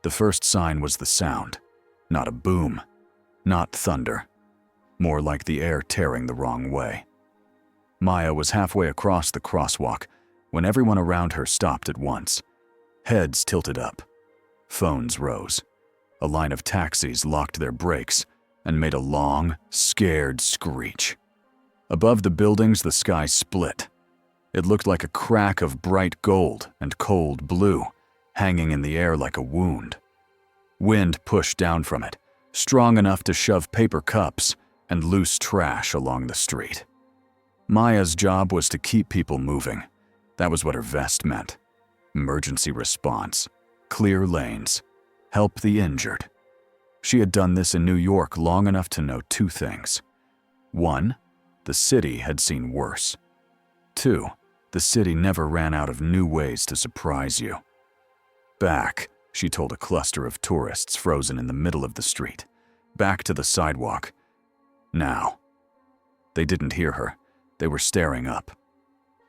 The first sign was the sound. Not a boom, not thunder. More like the air tearing the wrong way. Maya was halfway across the crosswalk when everyone around her stopped at once. Heads tilted up. Phones rose. A line of taxis locked their brakes and made a long, scared screech. Above the buildings, the sky split. It looked like a crack of bright gold and cold blue, hanging in the air like a wound. Wind pushed down from it, strong enough to shove paper cups and loose trash along the street. Maya's job was to keep people moving. That was what her vest meant. Emergency response, clear lanes, help the injured. She had done this in New York long enough to know two things. 1, the city had seen worse. 2, the city never ran out of new ways to surprise you. Back, she told a cluster of tourists frozen in the middle of the street. Back to the sidewalk. Now. They didn't hear her. They were staring up.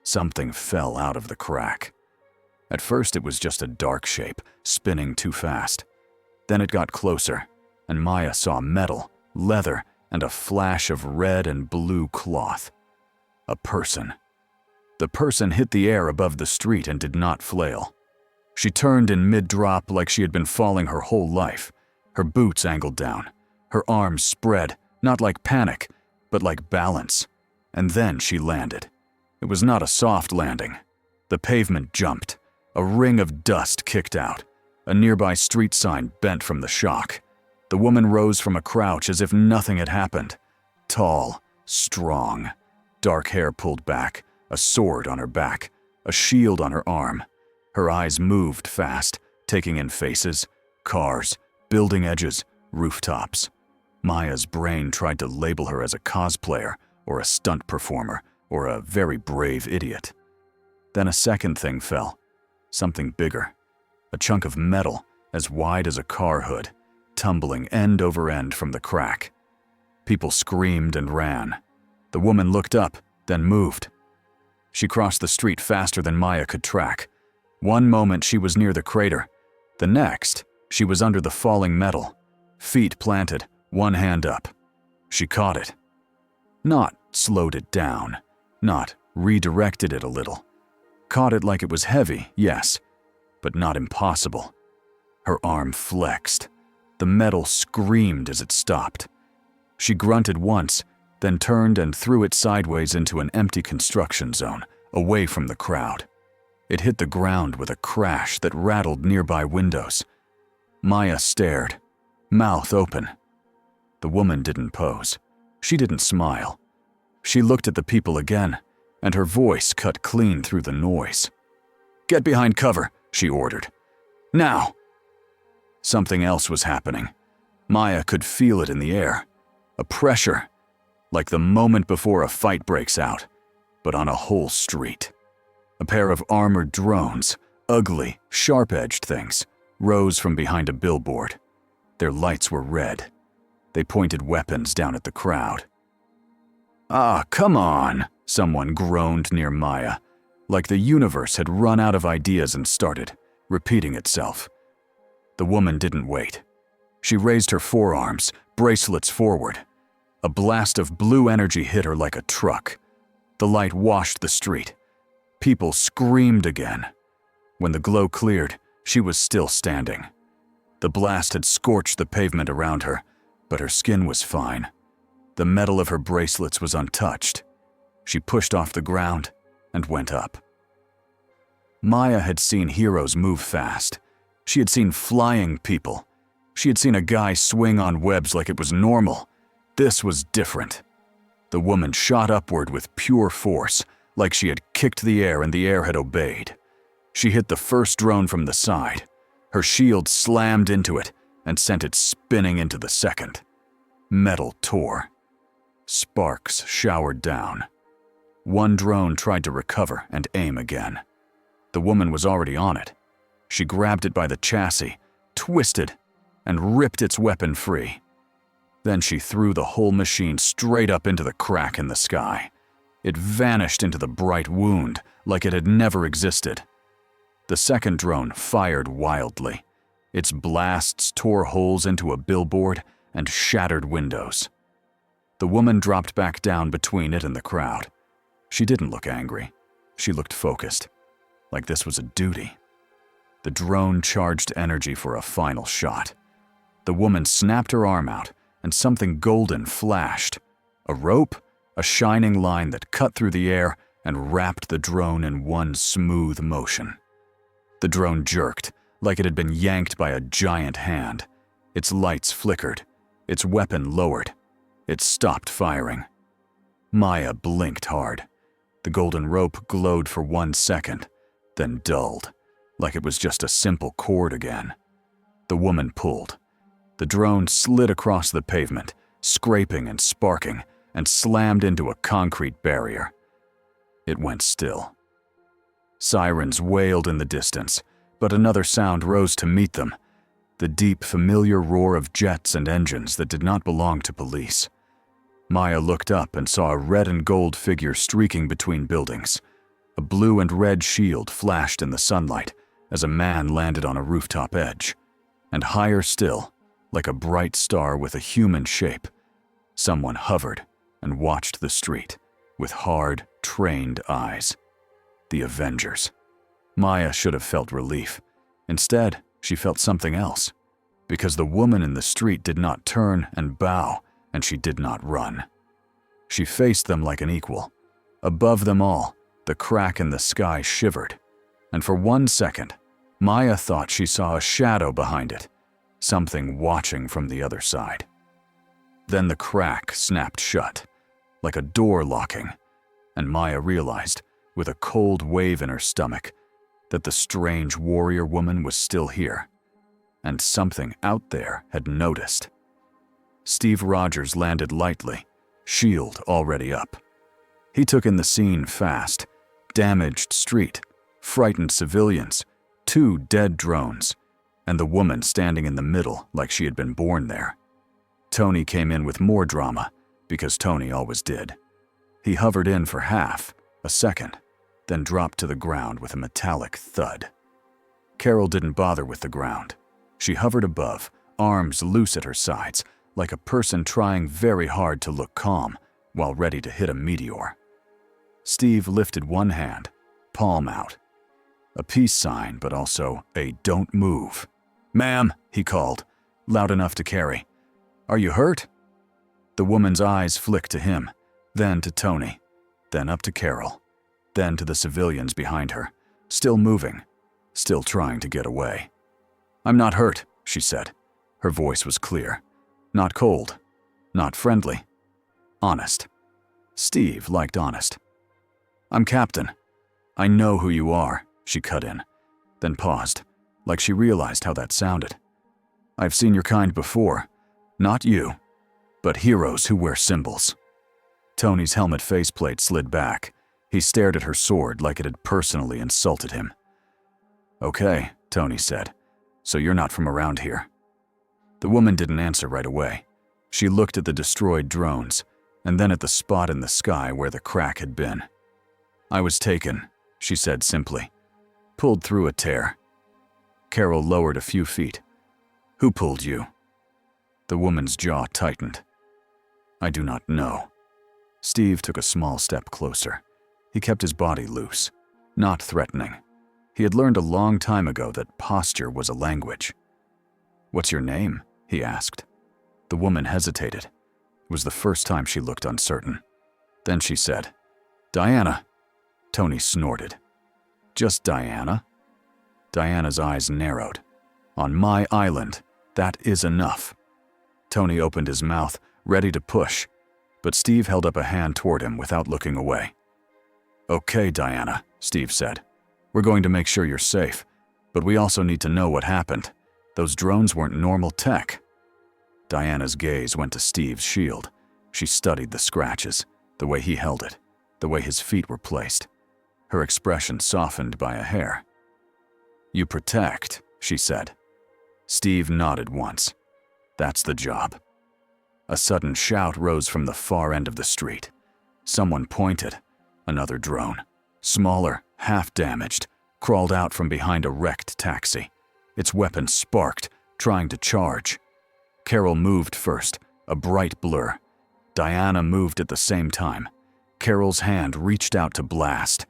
Something fell out of the crack. At first it was just a dark shape, spinning too fast. Then it got closer, and Maya saw metal, leather, and a flash of red and blue cloth. A person. The person hit the air above the street and did not flail. She turned in mid-drop like she had been falling her whole life, her boots angled down, her arms spread, not like panic, but like balance. And then she landed. It was not a soft landing. The pavement jumped. A ring of dust kicked out. A nearby street sign bent from the shock. The woman rose from a crouch as if nothing had happened. Tall, strong, dark hair pulled back, a sword on her back, a shield on her arm. Her eyes moved fast, taking in faces, cars, building edges, rooftops. Maya's brain tried to label her as a cosplayer, or a stunt performer, or a very brave idiot. Then a second thing fell. Something bigger. A chunk of metal, as wide as a car hood, tumbling end over end from the crack. People screamed and ran. The woman looked up, then moved. She crossed the street faster than Maya could track. One moment she was near the crater. The next, she was under the falling metal. Feet planted, one hand up. She caught it. Not slowed it down. Not redirected it a little. Caught it like it was heavy, yes, but not impossible. Her arm flexed. The metal screamed as it stopped. She grunted once, then turned and threw it sideways into an empty construction zone, away from the crowd. It hit the ground with a crash that rattled nearby windows. Maya stared, mouth open. The woman didn't pose. She didn't smile. She looked at the people again, and her voice cut clean through the noise. "Get behind cover," she ordered. "Now!" Something else was happening. Maya could feel it in the air. A pressure, like the moment before a fight breaks out, but on a whole street. A pair of armored drones, ugly, sharp-edged things, rose from behind a billboard. Their lights were red. They pointed weapons down at the crowd. "Ah, come on," someone groaned near Maya, like the universe had run out of ideas and started repeating itself. The woman didn't wait. She raised her forearms, bracelets forward. A blast of blue energy hit her like a truck. The light washed the street. People screamed again. When the glow cleared, she was still standing. The blast had scorched the pavement around her, but her skin was fine. The metal of her bracelets was untouched. She pushed off the ground and went up. Maya had seen heroes move fast. She had seen flying people. She had seen a guy swing on webs like it was normal. This was different. The woman shot upward with pure force, like she had kicked the air and the air had obeyed. She hit the first drone from the side. Her shield slammed into it and sent it spinning into the second. Metal tore. Sparks showered down. One drone tried to recover and aim again. The woman was already on it. She grabbed it by the chassis, twisted, and ripped its weapon free. Then she threw the whole machine straight up into the crack in the sky. It vanished into the bright wound like it had never existed. The second drone fired wildly. Its blasts tore holes into a billboard and shattered windows. The woman dropped back down between it and the crowd. She didn't look angry. She looked focused, like this was a duty. The drone charged energy for a final shot. The woman snapped her arm out, and something golden flashed. A rope, a shining line that cut through the air and wrapped the drone in one smooth motion. The drone jerked, like it had been yanked by a giant hand. Its lights flickered, its weapon lowered. It stopped firing. Maya blinked hard. The golden rope glowed for 1 second, then dulled, like it was just a simple cord again. The woman pulled. The drone slid across the pavement, scraping and sparking, and slammed into a concrete barrier. It went still. Sirens wailed in the distance, but another sound rose to meet them, the deep, familiar roar of jets and engines that did not belong to police. Maya looked up and saw a red and gold figure streaking between buildings. A blue and red shield flashed in the sunlight as a man landed on a rooftop edge. And higher still, like a bright star with a human shape, someone hovered and watched the street with hard, trained eyes. The Avengers. Maya should have felt relief. Instead, she felt something else, because the woman in the street did not turn and bow, and she did not run. She faced them like an equal. Above them all, the crack in the sky shivered, and for 1 second, Maya thought she saw a shadow behind it, something watching from the other side. Then the crack snapped shut, like a door locking, and Maya realized, with a cold wave in her stomach, that the strange warrior woman was still here, and something out there had noticed. Steve Rogers landed lightly, shield already up. He took in the scene fast. Damaged street, frightened civilians, 2 dead drones, and the woman standing in the middle like she had been born there. Tony came in with more drama, because Tony always did. He hovered in for half, a second, then dropped to the ground with a metallic thud. Carol didn't bother with the ground. She hovered above, arms loose at her sides, like a person trying very hard to look calm while ready to hit a meteor. Steve lifted one hand, palm out. A peace sign, but also a don't move. "Ma'am," he called, loud enough to carry. "Are you hurt?" The woman's eyes flicked to him, then to Tony, then up to Carol, then to the civilians behind her, still moving, still trying to get away. "I'm not hurt," she said. Her voice was clear. Not cold, not friendly. Honest. Steve liked honest. "I'm Captain. I know who you are," she cut in, then paused, like she realized how that sounded. "I've seen your kind before. Not you, but heroes who wear symbols." Tony's helmet faceplate slid back. He stared at her sword like it had personally insulted him. "Okay," Tony said. "So you're not from around here." The woman didn't answer right away. She looked at the destroyed drones, and then at the spot in the sky where the crack had been. "I was taken," she said simply. "Pulled through a tear." Carol lowered a few feet. "Who pulled you?" The woman's jaw tightened. "I do not know." Steve took a small step closer. He kept his body loose, not threatening. He had learned a long time ago that posture was a language. "What's your name?" he asked. The woman hesitated. It was the first time she looked uncertain. Then she said, "Diana." Tony snorted. "Just Diana?" Diana's eyes narrowed. "On my island, that is enough." Tony opened his mouth, ready to push, but Steve held up a hand toward him without looking away. "Okay, Diana," Steve said. "We're going to make sure you're safe, but we also need to know what happened. Those drones weren't normal tech." Diana's gaze went to Steve's shield. She studied the scratches, the way he held it, the way his feet were placed. Her expression softened by a hair. "You protect," she said. Steve nodded once. "That's the job." A sudden shout rose from the far end of the street. Someone pointed. Another drone, smaller, half-damaged, crawled out from behind a wrecked taxi. Its weapon sparked, trying to charge. Carol moved first, a bright blur. Diana moved at the same time. Carol's hand reached out to blast.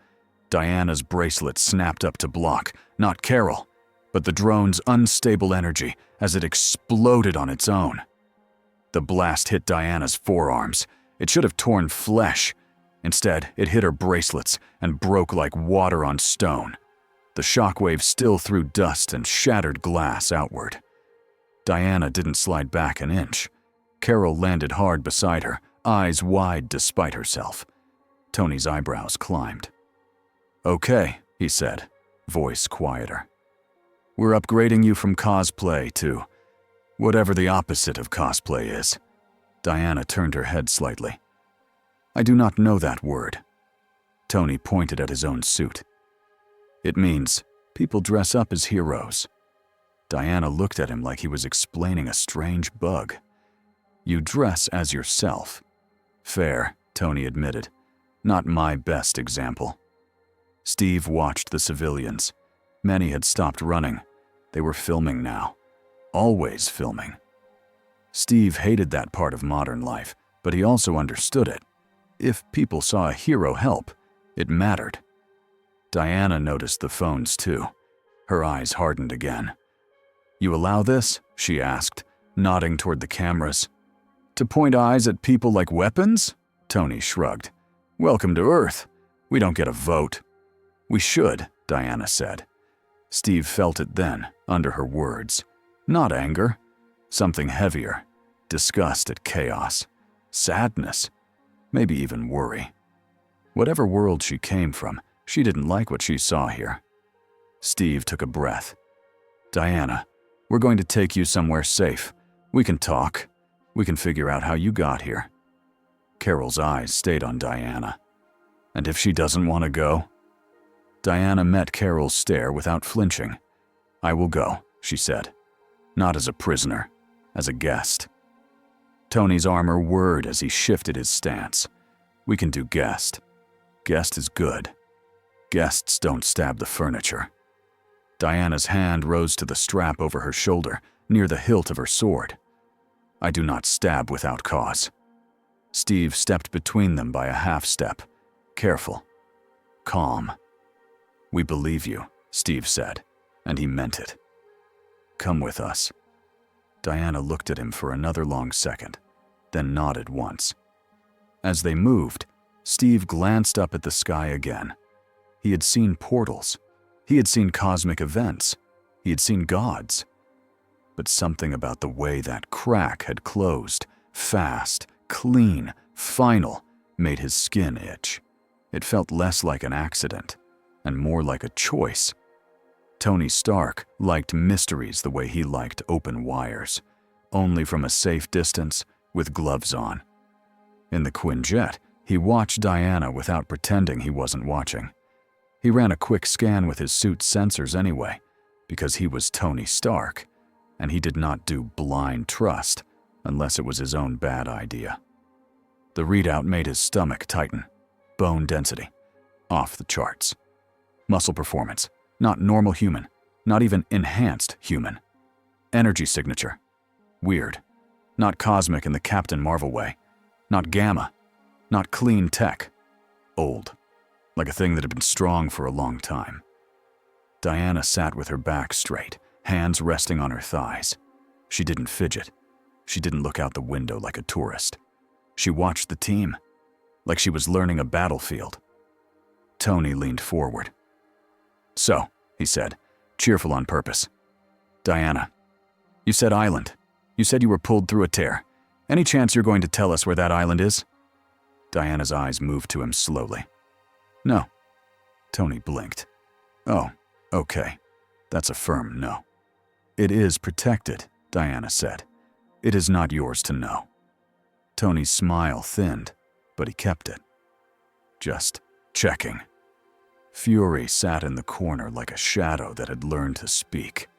Diana's bracelet snapped up to block, not Carol, but the drone's unstable energy as it exploded on its own. The blast hit Diana's forearms. It should have torn flesh. Instead, it hit her bracelets and broke like water on stone. The shockwave still threw dust and shattered glass outward. Diana didn't slide back an inch. Carol landed hard beside her, eyes wide despite herself. Tony's eyebrows climbed. "Okay," he said, voice quieter. "We're upgrading you from cosplay to whatever the opposite of cosplay is." Diana turned her head slightly. "I do not know that word." Tony pointed at his own suit. "It means people dress up as heroes." Diana looked at him like he was explaining a strange bug. "You dress as yourself." "Fair," Tony admitted. "Not my best example." Steve watched the civilians. Many had stopped running. They were filming now. Always filming. Steve hated that part of modern life, but he also understood it. If people saw a hero help, it mattered. Diana noticed the phones too. Her eyes hardened again. "You allow this?" she asked, nodding toward the cameras. "To point eyes at people like weapons?" Tony shrugged. "Welcome to Earth. We don't get a vote." "We should," Diana said. Steve felt it then, under her words. Not anger. Something heavier. Disgust at chaos. Sadness. Maybe even worry. Whatever world she came from, she didn't like what she saw here. Steve took a breath. "Diana, we're going to take you somewhere safe. We can talk. We can figure out how you got here." Carol's eyes stayed on Diana. "And if she doesn't want to go?" Diana met Carol's stare without flinching. "I will go," she said. "Not as a prisoner, as a guest." Tony's armor whirred as he shifted his stance. "We can do guest. Guest is good. Guests don't stab the furniture." Diana's hand rose to the strap over her shoulder, near the hilt of her sword. "I do not stab without cause." Steve stepped between them by a half step, careful, calm. "We believe you," Steve said, and he meant it. "Come with us." Diana looked at him for another long second, then nodded once. As they moved, Steve glanced up at the sky again. He had seen portals. He had seen cosmic events. He had seen gods. But something about the way that crack had closed, fast, clean, final, made his skin itch. It felt less like an accident, and more like a choice. Tony Stark liked mysteries the way he liked open wires, only from a safe distance, with gloves on. In the Quinjet, he watched Diana without pretending he wasn't watching. He ran a quick scan with his suit's sensors anyway, because he was Tony Stark, and he did not do blind trust unless it was his own bad idea. The readout made his stomach tighten. Bone density, off the charts. Muscle performance, not normal human, not even enhanced human. Energy signature, weird. Not cosmic in the Captain Marvel way. Not gamma. Not clean tech. Old. Like a thing that had been strong for a long time. Diana sat with her back straight, hands resting on her thighs. She didn't fidget. She didn't look out the window like a tourist. She watched the team, like she was learning a battlefield. Tony leaned forward. "So," he said, cheerful on purpose. "Diana, you said island. You said you were pulled through a tear. Any chance you're going to tell us where that island is?" Diana's eyes moved to him slowly. "No." Tony blinked. "Oh, okay. That's a firm no." "It is protected," Diana said. "It is not yours to know." Tony's smile thinned, but he kept it. "Just checking." Fury sat in the corner like a shadow that had learned to speak.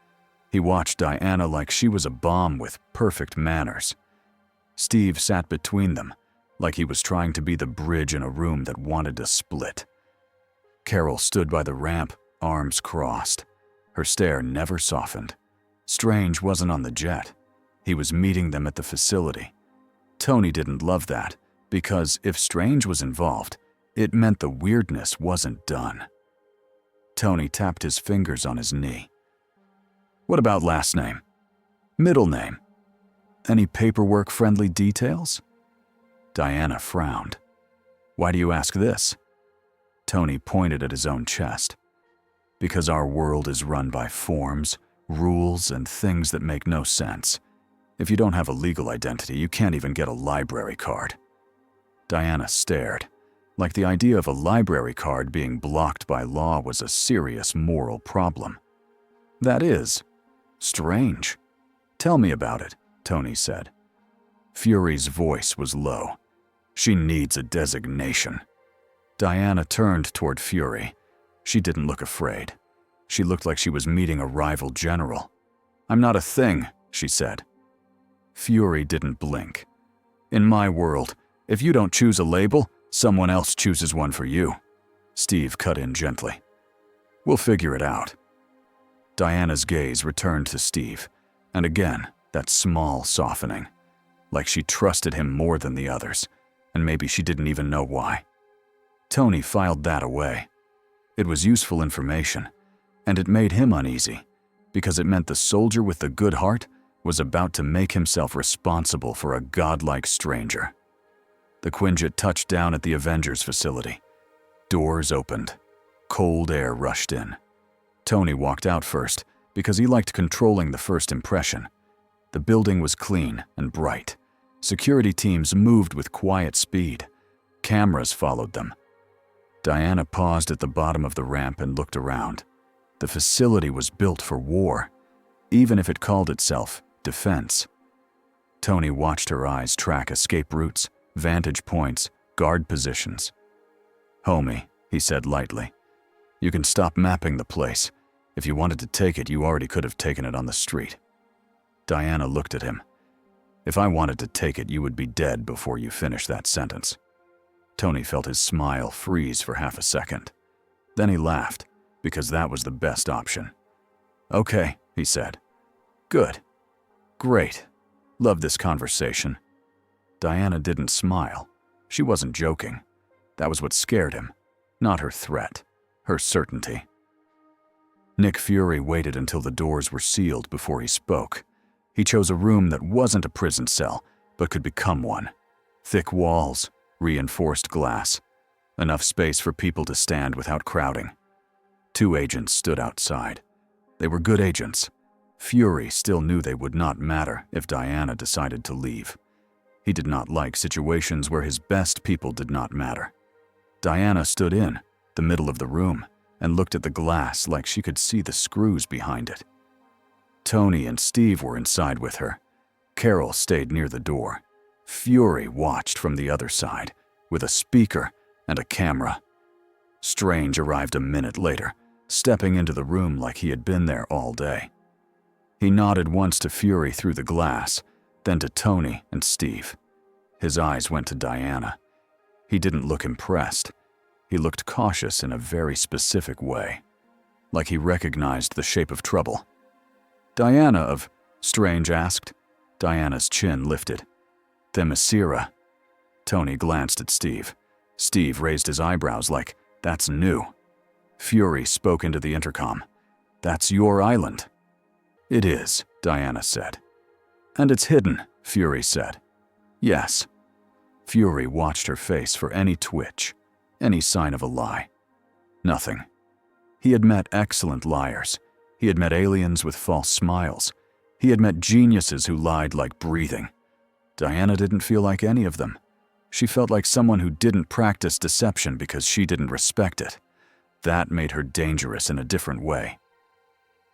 He watched Diana like she was a bomb with perfect manners. Steve sat between them, like he was trying to be the bridge in a room that wanted to split. Carol stood by the ramp, arms crossed. Her stare never softened. Strange wasn't on the jet. He was meeting them at the facility. Tony didn't love that, because if Strange was involved, it meant the weirdness wasn't done. Tony tapped his fingers on his knee. What about last name? Middle name? Any paperwork-friendly details? Diana frowned. Why do you ask this? Tony pointed at his own chest. Because our world is run by forms, rules, and things that make no sense. If you don't have a legal identity, you can't even get a library card. Diana stared, like the idea of a library card being blocked by law was a serious moral problem. That is strange. Tell me about it, Tony said. Fury's voice was low. She needs a designation. Diana turned toward Fury. She didn't look afraid. She looked like she was meeting a rival general. I'm not a thing, she said. Fury didn't blink. In my world, if you don't choose a label, someone else chooses one for you. Steve cut in gently. We'll figure it out. Diana's gaze returned to Steve, and again, that small softening, like she trusted him more than the others, and maybe she didn't even know why. Tony filed that away. It was useful information, and it made him uneasy, because it meant the soldier with the good heart was about to make himself responsible for a godlike stranger. The Quinjet touched down at the Avengers facility. Doors opened. Cold air rushed in. Tony walked out first because he liked controlling the first impression. The building was clean and bright. Security teams moved with quiet speed. Cameras followed them. Diana paused at the bottom of the ramp and looked around. The facility was built for war, even if it called itself defense. Tony watched her eyes track escape routes, vantage points, guard positions. Homie, he said lightly, you can stop mapping the place. If you wanted to take it, you already could have taken it on the street. Diana looked at him. If I wanted to take it, you would be dead before you finished that sentence. Tony felt his smile freeze for half a second. Then he laughed, because that was the best option. Okay, he said. Good. Great. Love this conversation. Diana didn't smile. She wasn't joking. That was what scared him. Not her threat, her certainty. Nick Fury waited until the doors were sealed before he spoke. He chose a room that wasn't a prison cell, but could become one. Thick walls, reinforced glass, enough space for people to stand without crowding. 2 agents stood outside. They were good agents. Fury still knew they would not matter if Diana decided to leave. He did not like situations where his best people did not matter. Diana stood in the middle of the room and looked at the glass like she could see the screws behind it. Tony and Steve were inside with her. Carol stayed near the door. Fury watched from the other side, with a speaker and a camera. Strange arrived a minute later, stepping into the room like he had been there all day. He nodded once to Fury through the glass, then to Tony and Steve. His eyes went to Diana. He didn't look impressed. He looked cautious in a very specific way, like he recognized the shape of trouble. Diana of, Strange asked. Diana's chin lifted. Themyscira. Tony glanced at Steve. Steve raised his eyebrows like, that's new. Fury spoke into the intercom. That's your island. It is, Diana said. And it's hidden, Fury said. Yes. Fury watched her face for any twitch, any sign of a lie. Nothing. He had met excellent liars. He had met aliens with false smiles. He had met geniuses who lied like breathing. Diana didn't feel like any of them. She felt like someone who didn't practice deception because she didn't respect it. That made her dangerous in a different way.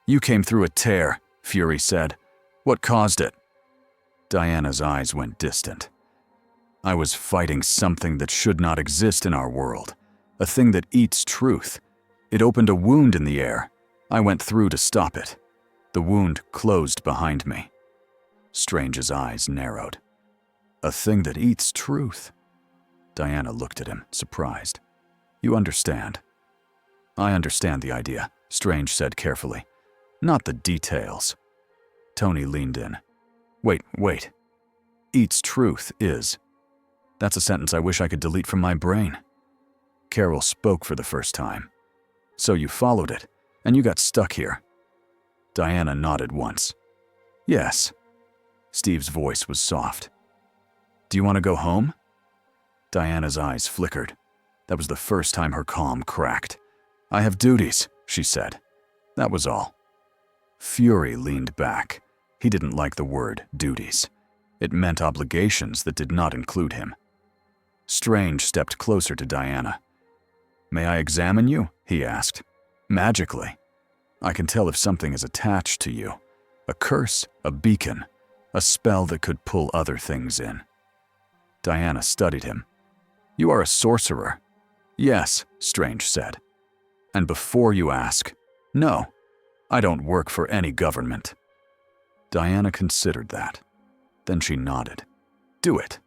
You came through a tear, Fury said. What caused it? Diana's eyes went distant. I was fighting something that should not exist in our world, a thing that eats truth. It opened a wound in the air. I went through to stop it. The wound closed behind me. Strange's eyes narrowed. A thing that eats truth. Diana looked at him, surprised. You understand? I understand the idea, Strange said carefully. not the details. Tony leaned in. Wait. Eats truth is. That's a sentence I wish I could delete from my brain. Carol spoke for the first time. So you followed it, and you got stuck here. Diana nodded once. Yes. Steve's voice was soft. Do you want to go home? Diana's eyes flickered. That was the first time her calm cracked. I have duties, she said. That was all. Fury leaned back. He didn't like the word duties. It meant obligations that did not include him. Strange stepped closer to Diana. May I examine you? He asked. Magically. I can tell if something is attached to you. A curse, a beacon, a spell that could pull other things in. Diana studied him. You are a sorcerer. Yes, Strange said. And before you ask, no, I don't work for any government. Diana considered that. Then she nodded. Do it.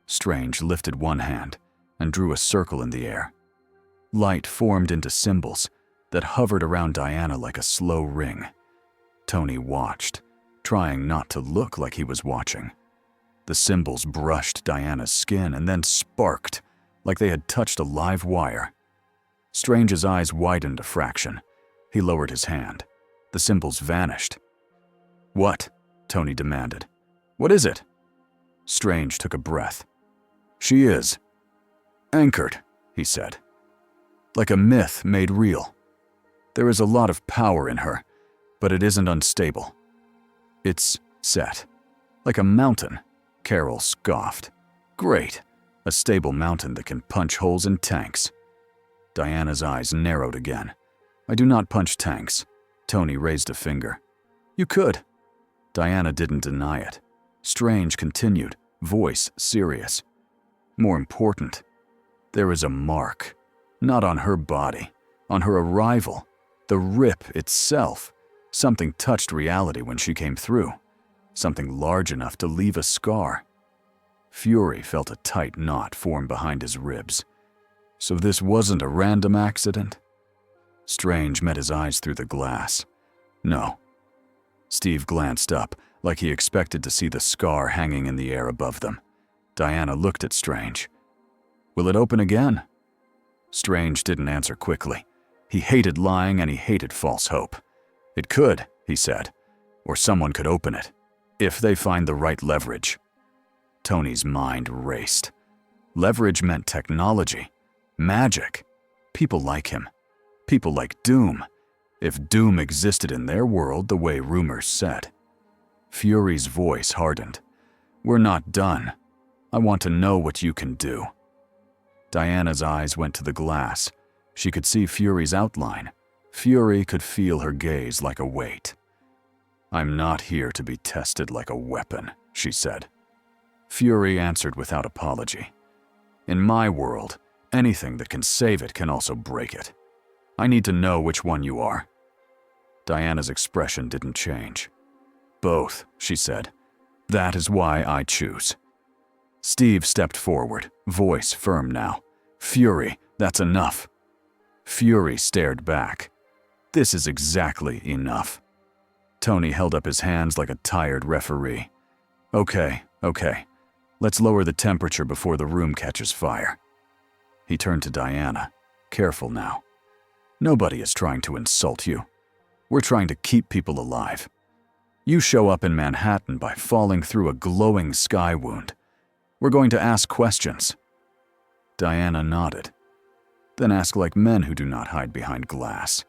Strange lifted one hand and drew a circle in the air. Light formed into symbols that hovered around Diana like a slow ring. Tony watched, trying not to look like he was watching. The symbols brushed Diana's skin and then sparked, like they had touched a live wire. Strange's eyes widened a fraction. He lowered his hand. The symbols vanished. What? Tony demanded. What is it? Strange took a breath. She is anchored, he said. Like a myth made real. There is a lot of power in her, but it isn't unstable. It's set. Like a mountain, Carol scoffed. Great. A stable mountain that can punch holes in tanks. Diana's eyes narrowed again. I do not punch tanks. Tony raised a finger. You could. Diana didn't deny it. Strange continued, voice serious. More important, there is a mark. Not on her body, on her arrival. The rip itself. Something touched reality when she came through. Something large enough to leave a scar. Fury felt a tight knot form behind his ribs. So this wasn't a random accident? Strange met his eyes through the glass. No. Steve glanced up, like he expected to see the scar hanging in the air above them. Diana looked at Strange. Will it open again? Strange didn't answer quickly. He hated lying and he hated false hope. It could, he said, or someone could open it, if they find the right leverage. Tony's mind raced. Leverage meant technology, magic, people like him, people like Doom, if Doom existed in their world the way rumors said. Fury's voice hardened. We're not done. I want to know what you can do. Diana's eyes went to the glass. She could see Fury's outline. Fury could feel her gaze like a weight. I'm not here to be tested like a weapon, she said. Fury answered without apology. In my world, anything that can save it can also break it. I need to know which one you are. Diana's expression didn't change. Both, she said. That is why I choose. Steve stepped forward, voice firm now. Fury, that's enough. Fury stared back. This is exactly enough. Tony held up his hands like a tired referee. Okay. Let's lower the temperature before the room catches fire. He turned to Diana. Careful now. Nobody is trying to insult you. We're trying to keep people alive. You show up in Manhattan by falling through a glowing sky wound. We're going to ask questions. Diana nodded. Then ask like men who do not hide behind glass.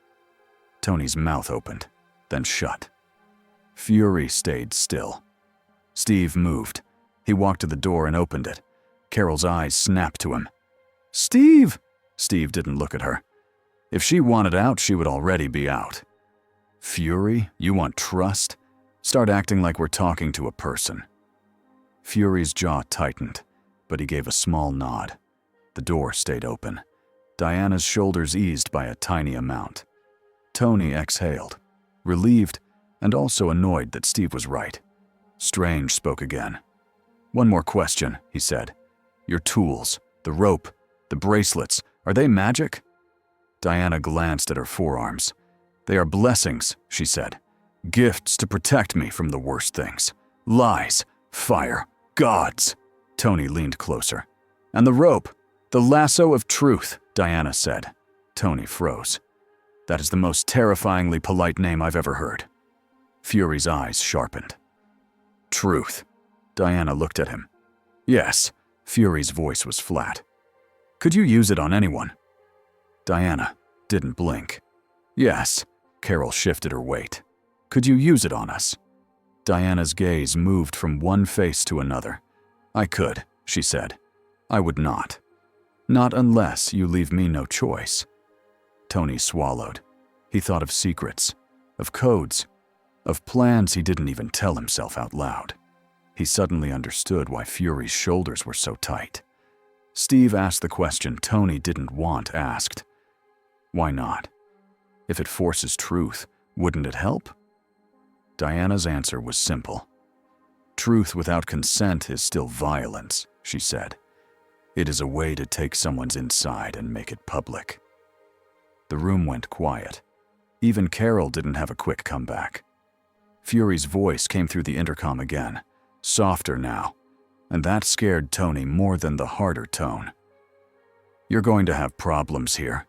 Tony's mouth opened, then shut. Fury stayed still. Steve moved. He walked to the door and opened it. Carol's eyes snapped to him. Steve! Steve didn't look at her. If she wanted out, she would already be out. Fury, you want trust? Start acting like we're talking to a person. Fury's jaw tightened, but he gave a small nod. The door stayed open. Diana's shoulders eased by a tiny amount. Tony exhaled, relieved and also annoyed that Steve was right. Strange spoke again. One more question, he said. Your tools, the rope, the bracelets, are they magic? Diana glanced at her forearms. They are blessings, she said. Gifts to protect me from the worst things. Lies, fire, gods. Tony leaned closer. And the rope, the lasso of truth, Diana said. Tony froze. That is the most terrifyingly polite name I've ever heard. Fury's eyes sharpened. Truth. Diana looked at him. Yes. Fury's voice was flat. Could you use it on anyone? Diana didn't blink. Yes. Carol shifted her weight. Could you use it on us? Diana's gaze moved from one face to another. I could, she said. I would not. Not unless you leave me no choice. Tony swallowed. He thought of secrets, of codes, of plans he didn't even tell himself out loud. He suddenly understood why Fury's shoulders were so tight. Steve asked the question Tony didn't want asked. Why not? If it forces truth, wouldn't it help? Diana's answer was simple. Truth without consent is still violence, she said. It is a way to take someone's inside and make it public. The room went quiet. Even Carol didn't have a quick comeback. Fury's voice came through the intercom again, softer now, and that scared Tony more than the harder tone. You're going to have problems here.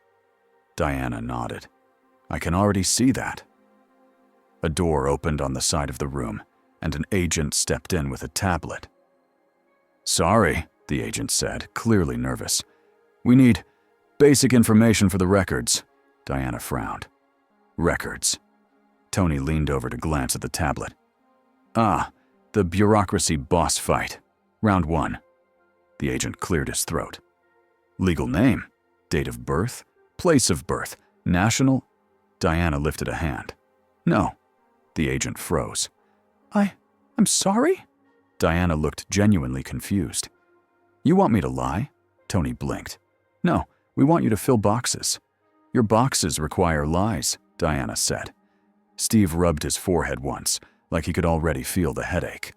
Diana nodded. I can already see that. A door opened on the side of the room, and an agent stepped in with a tablet. Sorry, the agent said, clearly nervous. We need basic information for the records. Diana frowned. Records. Tony leaned over to glance at the tablet. Ah, the bureaucracy boss fight. Round 1. The agent cleared his throat. Legal name, date of birth, place of birth, national. Diana lifted a hand. No. The agent froze. I'm sorry? Diana looked genuinely confused. You want me to lie? Tony blinked. No, we want you to fill boxes. Your boxes require lies, Diana said. Steve rubbed his forehead once, like he could already feel the headache.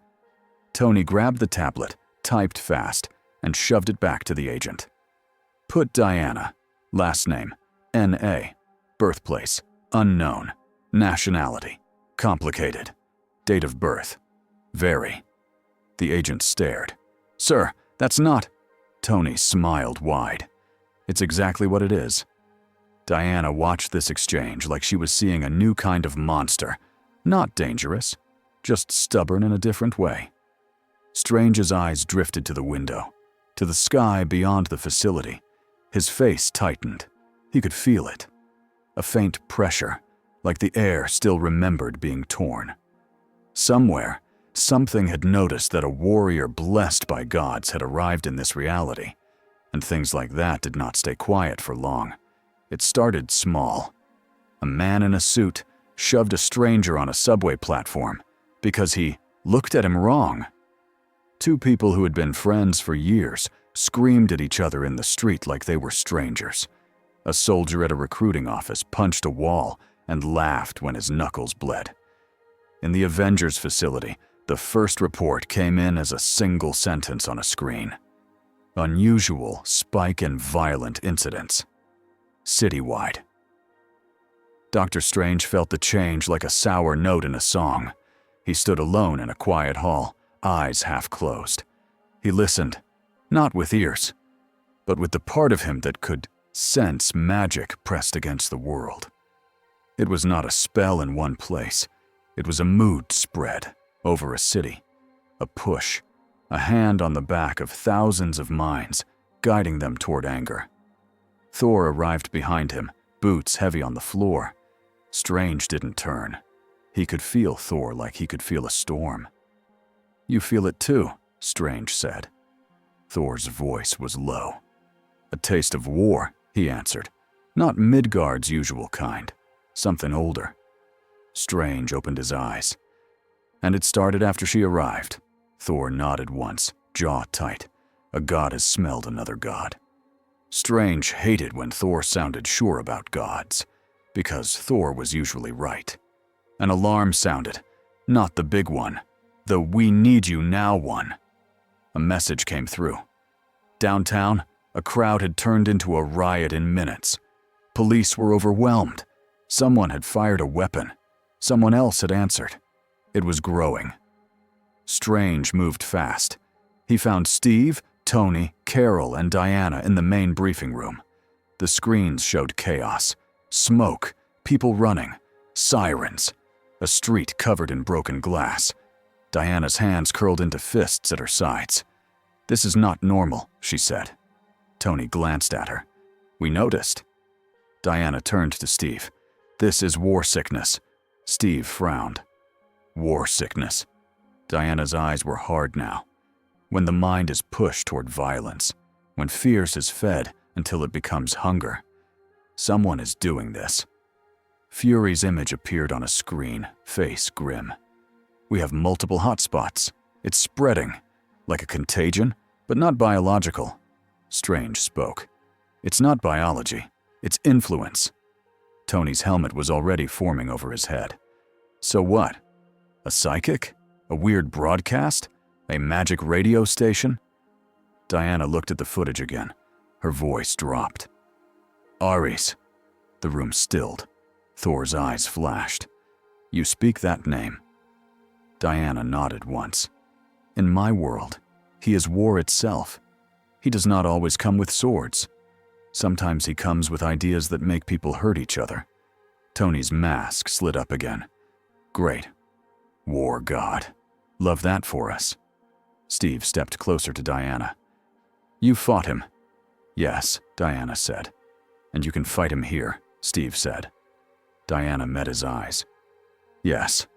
Tony grabbed the tablet, typed fast, and shoved it back to the agent. Put Diana, last name, N.A., birthplace, unknown, nationality, complicated, date of birth, very. The agent stared. Sir, that's not. Tony smiled wide. It's exactly what it is. Diana watched this exchange like she was seeing a new kind of monster. Not dangerous, just stubborn in a different way. Strange's eyes drifted to the window, to the sky beyond the facility. His face tightened. He could feel it. A faint pressure, like the air still remembered being torn. Somewhere, something had noticed that a warrior blessed by gods had arrived in this reality, and things like that did not stay quiet for long. It started small. A man in a suit shoved a stranger on a subway platform because he looked at him wrong. Two people who had been friends for years screamed at each other in the street like they were strangers. A soldier at a recruiting office punched a wall and laughed when his knuckles bled. In the Avengers facility, the first report came in as a single sentence on a screen. Unusual, spike and violent incidents. Citywide. Dr. Strange felt the change like a sour note in a song. He stood alone in a quiet hall, eyes half closed. He listened, not with ears, but with the part of him that could sense magic pressed against the world. It was not a spell in one place. It was a mood spread over a city, a push, a hand on the back of thousands of minds, guiding them toward anger. Thor arrived behind him, boots heavy on the floor. Strange didn't turn. He could feel Thor like he could feel a storm. You feel it too, Strange said. Thor's voice was low. A taste of war, he answered. Not Midgard's usual kind, something older. Strange opened his eyes. And it started after she arrived. Thor nodded once, jaw tight. A god has smelled another god. Strange hated when Thor sounded sure about gods, because Thor was usually right. An alarm sounded, not the big one, the "we need you now" one. A message came through. Downtown, a crowd had turned into a riot in minutes. Police were overwhelmed. Someone had fired a weapon. Someone else had answered. It was growing. Strange moved fast. He found Steve, Tony, Carol, and Diana in the main briefing room. The screens showed chaos. Smoke, people running, sirens, a street covered in broken glass. Diana's hands curled into fists at her sides. "This is not normal," she said. Tony glanced at her. "We noticed." Diana turned to Steve. "This is war sickness." Steve frowned. War sickness. Diana's eyes were hard now. When the mind is pushed toward violence, when fears is fed until it becomes hunger, someone is doing this. Fury's image appeared on a screen, face grim. "We have multiple hotspots. It's spreading, like a contagion, but not biological." Strange spoke. "It's not biology, it's influence." Tony's helmet was already forming over his head. "So what? A psychic? A weird broadcast? A magic radio station?" Diana looked at the footage again. Her voice dropped. "Ares." The room stilled. Thor's eyes flashed. "You speak that name?" Diana nodded once. "In my world, he is war itself. He does not always come with swords. Sometimes he comes with ideas that make people hurt each other." Tony's mask slid up again. "Great. War god. Love that for us." Steve stepped closer to Diana. "You fought him." "Yes," Diana said. "And you can fight him here," Steve said. Diana met his eyes. "Yes."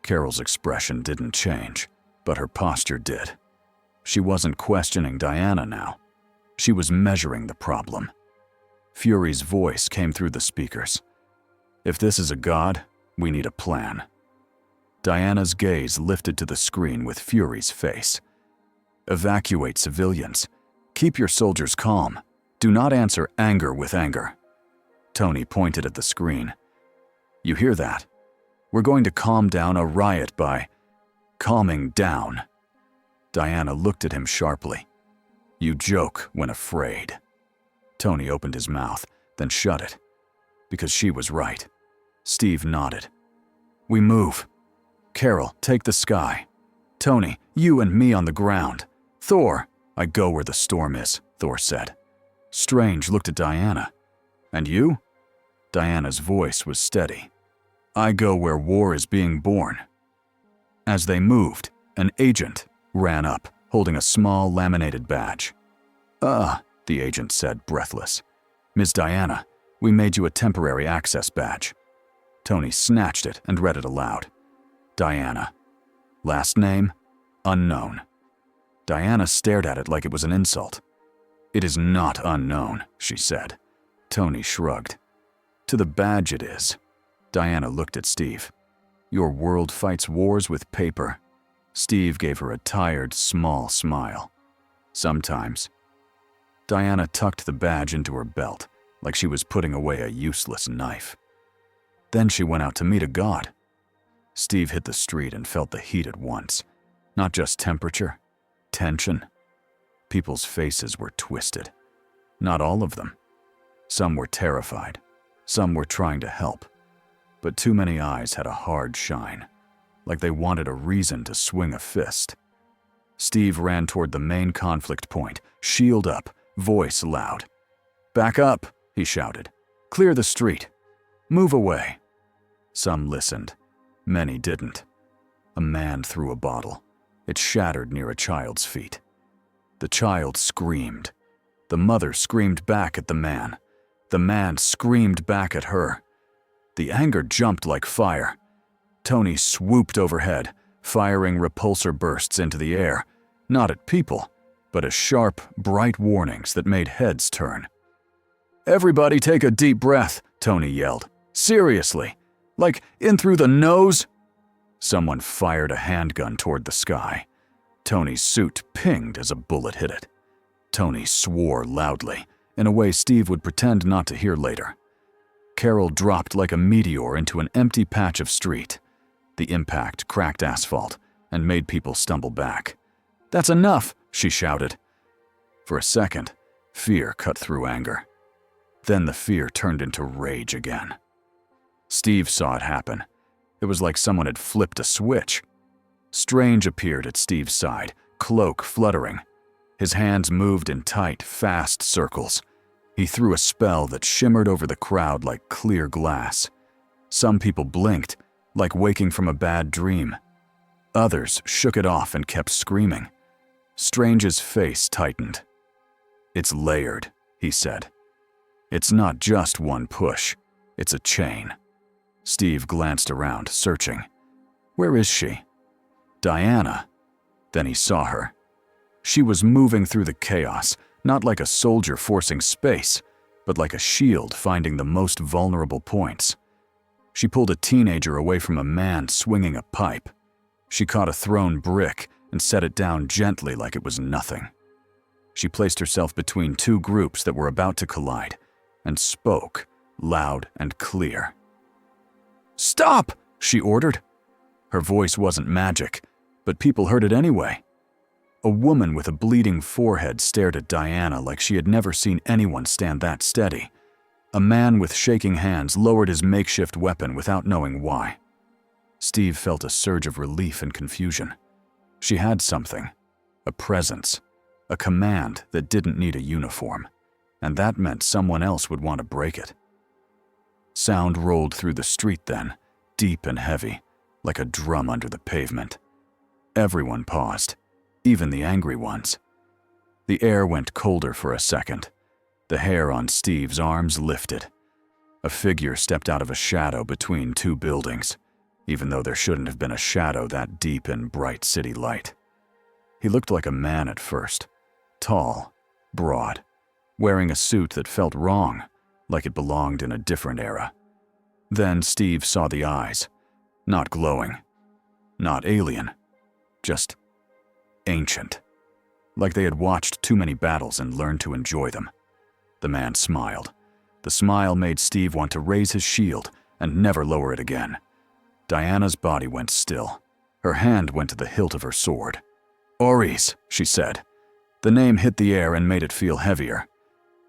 Carol's expression didn't change, but her posture did. She wasn't questioning Diana now. She was measuring the problem. Fury's voice came through the speakers. "If this is a god, we need a plan." Diana's gaze lifted to the screen with Fury's face. "Evacuate civilians. Keep your soldiers calm. Do not answer anger with anger." Tony pointed at the screen. "You hear that? We're going to calm down a riot by calming down." Diana looked at him sharply. "You joke when afraid." Tony opened his mouth, then shut it. Because she was right. Steve nodded. "We move. Carol, take the sky. Tony, you and me on the ground. Thor, I go where the storm is," Thor said. Strange looked at Diana. "And you?" Diana's voice was steady. "I go where war is being born." As they moved, an agent ran up, holding a small laminated badge. The agent said, breathless. "Ms. Diana, we made you a temporary access badge." Tony snatched it and read it aloud. "Diana. Last name? Unknown." Diana stared at it like it was an insult. "It is not unknown," she said. Tony shrugged. "To the badge it is." Diana looked at Steve. "Your world fights wars with paper." Steve gave her a tired, small smile. "Sometimes." Diana tucked the badge into her belt, like she was putting away a useless knife. Then she went out to meet a god. Steve hit the street and felt the heat at once. Not just temperature, tension. People's faces were twisted. Not all of them. Some were terrified. Some were trying to help. But too many eyes had a hard shine, like they wanted a reason to swing a fist. Steve ran toward the main conflict point, shield up, voice loud. "Back up," he shouted. "Clear the street. Move away." Some listened. Many didn't. A man threw a bottle. It shattered near a child's feet. The child screamed. The mother screamed back at the man. The man screamed back at her. The anger jumped like fire. Tony swooped overhead, firing repulsor bursts into the air, not at people, but as sharp, bright warnings that made heads turn. "Everybody take a deep breath," Tony yelled. "Seriously. Like in through the nose?" Someone fired a handgun toward the sky. Tony's suit pinged as a bullet hit it. Tony swore loudly, in a way Steve would pretend not to hear later. Carol dropped like a meteor into an empty patch of street. The impact cracked asphalt and made people stumble back. "That's enough," she shouted. For a second, fear cut through anger. Then the fear turned into rage again. Steve saw it happen. It was like someone had flipped a switch. Strange appeared at Steve's side, cloak fluttering. His hands moved in tight, fast circles. He threw a spell that shimmered over the crowd like clear glass. Some people blinked, like waking from a bad dream. Others shook it off and kept screaming. Strange's face tightened. "It's layered," he said. "It's not just one push. It's a chain." Steve glanced around, searching. Where is she? Diana. Then he saw her. She was moving through the chaos, not like a soldier forcing space, but like a shield finding the most vulnerable points. She pulled a teenager away from a man swinging a pipe. She caught a thrown brick and set it down gently like it was nothing. She placed herself between two groups that were about to collide and spoke, loud and clear. "Stop!" she ordered. Her voice wasn't magic, but people heard it anyway. A woman with a bleeding forehead stared at Diana like she had never seen anyone stand that steady. A man with shaking hands lowered his makeshift weapon without knowing why. Steve felt a surge of relief and confusion. She had something, a presence, a command that didn't need a uniform, and that meant someone else would want to break it. Sound rolled through the street then, deep and heavy, like a drum under the pavement. Everyone paused, even the angry ones. The air went colder for a second. The hair on Steve's arms lifted. A figure stepped out of a shadow between two buildings, even though there shouldn't have been a shadow that deep in bright city light. He looked like a man at first, tall, broad, wearing a suit that felt wrong, like it belonged in a different era. Then Steve saw the eyes, not glowing, not alien, just ancient, like they had watched too many battles and learned to enjoy them. The man smiled. The smile made Steve want to raise his shield and never lower it again. Diana's body went still. Her hand went to the hilt of her sword. "Ares," she said. The name hit the air and made it feel heavier.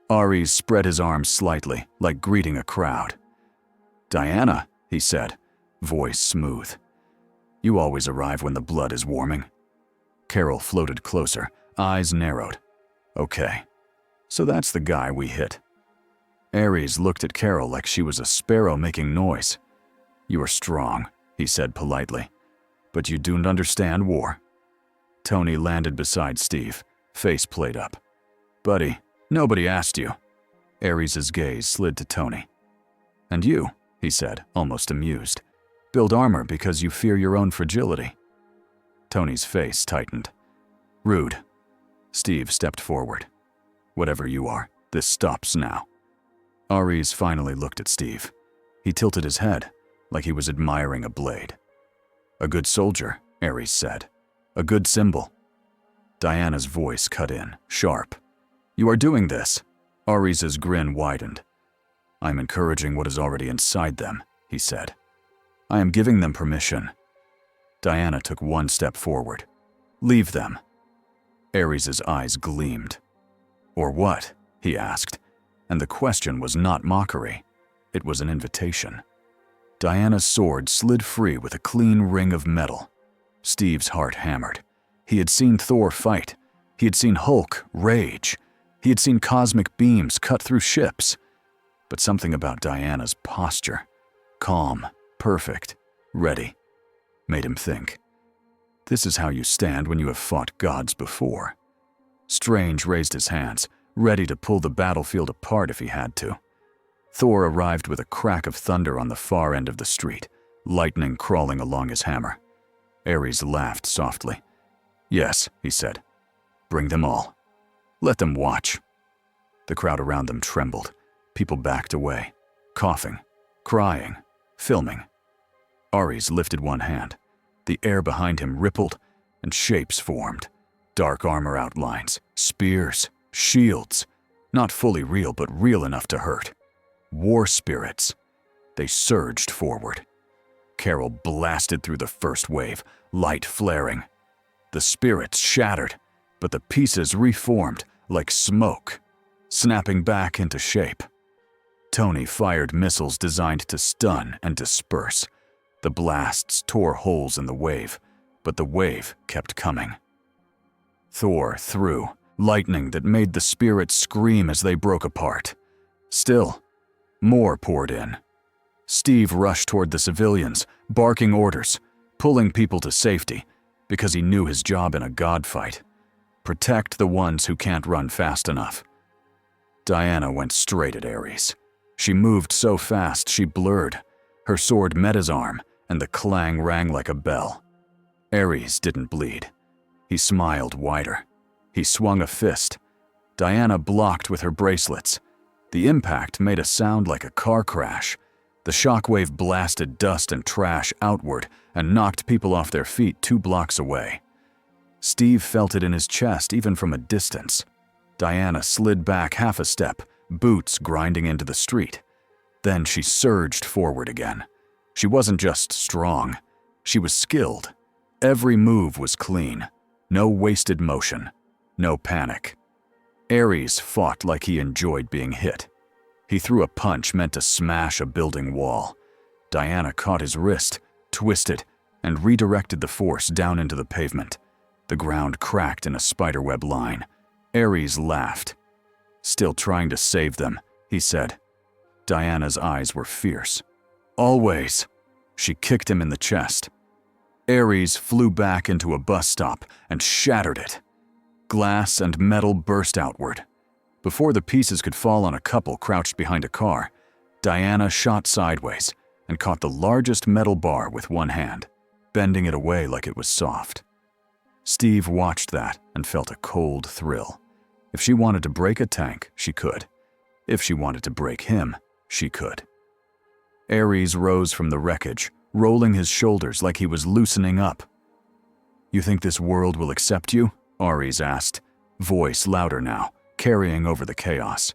Ares spread his arms slightly, like greeting a crowd. "Diana," he said, voice smooth. "You always arrive when the blood is warming." Carol floated closer, eyes narrowed. "Okay, so that's the guy we hit." Ares looked at Carol like she was a sparrow making noise. "You are strong," he said politely, "but you don't understand war." Tony landed beside Steve, face plate up. "Buddy, nobody asked you." Ares' gaze slid to Tony. "And you," he said, almost amused, "build armor because you fear your own fragility." Tony's face tightened. "Rude." Steve stepped forward. "Whatever you are, this stops now." Ares finally looked at Steve. He tilted his head, like he was admiring a blade. "A good soldier," Ares said. "A good symbol." Diana's voice cut in, sharp. "You are doing this." Ares' grin widened. "I'm encouraging what is already inside them," he said. "I am giving them permission." Diana took one step forward. "Leave them." Ares' eyes gleamed. "Or what?" he asked, and the question was not mockery. It was an invitation. Diana's sword slid free with a clean ring of metal. Steve's heart hammered. He had seen Thor fight. He had seen Hulk rage. He had seen cosmic beams cut through ships. But something about Diana's posture, calm, perfect, ready, made him think. This is how you stand when you have fought gods before. Strange raised his hands, ready to pull the battlefield apart if he had to. Thor arrived with a crack of thunder on the far end of the street, lightning crawling along his hammer. Ares laughed softly. "Yes," he said. "Bring them all. Let them watch." The crowd around them trembled. People backed away, coughing, crying, filming. Ares lifted one hand. The air behind him rippled, and shapes formed. Dark armor outlines, spears, shields. Not fully real, but real enough to hurt. War spirits. They surged forward. Carol blasted through the first wave, light flaring. The spirits shattered, but the pieces reformed like smoke, snapping back into shape. Tony fired missiles designed to stun and disperse. The blasts tore holes in the wave, but the wave kept coming. Thor threw, lightning that made the spirits scream as they broke apart. Still, more poured in. Steve rushed toward the civilians, barking orders, pulling people to safety, because he knew his job in a god fight. Protect the ones who can't run fast enough. Diana went straight at Ares. She moved so fast she blurred. Her sword met his arm, and the clang rang like a bell. Ares didn't bleed. He smiled wider. He swung a fist. Diana blocked with her bracelets. The impact made a sound like a car crash. The shockwave blasted dust and trash outward and knocked people off their feet 2 blocks away. Steve felt it in his chest even from a distance. Diana slid back half a step, boots grinding into the street. Then she surged forward again. She wasn't just strong, she was skilled. Every move was clean. No wasted motion. No panic. Ares fought like he enjoyed being hit. He threw a punch meant to smash a building wall. Diana caught his wrist, twisted, and redirected the force down into the pavement. The ground cracked in a spiderweb line. Ares laughed. "Still trying to save them," he said. Diana's eyes were fierce. "Always." She kicked him in the chest. Ares flew back into a bus stop and shattered it. Glass and metal burst outward. Before the pieces could fall on a couple crouched behind a car, Diana shot sideways and caught the largest metal bar with one hand, bending it away like it was soft. Steve watched that and felt a cold thrill. If she wanted to break a tank, she could. If she wanted to break him, she could. Ares rose from the wreckage, rolling his shoulders like he was loosening up. "You think this world will accept you?" Ares asked, voice louder now, carrying over the chaos.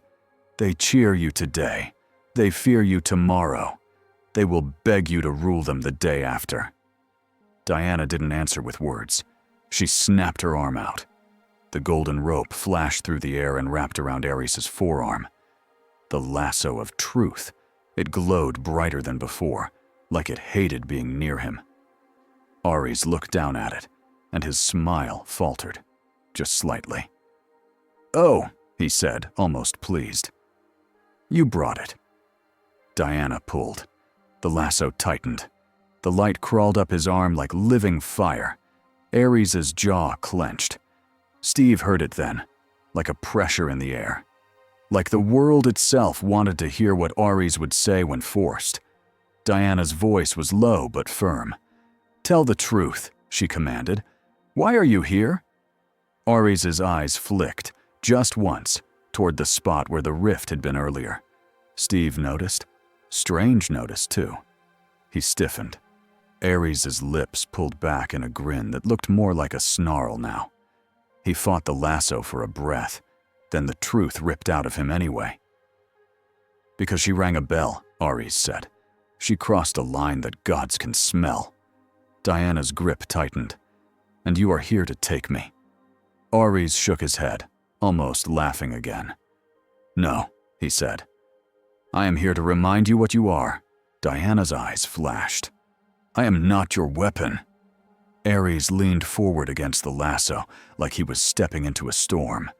"They cheer you today. They fear you tomorrow. They will beg you to rule them the day after." Diana didn't answer with words. She snapped her arm out. The golden rope flashed through the air and wrapped around Ares' forearm. The lasso of truth. It glowed brighter than before, like it hated being near him. Ares looked down at it, and his smile faltered, just slightly. "Oh," he said, almost pleased. "You brought it." Diana pulled. The lasso tightened. The light crawled up his arm like living fire. Ares' jaw clenched. Steve heard it then, like a pressure in the air. Like the world itself wanted to hear what Ares would say when forced. Diana's voice was low but firm. "Tell the truth," she commanded. "Why are you here?" Ares' eyes flicked, just once, toward the spot where the rift had been earlier. Steve noticed. Strange noticed, too. He stiffened. Ares' lips pulled back in a grin that looked more like a snarl now. He fought the lasso for a breath, then the truth ripped out of him anyway. "Because she rang a bell," Ares said. "She crossed a line that gods can smell." Diana's grip tightened. "And you are here to take me." Ares shook his head, almost laughing again. "No," he said. "I am here to remind you what you are." Diana's eyes flashed. "I am not your weapon." Ares leaned forward against the lasso like he was stepping into a storm.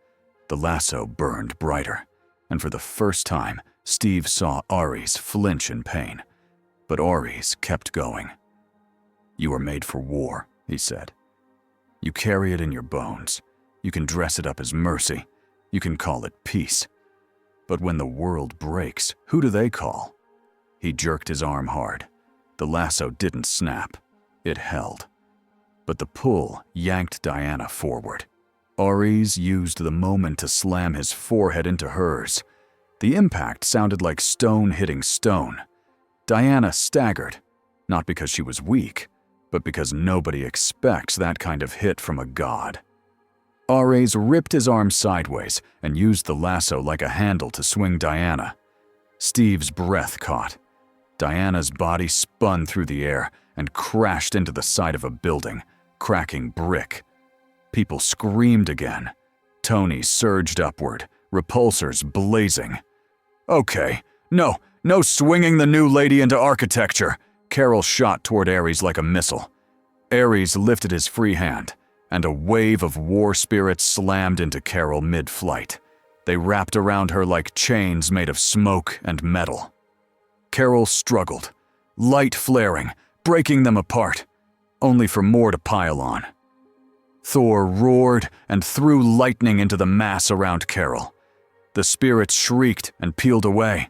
The lasso burned brighter, and for the first time, Steve saw Ares flinch in pain. But Ares kept going. "You are made for war," he said. "You carry it in your bones. You can dress it up as mercy. You can call it peace. But when the world breaks, who do they call?" He jerked his arm hard. The lasso didn't snap. It held. But the pull yanked Diana forward. Ares used the moment to slam his forehead into hers. The impact sounded like stone hitting stone. Diana staggered, not because she was weak, but because nobody expects that kind of hit from a god. Ares ripped his arm sideways and used the lasso like a handle to swing Diana. Steve's breath caught. Diana's body spun through the air and crashed into the side of a building, cracking brick. People screamed again. Tony surged upward, repulsors blazing. "Okay, No, no swinging the new lady into architecture. Carol shot toward Ares like a missile. Ares lifted his free hand, and a wave of war spirits slammed into Carol mid-flight. They wrapped around her like chains made of smoke and metal. Carol struggled, light flaring, breaking them apart, only for more to pile on. Thor roared and threw lightning into the mass around Carol. The spirits shrieked and peeled away.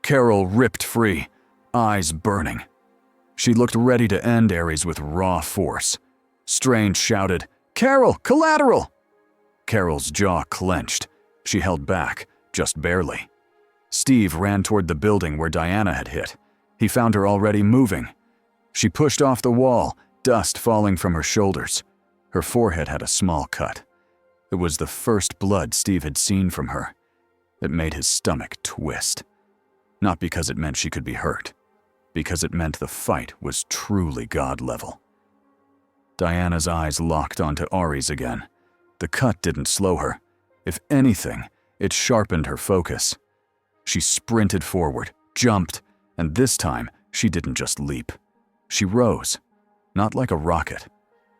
Carol ripped free, eyes burning. She looked ready to end Ares with raw force. Strange shouted, "Carol, collateral!" Carol's jaw clenched. She held back, just barely. Steve ran toward the building where Diana had hit. He found her already moving. She pushed off the wall, dust falling from her shoulders. Her forehead had a small cut. It was the first blood Steve had seen from her. It made his stomach twist. Not because it meant she could be hurt, because it meant the fight was truly God level. Diana's eyes locked onto Ari's again. The cut didn't slow her. If anything, it sharpened her focus. She sprinted forward, jumped, and this time she didn't just leap. She rose, not like a rocket,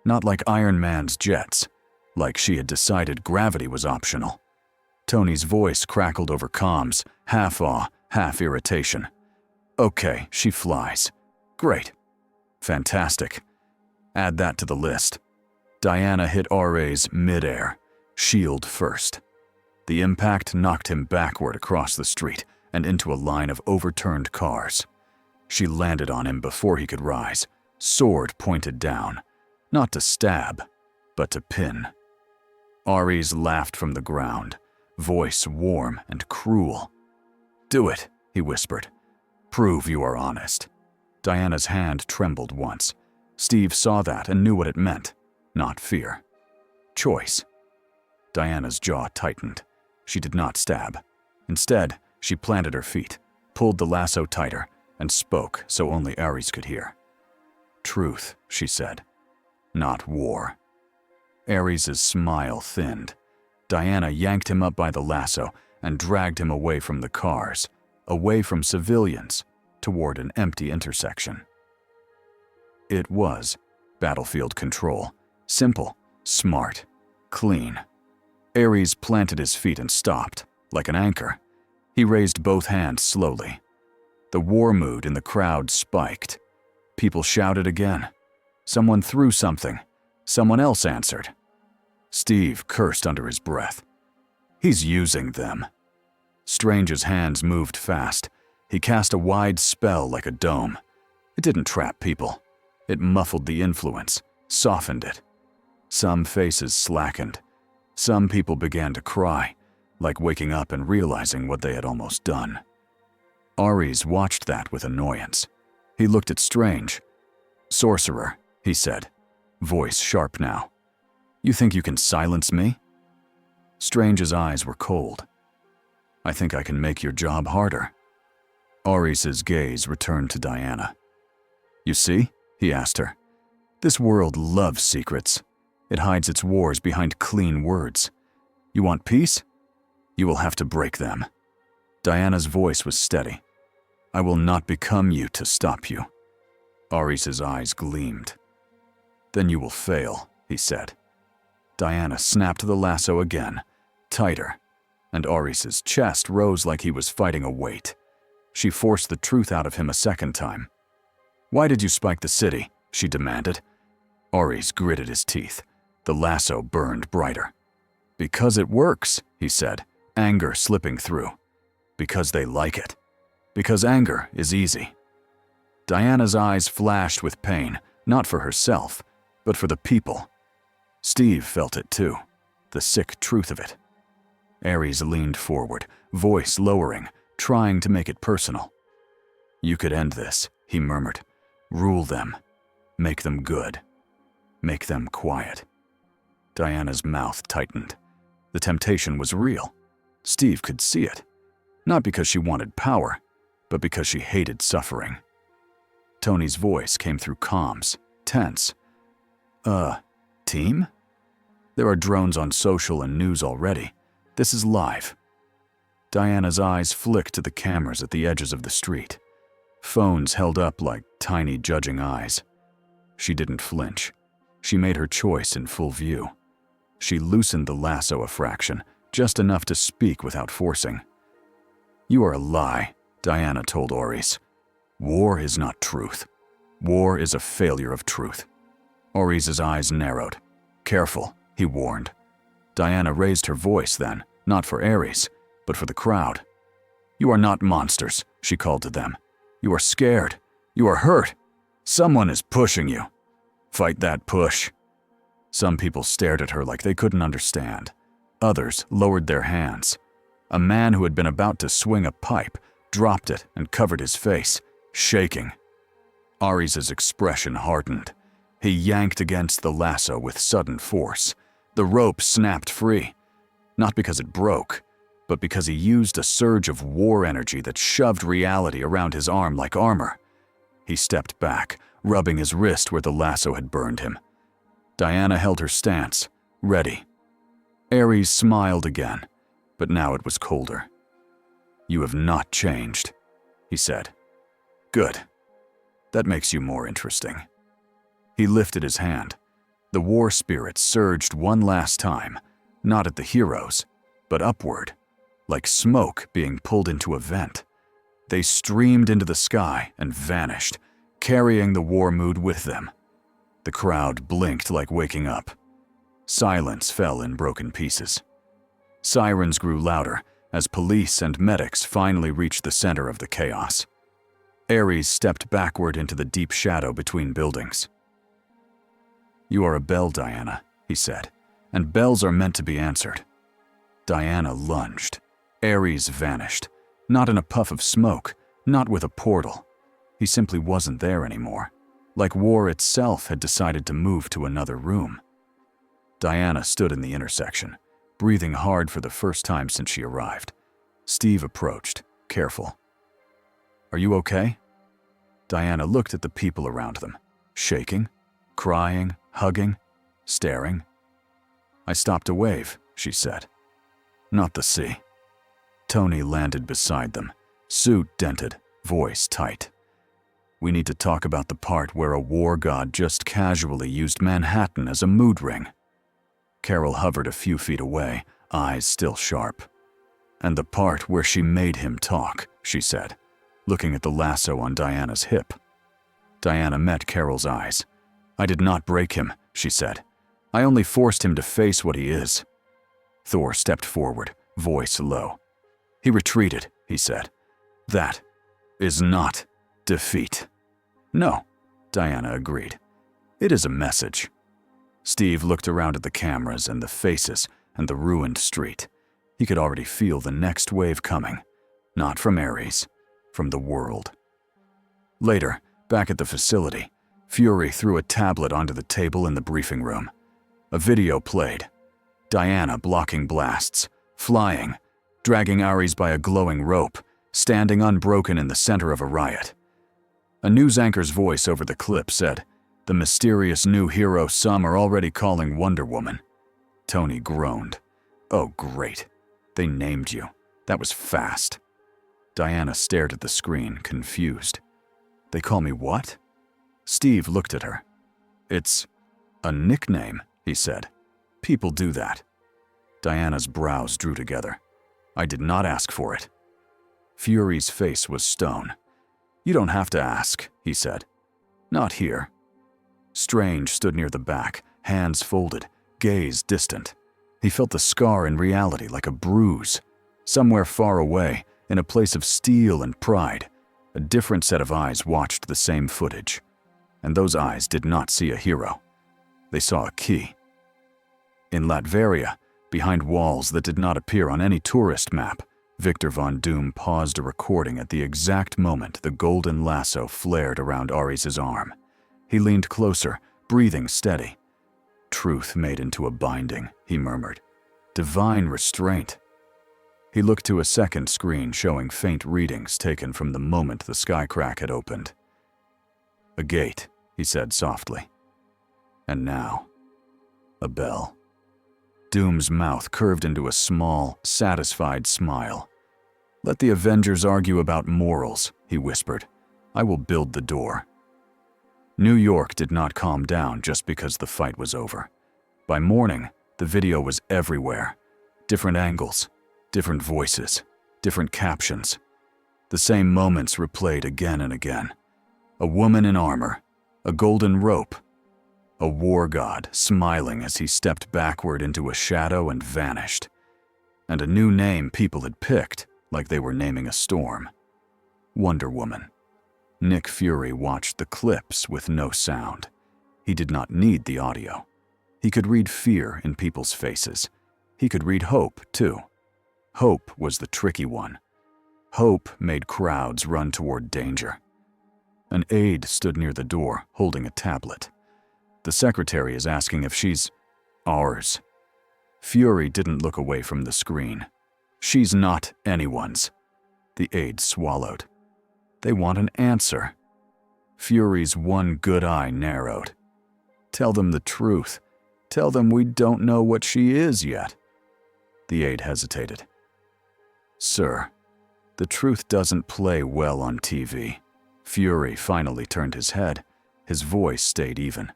not like Iron Man's jets, like she had decided gravity was optional. Tony's voice crackled over comms, half awe, half irritation. Okay, she flies. Great. Fantastic. Add that to the list. Diana hit Ares mid-air, shield first. The impact knocked him backward across the street and into a line of overturned cars. She landed on him before he could rise, sword pointed down, not to stab, but to pin. Ares laughed from the ground, voice warm and cruel. "Do it," he whispered. "Prove you are honest." Diana's hand trembled once. Steve saw that and knew what it meant, not fear. Choice. Diana's jaw tightened. She did not stab. Instead, she planted her feet, pulled the lasso tighter, and spoke so only Ares could hear. "Truth," she said, "not war." Ares' smile thinned. Diana yanked him up by the lasso and dragged him away from the cars, away from civilians, toward an empty intersection. It was battlefield control. Simple, smart, clean. Ares planted his feet and stopped, like an anchor. He raised both hands slowly. The war mood in the crowd spiked. People shouted again. Someone threw something. Someone else answered. Steve cursed under his breath. He's using them. Strange's hands moved fast. He cast a wide spell like a dome. It didn't trap people. It muffled the influence, softened it. Some faces slackened. Some people began to cry, like waking up and realizing what they had almost done. Ares watched that with annoyance. He looked at Strange. "Sorcerer," he said, voice sharp now. "You think you can silence me?" Strange's eyes were cold. "I think I can make your job harder." Ares' gaze returned to Diana. "You see?" he asked her. "This world loves secrets. It hides its wars behind clean words. You want peace? You will have to break them." Diana's voice was steady. "I will not become you to stop you." Ares' eyes gleamed. "Then you will fail," he said. Diana snapped the lasso again, tighter, and Ares' chest rose like he was fighting a weight. She forced the truth out of him a second time. "Why did you spike the city?" she demanded. Ares gritted his teeth. The lasso burned brighter. "Because it works," he said, anger slipping through. "Because they like it. Because anger is easy." Diana's eyes flashed with pain, not for herself, but for the people. Steve felt it too, the sick truth of it. Ares leaned forward, voice lowering, trying to make it personal. "You could end this," he murmured. "Rule them. Make them good. Make them quiet." Diana's mouth tightened. The temptation was real. Steve could see it. Not because she wanted power, but because she hated suffering. Tony's voice came through comms, tense. Team? There are drones on social and news already. This is live." Diana's eyes flicked to the cameras at the edges of the street. Phones held up like tiny judging eyes. She didn't flinch. She made her choice in full view. She loosened the lasso a fraction, just enough to speak without forcing. "You are a lie," Diana told Oris. "War is not truth. War is a failure of truth." Oris's eyes narrowed. "Careful," he warned. Diana raised her voice then, not for Ares, but for the crowd. "You are not monsters," she called to them. "You are scared. You are hurt. Someone is pushing you. Fight that push." Some people stared at her like they couldn't understand. Others lowered their hands. A man who had been about to swing a pipe dropped it and covered his face, shaking. Ares's expression hardened. He yanked against the lasso with sudden force. The rope snapped free, not because it broke, but because he used a surge of war energy that shoved reality around his arm like armor. He stepped back, rubbing his wrist where the lasso had burned him. Diana held her stance, ready. Ares smiled again, but now it was colder. "You have not changed," he said. "Good. That makes you more interesting." He lifted his hand. The war spirit surged one last time, not at the heroes, but upward, like smoke being pulled into a vent. They streamed into the sky and vanished, carrying the war mood with them. The crowd blinked like waking up. Silence fell in broken pieces. Sirens grew louder as police and medics finally reached the center of the chaos. Ares stepped backward into the deep shadow between buildings. "You are a bell, Diana," he said, "and bells are meant to be answered." Diana lunged. Ares vanished, not in a puff of smoke, not with a portal. He simply wasn't there anymore, like war itself had decided to move to another room. Diana stood in the intersection, breathing hard for the first time since she arrived. Steve approached, careful. "Are you okay?" Diana looked at the people around them, shaking, crying, hugging, staring. "I stopped to wave," she said. "Not the sea." Tony landed beside them, suit dented, voice tight. "We need to talk about the part where a war god just casually used Manhattan as a mood ring." Carol hovered a few feet away, eyes still sharp. "And the part where she made him talk," she said, looking at the lasso on Diana's hip. Diana met Carol's eyes. "I did not break him," she said. "I only forced him to face what he is." Thor stepped forward, voice low. "He retreated," he said. "That is not defeat." "No," Diana agreed. "It is a message." Steve looked around at the cameras and the faces and the ruined street. He could already feel the next wave coming. Not from Ares, from the world. Later, back at the facility, Fury threw a tablet onto the table in the briefing room. A video played. Diana blocking blasts, flying, dragging Ares by a glowing rope, standing unbroken in the center of a riot. A news anchor's voice over the clip said, "The mysterious new hero some are already calling Wonder Woman." Tony groaned. "Oh, great. They named you. That was fast." Diana stared at the screen, confused. "They call me what?" Steve looked at her. "It's a nickname," he said. "People do that." Diana's brows drew together. "I did not ask for it." Fury's face was stone. "You don't have to ask," he said. "Not here." Strange stood near the back, hands folded, gaze distant. He felt the scar in reality like a bruise. Somewhere far away, in a place of steel and pride, a different set of eyes watched the same footage. And those eyes did not see a hero. They saw a key. In Latveria, behind walls that did not appear on any tourist map, Victor Von Doom paused a recording at the exact moment the golden lasso flared around Ares' arm. He leaned closer, breathing steady. "Truth made into a binding," he murmured. "Divine restraint." He looked to a second screen showing faint readings taken from the moment the sky crack had opened. "A gate," he said softly. "And now, a bell." Doom's mouth curved into a small, satisfied smile. Let the Avengers argue about morals, he whispered. I will build the door. New York did not calm down just because the fight was over. By morning, the video was everywhere. Different angles, different voices, different captions. The same moments replayed again and again. A woman in armor, a golden rope, a war god smiling as he stepped backward into a shadow and vanished. And a new name people had picked, like they were naming a storm. Wonder Woman. Nick Fury watched the clips with no sound. He did not need the audio. He could read fear in people's faces. He could read hope, too. Hope was the tricky one. Hope made crowds run toward danger. An aide stood near the door, holding a tablet. The secretary is asking if she's ours. Fury didn't look away from the screen. She's not anyone's. The aide swallowed. They want an answer. Fury's one good eye narrowed. Tell them the truth. Tell them we don't know what she is yet. The aide hesitated. Sir, the truth doesn't play well on TV. Fury finally turned his head. His voice stayed even.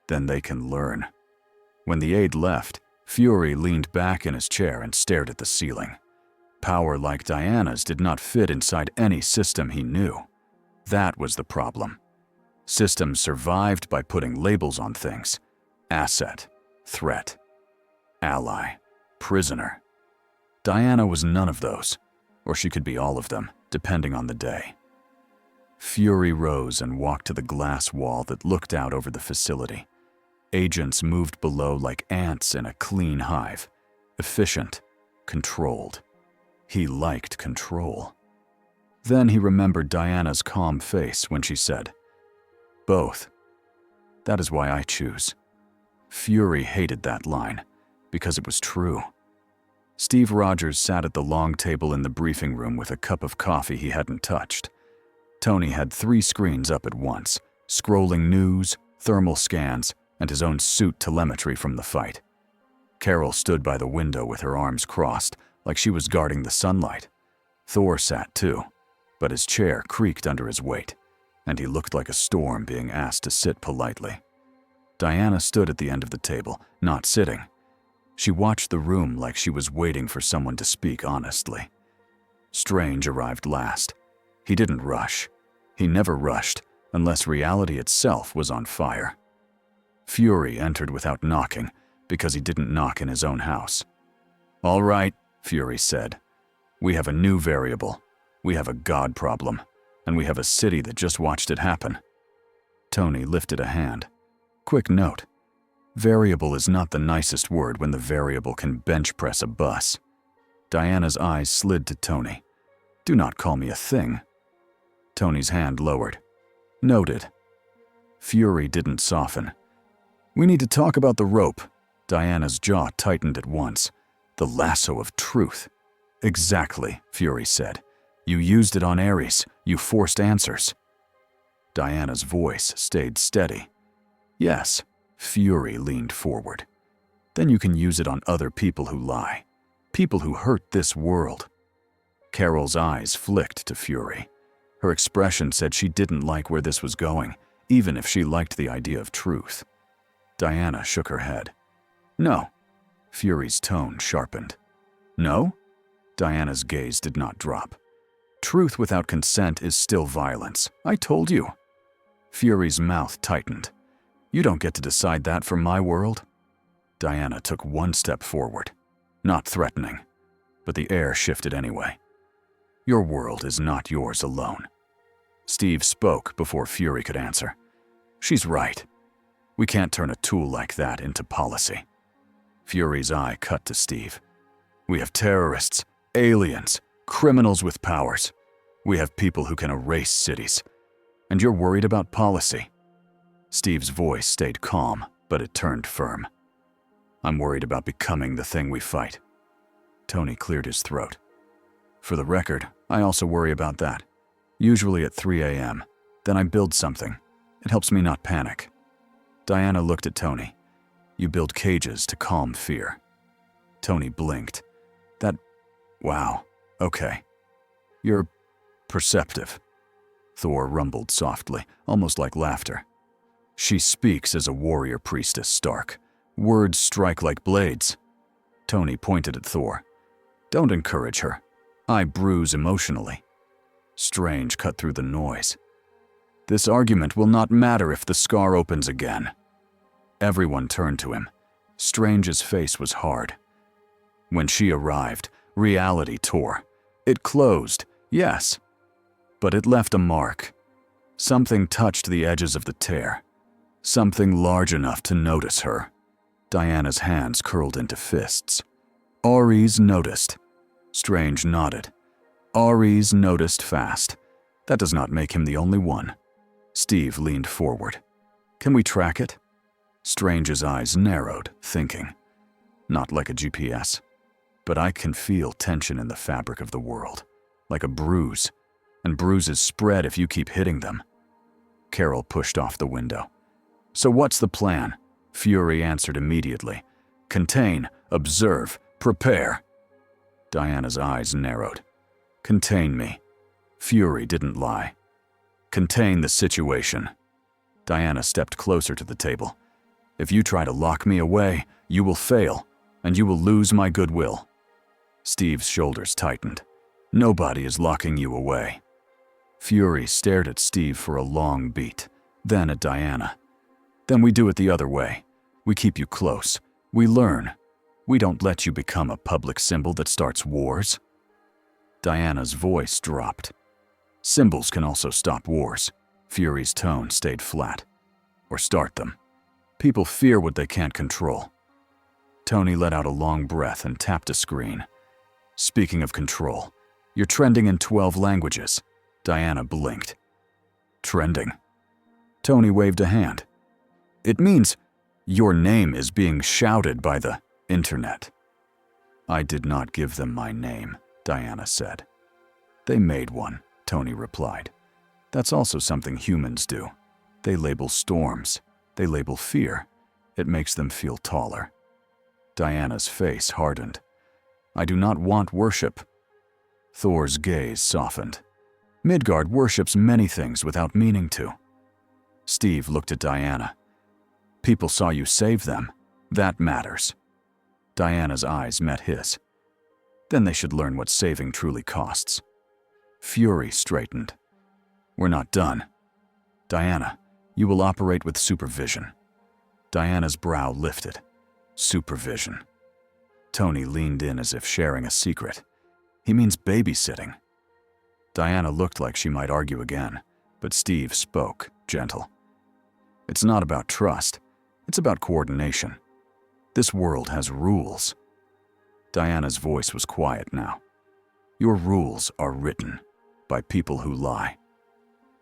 Then they can learn. When the aide left, Fury leaned back in his chair and stared at the ceiling. Power like Diana's did not fit inside any system he knew. That was the problem. Systems survived by putting labels on things. Asset, threat, ally, prisoner. Diana was none of those, or she could be all of them, depending on the day. Fury rose and walked to the glass wall that looked out over the facility. Agents moved below like ants in a clean hive. Efficient, controlled. He liked control. Then he remembered Diana's calm face when she said, "Both. That is why I choose." Fury hated that line, because it was true. Steve Rogers sat at the long table in the briefing room with a cup of coffee he hadn't touched. Tony had 3 screens up at once, scrolling news, thermal scans, and his own suit telemetry from the fight. Carol stood by the window with her arms crossed, like she was guarding the sunlight. Thor sat too, but his chair creaked under his weight, and he looked like a storm being asked to sit politely. Diana stood at the end of the table, not sitting. She watched the room like she was waiting for someone to speak honestly. Strange arrived last. He didn't rush. He never rushed, unless reality itself was on fire. Fury entered without knocking, because he didn't knock in his own house. "All right," Fury said. "We have a new variable. We have a God problem, and we have a city that just watched it happen." Tony lifted a hand. Quick note. Variable is not the nicest word when the variable can bench press a bus. Diana's eyes slid to Tony. "Do not call me a thing." Tony's hand lowered. "Noted." Fury didn't soften. "We need to talk about the rope." Diana's jaw tightened at once. "The lasso of truth." "Exactly," Fury said. "You used it on Ares. You forced answers." Diana's voice stayed steady. "Yes." Fury leaned forward. "Then you can use it on other people who lie. People who hurt this world." Carol's eyes flicked to Fury. Her expression said she didn't like where this was going, even if she liked the idea of truth. Diana shook her head. "No." Fury's tone sharpened. "No?" Diana's gaze did not drop. "Truth without consent is still violence. I told you." Fury's mouth tightened. "You don't get to decide that for my world." Diana took one step forward, not threatening, but the air shifted anyway. "Your world is not yours alone." Steve spoke before Fury could answer. "She's right. We can't turn a tool like that into policy." Fury's eye cut to Steve. "We have terrorists, aliens, criminals with powers. We have people who can erase cities. And you're worried about policy." Steve's voice stayed calm, but it turned firm. "I'm worried about becoming the thing we fight." Tony cleared his throat. "For the record, I also worry about that. Usually at 3 a.m. Then I build something. It helps me not panic." Diana looked at Tony. "You build cages to calm fear." Tony blinked. Wow, okay. You're perceptive, Thor rumbled softly, almost like laughter. She speaks as a warrior priestess Stark. Words strike like blades. Tony pointed at Thor. Don't encourage her. I bruise emotionally. Strange cut through the noise. This argument will not matter if the scar opens again. Everyone turned to him. Strange's face was hard. When she arrived, reality tore. It closed, yes, but it left a mark. Something touched the edges of the tear. Something large enough to notice her. Diana's hands curled into fists. Ares noticed. Strange nodded. Ares noticed fast. That does not make him the only one. Steve leaned forward. Can we track it? Strange's eyes narrowed, thinking. Not like a GPS, but I can feel tension in the fabric of the world, like a bruise, and bruises spread if you keep hitting them. Carol pushed off the window. So what's the plan? Fury answered immediately. Contain, observe, prepare. Diana's eyes narrowed. Contain me. Fury didn't lie. Contain the situation. Diana stepped closer to the table. If you try to lock me away, you will fail, and you will lose my goodwill. Steve's shoulders tightened. Nobody is locking you away. Fury stared at Steve for a long beat, then at Diana. Then we do it the other way. We keep you close. We learn. We don't let you become a public symbol that starts wars. Diana's voice dropped. Symbols can also stop wars. Fury's tone stayed flat. Or start them. People fear what they can't control. Tony let out a long breath and tapped a screen. Speaking of control, you're trending in 12 languages. Diana blinked. Trending? Tony waved a hand. It means your name is being shouted by the internet. I did not give them my name, Diana said. They made one, Tony replied. That's also something humans do. They label storms. They label fear. It makes them feel taller. Diana's face hardened. I do not want worship. Thor's gaze softened. Midgard worships many things without meaning to. Steve looked at Diana. People saw you save them. That matters. Diana's eyes met his. Then they should learn what saving truly costs. Fury straightened. We're not done. Diana, you will operate with supervision. Diana's brow lifted. Supervision. Tony leaned in as if sharing a secret. He means babysitting. Diana looked like she might argue again, but Steve spoke, gentle. It's not about trust. It's about coordination. This world has rules. Diana's voice was quiet now. Your rules are written by people who lie.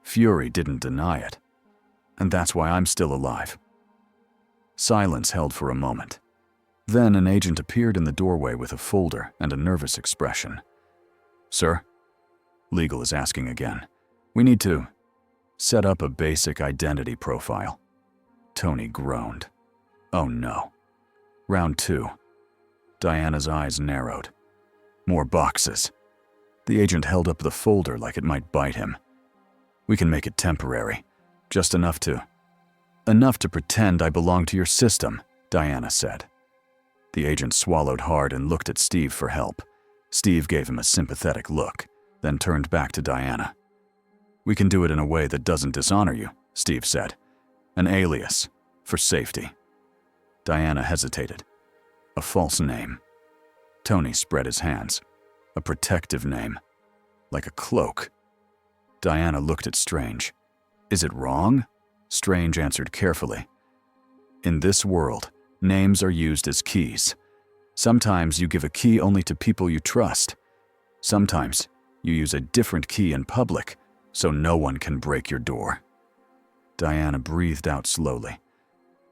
Fury didn't deny it. And that's why I'm still alive. Silence held for a moment. Then an agent appeared in the doorway with a folder and a nervous expression. Sir? Legal is asking again. We need to set up a basic identity profile. Tony groaned. Oh no. Round 2. Diana's eyes narrowed. More boxes. The agent held up the folder like it might bite him. We can make it temporary. Just enough to pretend I belong to your system, Diana said. The agent swallowed hard and looked at Steve for help. Steve gave him a sympathetic look, then turned back to Diana. We can do it in a way that doesn't dishonor you, Steve said. An alias, for safety. Diana hesitated. A false name. Tony spread his hands. A protective name. Like a cloak. Diana looked at Strange. Is it wrong? Strange answered carefully. In this world, names are used as keys. Sometimes you give a key only to people you trust. Sometimes you use a different key in public, so no one can break your door. Diana breathed out slowly.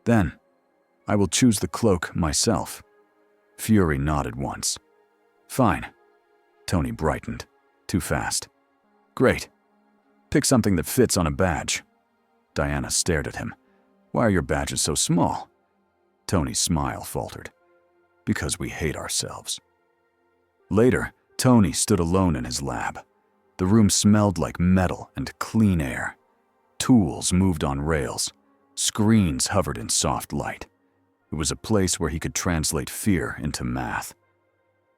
Then, I will choose the cloak myself. Fury nodded once. Fine. Tony brightened. Too fast. Great. Pick something that fits on a badge. Diana stared at him. Why are your badges so small? Tony's smile faltered. Because we hate ourselves. Later, Tony stood alone in his lab. The room smelled like metal and clean air. Tools moved on rails. Screens hovered in soft light. It was a place where he could translate fear into math.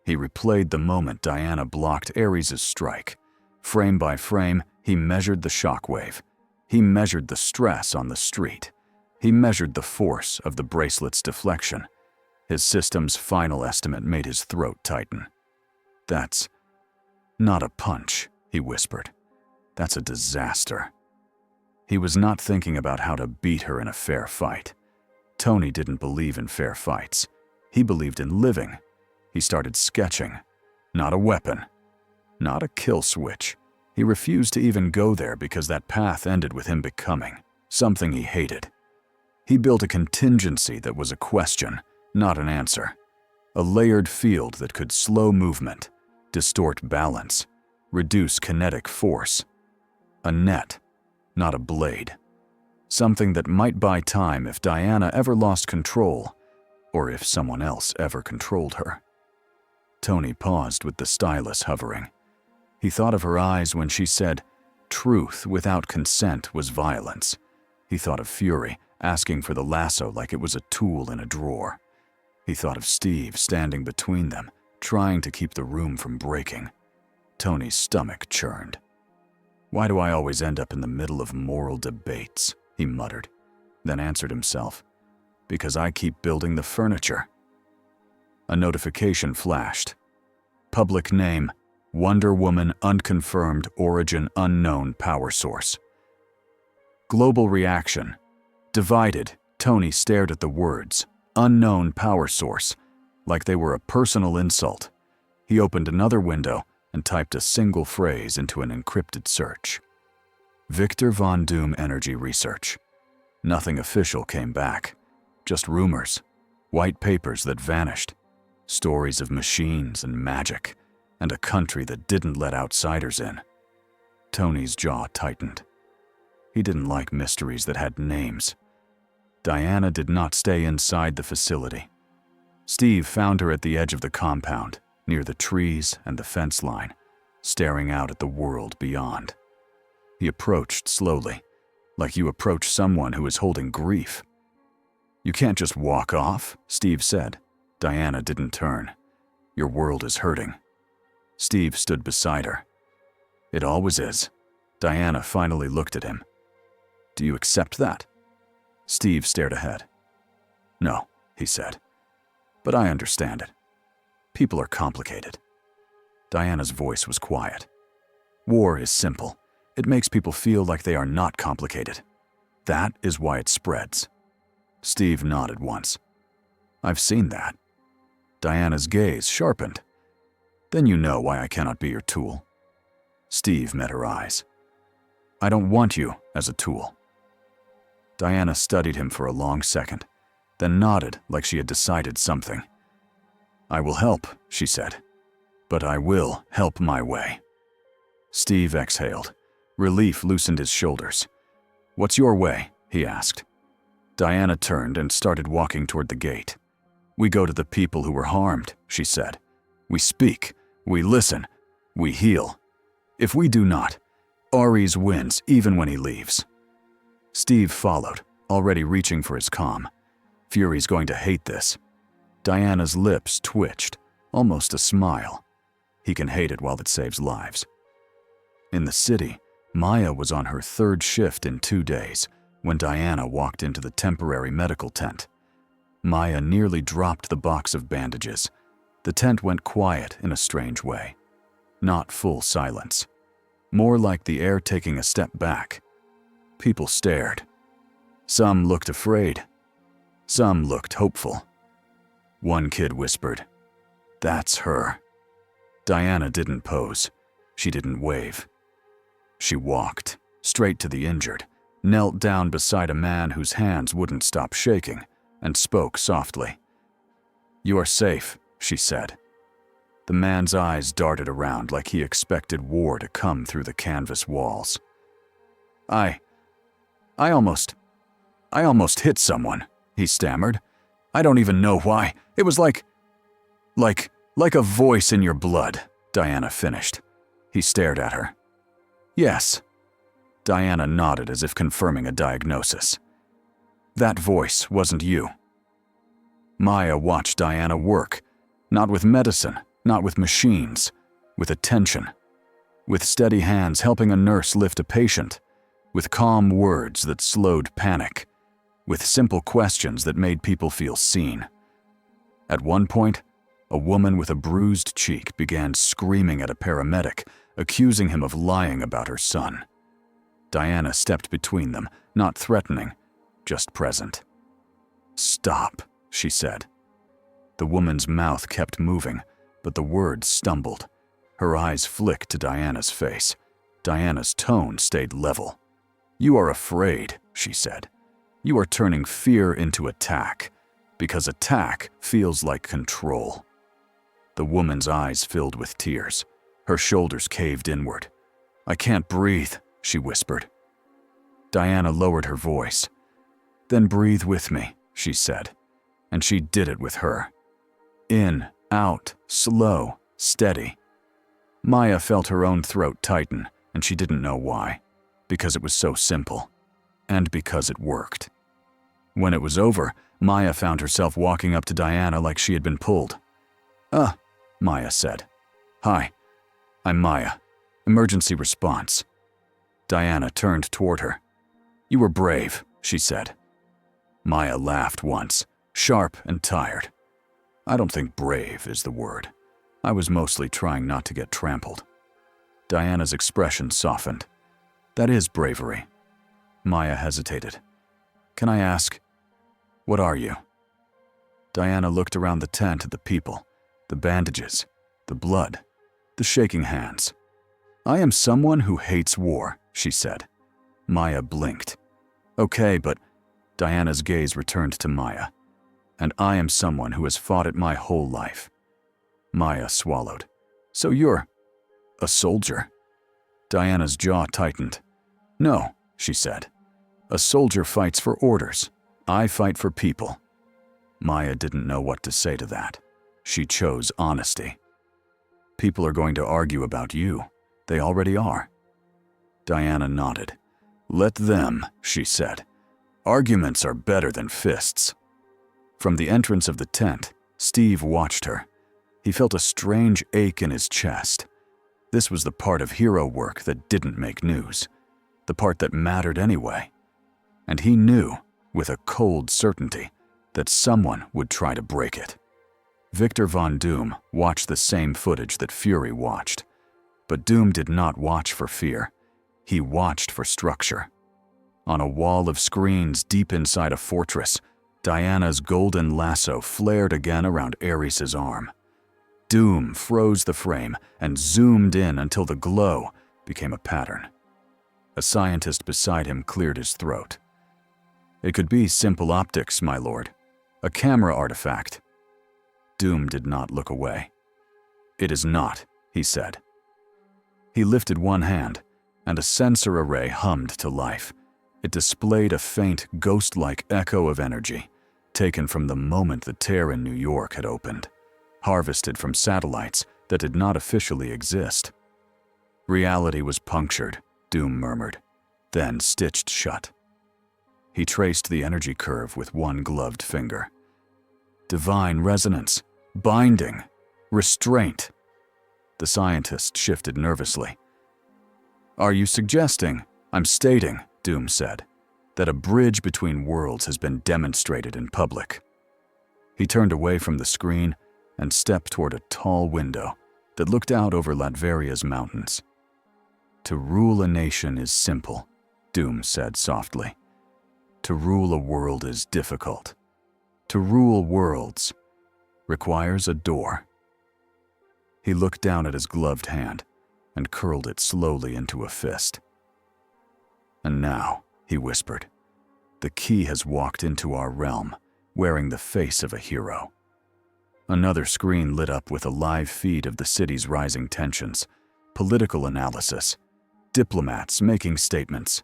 He replayed the moment Diana blocked Ares' strike. Frame by frame, he measured the shockwave. He measured the stress on the street. He measured the force of the bracelet's deflection. His system's final estimate made his throat tighten. "That's not a punch," he whispered. "That's a disaster." He was not thinking about how to beat her in a fair fight. Tony didn't believe in fair fights. He believed in living. He started sketching. Not a weapon. Not a kill switch. He refused to even go there because that path ended with him becoming something he hated. He built a contingency that was a question, not an answer. A layered field that could slow movement, distort balance, reduce kinetic force. A net, not a blade. Something that might buy time if Diana ever lost control, or if someone else ever controlled her. Tony paused with the stylus hovering. He thought of her eyes when she said, "Truth without consent was violence." He thought of Fury, asking for the lasso like it was a tool in a drawer. He thought of Steve standing between them, trying to keep the room from breaking. Tony's stomach churned. "Why do I always end up in the middle of moral debates?" he muttered, then answered himself, "Because I keep building the furniture." A notification flashed. Public name, Wonder Woman unconfirmed origin unknown power source. Global reaction. Divided, Tony stared at the words, unknown power source, like they were a personal insult. He opened another window and typed a single phrase into an encrypted search. Victor Von Doom Energy Research. Nothing official came back, just rumors, white papers that vanished, stories of machines and magic, and a country that didn't let outsiders in. Tony's jaw tightened. He didn't like mysteries that had names. Diana did not stay inside the facility. Steve found her at the edge of the compound, near the trees and the fence line, staring out at the world beyond. He approached slowly, like you approach someone who is holding grief. "You can't just walk off," Steve said. Diana didn't turn. "Your world is hurting." Steve stood beside her. "It always is." Diana finally looked at him. "Do you accept that?" Steve stared ahead. "No," he said. "But I understand it. People are complicated." Diana's voice was quiet. "War is simple. It makes people feel like they are not complicated. That is why it spreads." Steve nodded once. "I've seen that." Diana's gaze sharpened. "Then you know why I cannot be your tool." Steve met her eyes. "I don't want you as a tool." Diana studied him for a long second, then nodded like she had decided something. "I will help," she said. "But I will help my way." Steve exhaled. Relief loosened his shoulders. "What's your way?" he asked. Diana turned and started walking toward the gate. "We go to the people who were harmed," she said. "We speak, we listen, we heal. If we do not, Ares wins even when he leaves." Steve followed, already reaching for his comm. Fury's going to hate this. Diana's lips twitched, almost a smile. He can hate it while it saves lives. In the city, Maya was on her third shift in 2 days when Diana walked into the temporary medical tent. Maya nearly dropped the box of bandages. The tent went quiet in a strange way. Not full silence. More like the air taking a step back. People stared. Some looked afraid. Some looked hopeful. One kid whispered, "That's her." Diana didn't pose. She didn't wave. She walked, straight to the injured, knelt down beside a man whose hands wouldn't stop shaking, and spoke softly. "You are safe," she said. The man's eyes darted around like he expected war to come through the canvas walls. I almost hit someone," he stammered. "I don't even know why. It was like a voice in your blood," Diana finished. He stared at her. Yes. Diana nodded as if confirming a diagnosis. That voice wasn't you. Maya watched Diana work, not with medicine, not with machines, with attention, with steady hands helping a nurse lift a patient, with calm words that slowed panic, with simple questions that made people feel seen. At one point, a woman with a bruised cheek began screaming at a paramedic, accusing him of lying about her son. Diana stepped between them, not threatening, just present. "Stop," she said. The woman's mouth kept moving, but the words stumbled. Her eyes flicked to Diana's face. Diana's tone stayed level. "You are afraid," she said. "You are turning fear into attack, because attack feels like control." The woman's eyes filled with tears. Her shoulders caved inward. "I can't breathe," she whispered. Diana lowered her voice. "Then breathe with me," she said, and she did it with her. In, out, slow, steady. Maya felt her own throat tighten, and she didn't know why, because it was so simple, and because it worked. When it was over, Maya found herself walking up to Diana like she had been pulled. Maya said. "Hi, I'm Maya. Emergency response." Diana turned toward her. "You were brave," she said. Maya laughed once, sharp and tired. "I don't think brave is the word. I was mostly trying not to get trampled." Diana's expression softened. "That is bravery." Maya hesitated. "Can I ask, what are you?" Diana looked around the tent at the people, the bandages, the blood, the shaking hands. "I am someone who hates war," she said. Maya blinked. "Okay, but..." Diana's gaze returned to Maya. "And I am someone who has fought it my whole life." Maya swallowed. "So you're a soldier?" Diana's jaw tightened. "No," she said. "A soldier fights for orders. I fight for people." Maya didn't know what to say to that. She chose honesty. "People are going to argue about you. They already are." Diana nodded. "Let them," she said. "Arguments are better than fists." From the entrance of the tent, Steve watched her. He felt a strange ache in his chest. This was the part of hero work that didn't make news, the part that mattered anyway. And he knew, with a cold certainty, that someone would try to break it. Victor Von Doom watched the same footage that Fury watched. But Doom did not watch for fear. He watched for structure. On a wall of screens deep inside a fortress, Diana's golden lasso flared again around Ares' arm. Doom froze the frame and zoomed in until the glow became a pattern. A scientist beside him cleared his throat. "It could be simple optics, my lord. A camera artifact." Doom did not look away. "It is not," he said. He lifted one hand, and a sensor array hummed to life. It displayed a faint, ghost-like echo of energy, taken from the moment the tear in New York had opened, harvested from satellites that did not officially exist. "Reality was punctured," Doom murmured, then stitched shut. He traced the energy curve with one gloved finger. "Divine resonance, binding, restraint." The scientist shifted nervously. "Are you suggesting?" "I'm stating," Doom said, "that a bridge between worlds has been demonstrated in public." He turned away from the screen and stepped toward a tall window that looked out over Latveria's mountains. "To rule a nation is simple," Doom said softly. "To rule a world is difficult. To rule worlds requires a door." He looked down at his gloved hand and curled it slowly into a fist. "And now," he whispered, "the key has walked into our realm, wearing the face of a hero." Another screen lit up with a live feed of the city's rising tensions, political analysis, diplomats making statements,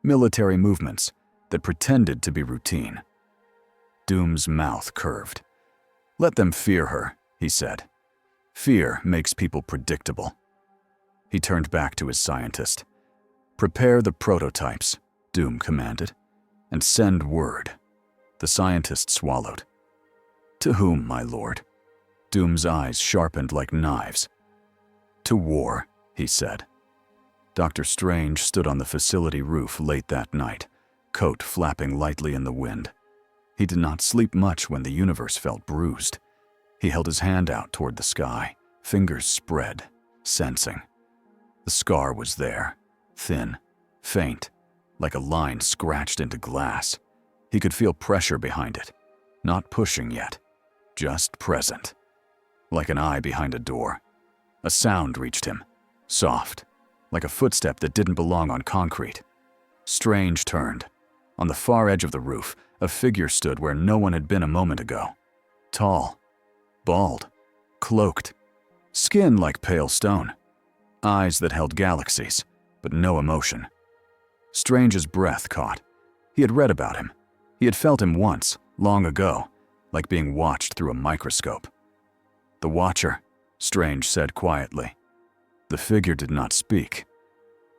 military movements that pretended to be routine. Doom's mouth curved. "Let them fear her," he said. "Fear makes people predictable." He turned back to his scientist. Prepare the prototypes, Doom commanded, and send word. The scientist swallowed. To whom, my lord? Doom's eyes sharpened like knives. To war, he said. Dr. Strange stood on the facility roof late that night, coat flapping lightly in the wind. He did not sleep much when the universe felt bruised. He held his hand out toward the sky, fingers spread, sensing. The scar was there, thin, faint, like a line scratched into glass. He could feel pressure behind it, not pushing yet, just present. Like an eye behind a door. A sound reached him, soft, like a footstep that didn't belong on concrete. Strange turned. On the far edge of the roof, a figure stood where no one had been a moment ago. Tall, bald, cloaked, skin like pale stone, eyes that held galaxies, but no emotion. Strange's breath caught. He had read about him. He had felt him once, long ago, like being watched through a microscope. The Watcher, Strange said quietly. The figure did not speak.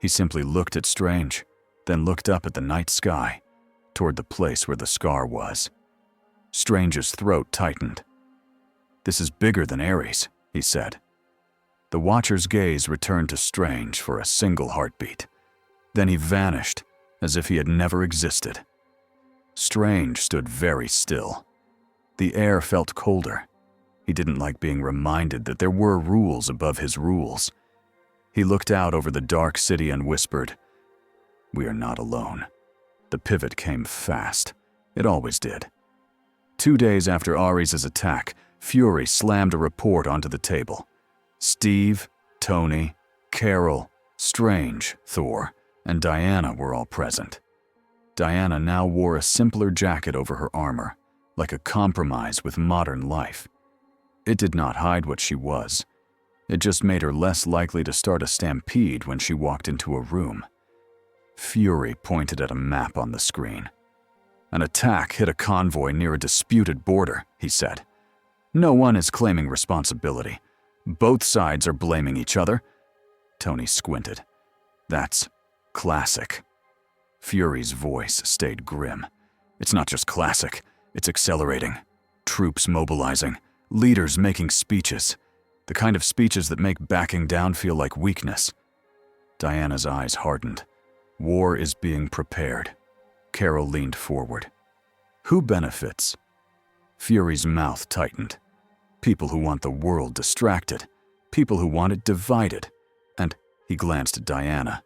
He simply looked at Strange, then looked up at the night sky, toward the place where the scar was. Strange's throat tightened. This is bigger than Ares, he said. The Watcher's gaze returned to Strange for a single heartbeat. Then he vanished, as if he had never existed. Strange stood very still. The air felt colder. He didn't like being reminded that there were rules above his rules. He looked out over the dark city and whispered, "We are not alone." The pivot came fast. It always did. 2 days after Ares' attack, Fury slammed a report onto the table. Steve, Tony, Carol, Strange, Thor, and Diana were all present. Diana now wore a simpler jacket over her armor, like a compromise with modern life. It did not hide what she was. It just made her less likely to start a stampede when she walked into a room. Fury pointed at a map on the screen. An attack hit a convoy near a disputed border, he said. No one is claiming responsibility. Both sides are blaming each other. Tony squinted. That's classic. Fury's voice stayed grim. It's not just classic, it's accelerating. Troops mobilizing, leaders making speeches. The kind of speeches that make backing down feel like weakness. Diana's eyes hardened. War is being prepared. Carol leaned forward. Who benefits? Fury's mouth tightened. People who want the world distracted. People who want it divided. And he glanced at Diana.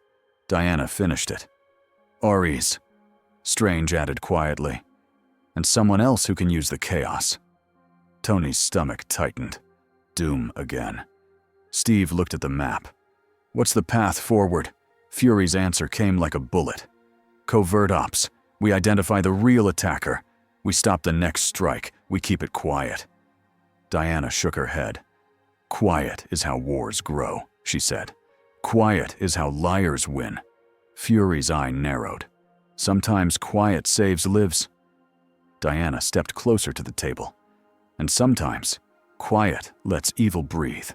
Diana finished it. Ares, Strange added quietly. And someone else who can use the chaos. Tony's stomach tightened. Doom again. Steve looked at the map. What's the path forward? Fury's answer came like a bullet. Covert ops. We identify the real attacker. We stop the next strike. We keep it quiet. Diana shook her head. Quiet is how wars grow, she said. Quiet is how liars win. Fury's eye narrowed. Sometimes quiet saves lives. Diana stepped closer to the table. And sometimes, quiet lets evil breathe.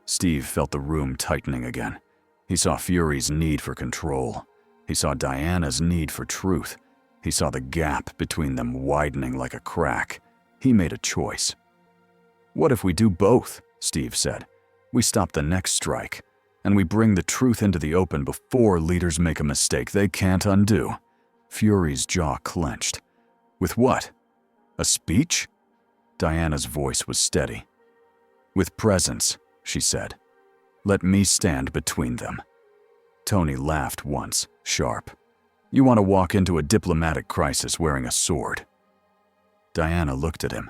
Steve felt the room tightening again. He saw Fury's need for control. He saw Diana's need for truth. He saw the gap between them widening like a crack. He made a choice. What if we do both? Steve said. We stop the next strike, and we bring the truth into the open before leaders make a mistake they can't undo. Fury's jaw clenched. With what? A speech? Diana's voice was steady. With presence, she said. Let me stand between them. Tony laughed once, sharp. You want to walk into a diplomatic crisis wearing a sword. Diana looked at him.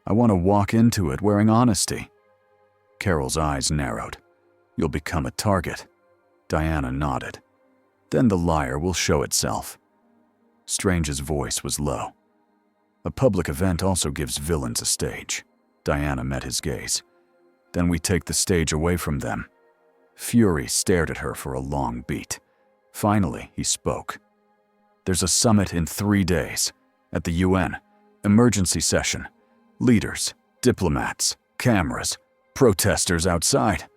I want to walk into it wearing honesty. Carol's eyes narrowed. You'll become a target. Diana nodded. Then the liar will show itself. Strange's voice was low. A public event also gives villains a stage. Diana met his gaze. Then we take the stage away from them. Fury stared at her for a long beat. Finally, he spoke. There's a summit in 3 days. At the UN. Emergency session. Leaders, diplomats, cameras, protesters outside.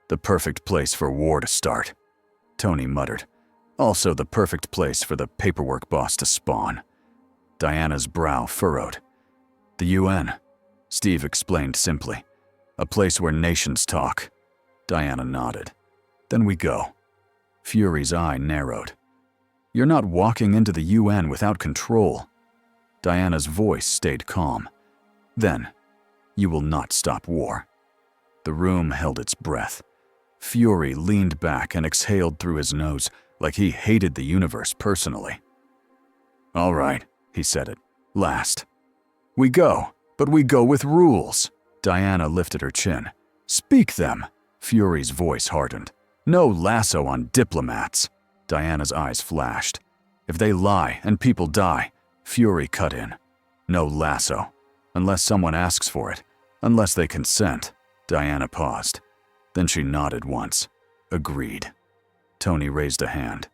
The perfect place for war to start. Tony muttered. Also the perfect place for the paperwork boss to spawn. Diana's brow furrowed. The UN, Steve explained simply. A place where nations talk. Diana nodded. Then we go. Fury's eye narrowed. You're not walking into the UN without control. Diana's voice stayed calm. Then, you will not stop war. The room held its breath. Fury leaned back and exhaled through his nose like he hated the universe personally. All right, he said at last. We go, but we go with rules. Diana lifted her chin. Speak them. Fury's voice hardened. No lasso on diplomats. Diana's eyes flashed. If they lie and people die, Fury cut in. No lasso. Unless someone asks for it. Unless they consent. Diana paused. Then she nodded once. Agreed. Tony raised a hand.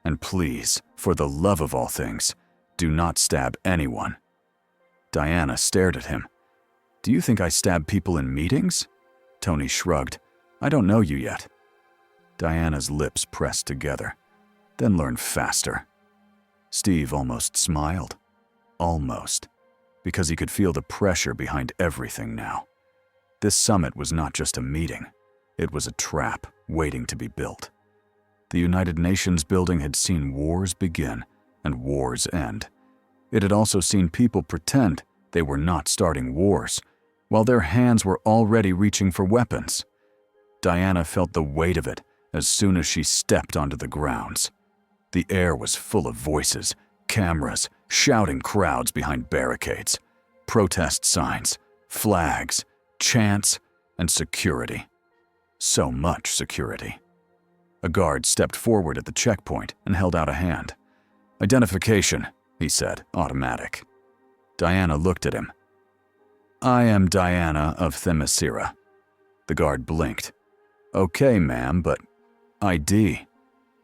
And please, for the love of all things, do not stab anyone. Diana stared at him. Do you think I stab people in meetings? Tony shrugged. I don't know you yet. Diana's lips pressed together. Then learn faster. Steve almost smiled. Almost. Because he could feel the pressure behind everything now. This summit was not just a meeting. It was a trap waiting to be built. The United Nations building had seen wars begin and wars end. It had also seen people pretend they were not starting wars, while their hands were already reaching for weapons. Diana felt the weight of it as soon as she stepped onto the grounds. The air was full of voices, cameras, shouting crowds behind barricades, protest signs, flags, chants, and security. So much security. A guard stepped forward at the checkpoint and held out a hand. Identification, he said, automatic. Diana looked at him. I am Diana of Themyscira. The guard blinked. Okay, ma'am, but ID.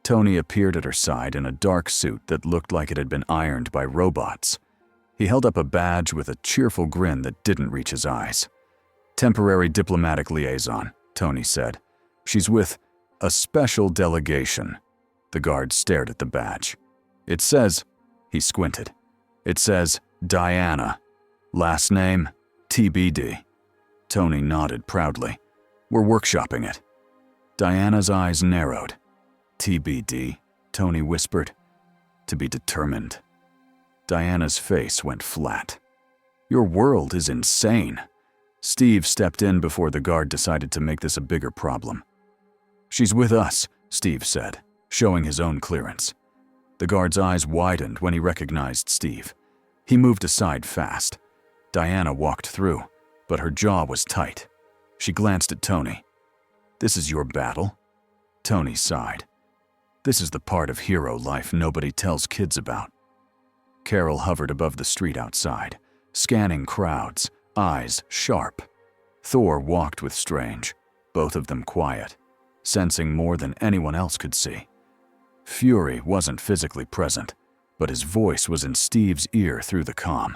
Tony appeared at her side in a dark suit that looked like it had been ironed by robots. He held up a badge with a cheerful grin that didn't reach his eyes. Temporary diplomatic liaison, Tony said. She's with a special delegation. The guard stared at the badge. It says, he squinted. It says Diana. Last name, TBD. Tony nodded proudly. We're workshopping it. Diana's eyes narrowed. TBD, Tony whispered. To be determined. Diana's face went flat. Your world is insane. Steve stepped in before the guard decided to make this a bigger problem. She's with us, Steve said, showing his own clearance. The guard's eyes widened when he recognized Steve. He moved aside fast. Diana walked through, but her jaw was tight. She glanced at Tony. This is your battle? Tony sighed. This is the part of hero life nobody tells kids about. Carol hovered above the street outside, scanning crowds, eyes sharp. Thor walked with Strange, both of them quiet, sensing more than anyone else could see. Fury wasn't physically present, but his voice was in Steve's ear through the comm.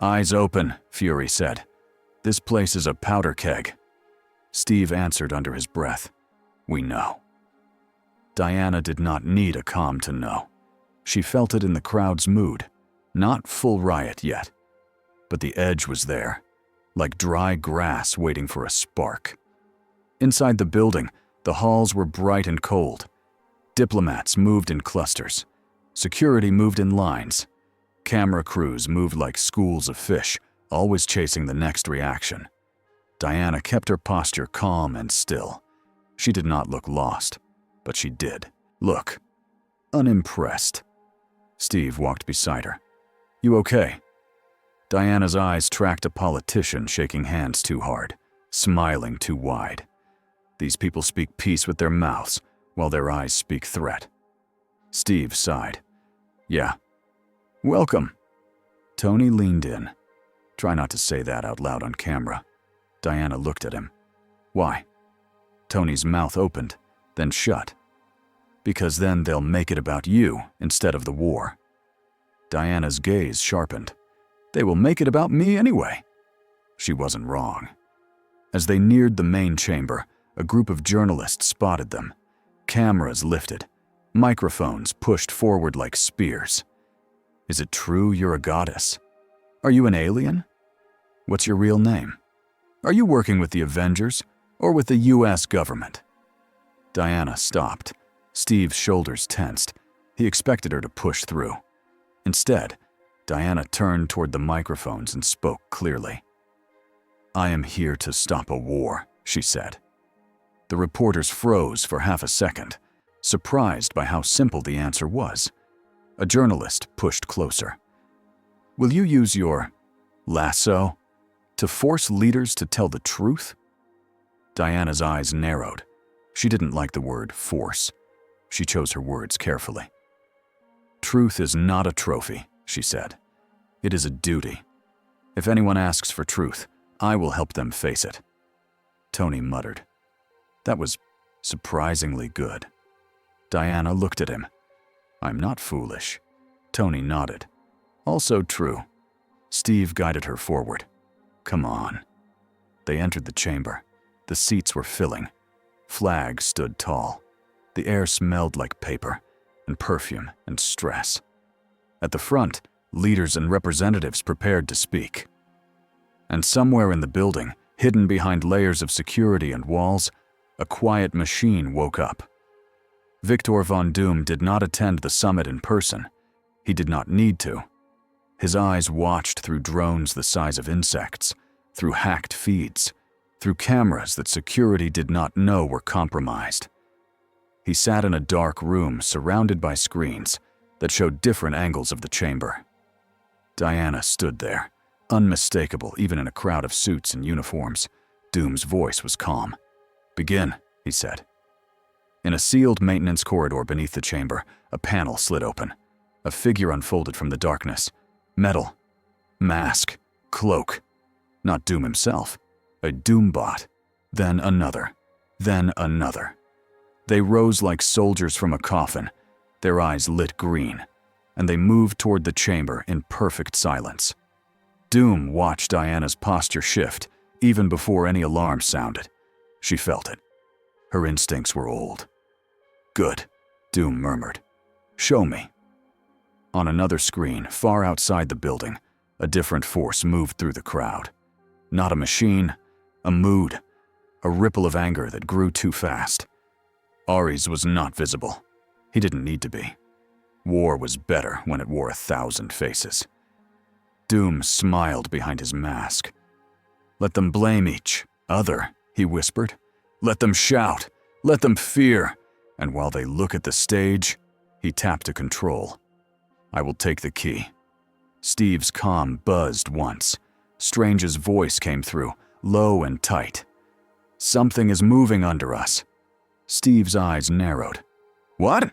Eyes open, Fury said. This place is a powder keg. Steve answered under his breath. We know. Diana did not need a comm to know. She felt it in the crowd's mood. Not full riot yet. But the edge was there, like dry grass waiting for a spark. Inside the building, the halls were bright and cold. Diplomats moved in clusters. Security moved in lines. Camera crews moved like schools of fish, always chasing the next reaction. Diana kept her posture calm and still. She did not look lost, but she did look unimpressed. Steve walked beside her. You okay? Diana's eyes tracked a politician shaking hands too hard, smiling too wide. These people speak peace with their mouths, while their eyes speak threat. Steve sighed. Yeah. Welcome. Tony leaned in. Try not to say that out loud on camera. Diana looked at him. Why? Tony's mouth opened, then shut. Because then they'll make it about you instead of the war. Diana's gaze sharpened. They will make it about me anyway. She wasn't wrong. As they neared the main chamber, a group of journalists spotted them. Cameras lifted, microphones pushed forward like spears. Is it true you're a goddess? Are you an alien? What's your real name? Are you working with the Avengers or with the US government? Diana stopped. Steve's shoulders tensed. He expected her to push through. Instead, Diana turned toward the microphones and spoke clearly. I am here to stop a war, she said. The reporters froze for half a second, surprised by how simple the answer was. A journalist pushed closer. Will you use your lasso to force leaders to tell the truth? Diana's eyes narrowed. She didn't like the word force. She chose her words carefully. Truth is not a trophy, she said. It is a duty. If anyone asks for truth, I will help them face it. Tony muttered. That was surprisingly good. Diana looked at him. I'm not foolish. Tony nodded. Also true. Steve guided her forward. Come on. They entered the chamber. The seats were filling. Flags stood tall. The air smelled like paper and perfume and stress. At the front, leaders and representatives prepared to speak. And somewhere in the building, hidden behind layers of security and walls, a quiet machine woke up. Victor Von Doom did not attend the summit in person. He did not need to. His eyes watched through drones the size of insects, through hacked feeds, through cameras that security did not know were compromised. He sat in a dark room surrounded by screens that showed different angles of the chamber. Diana stood there, unmistakable even in a crowd of suits and uniforms. Doom's voice was calm. Begin, he said. In a sealed maintenance corridor beneath the chamber, a panel slid open. A figure unfolded from the darkness. Metal, mask, cloak. Not Doom himself. A Doombot. Then another. Then another. They rose like soldiers from a coffin, their eyes lit green, and they moved toward the chamber in perfect silence. Doom watched Diana's posture shift even before any alarm sounded. She felt it. Her instincts were old. Good, Doom murmured. Show me. On another screen, far outside the building, a different force moved through the crowd. Not a machine, a mood, a ripple of anger that grew too fast. Ares was not visible. He didn't need to be. War was better when it wore 1,000 faces. Doom smiled behind his mask. Let them blame each other, he whispered. Let them shout. Let them fear. And while they look at the stage, he tapped to control. I will take the key. Steve's comm buzzed once. Strange's voice came through, low and tight. Something is moving under us. Steve's eyes narrowed. What?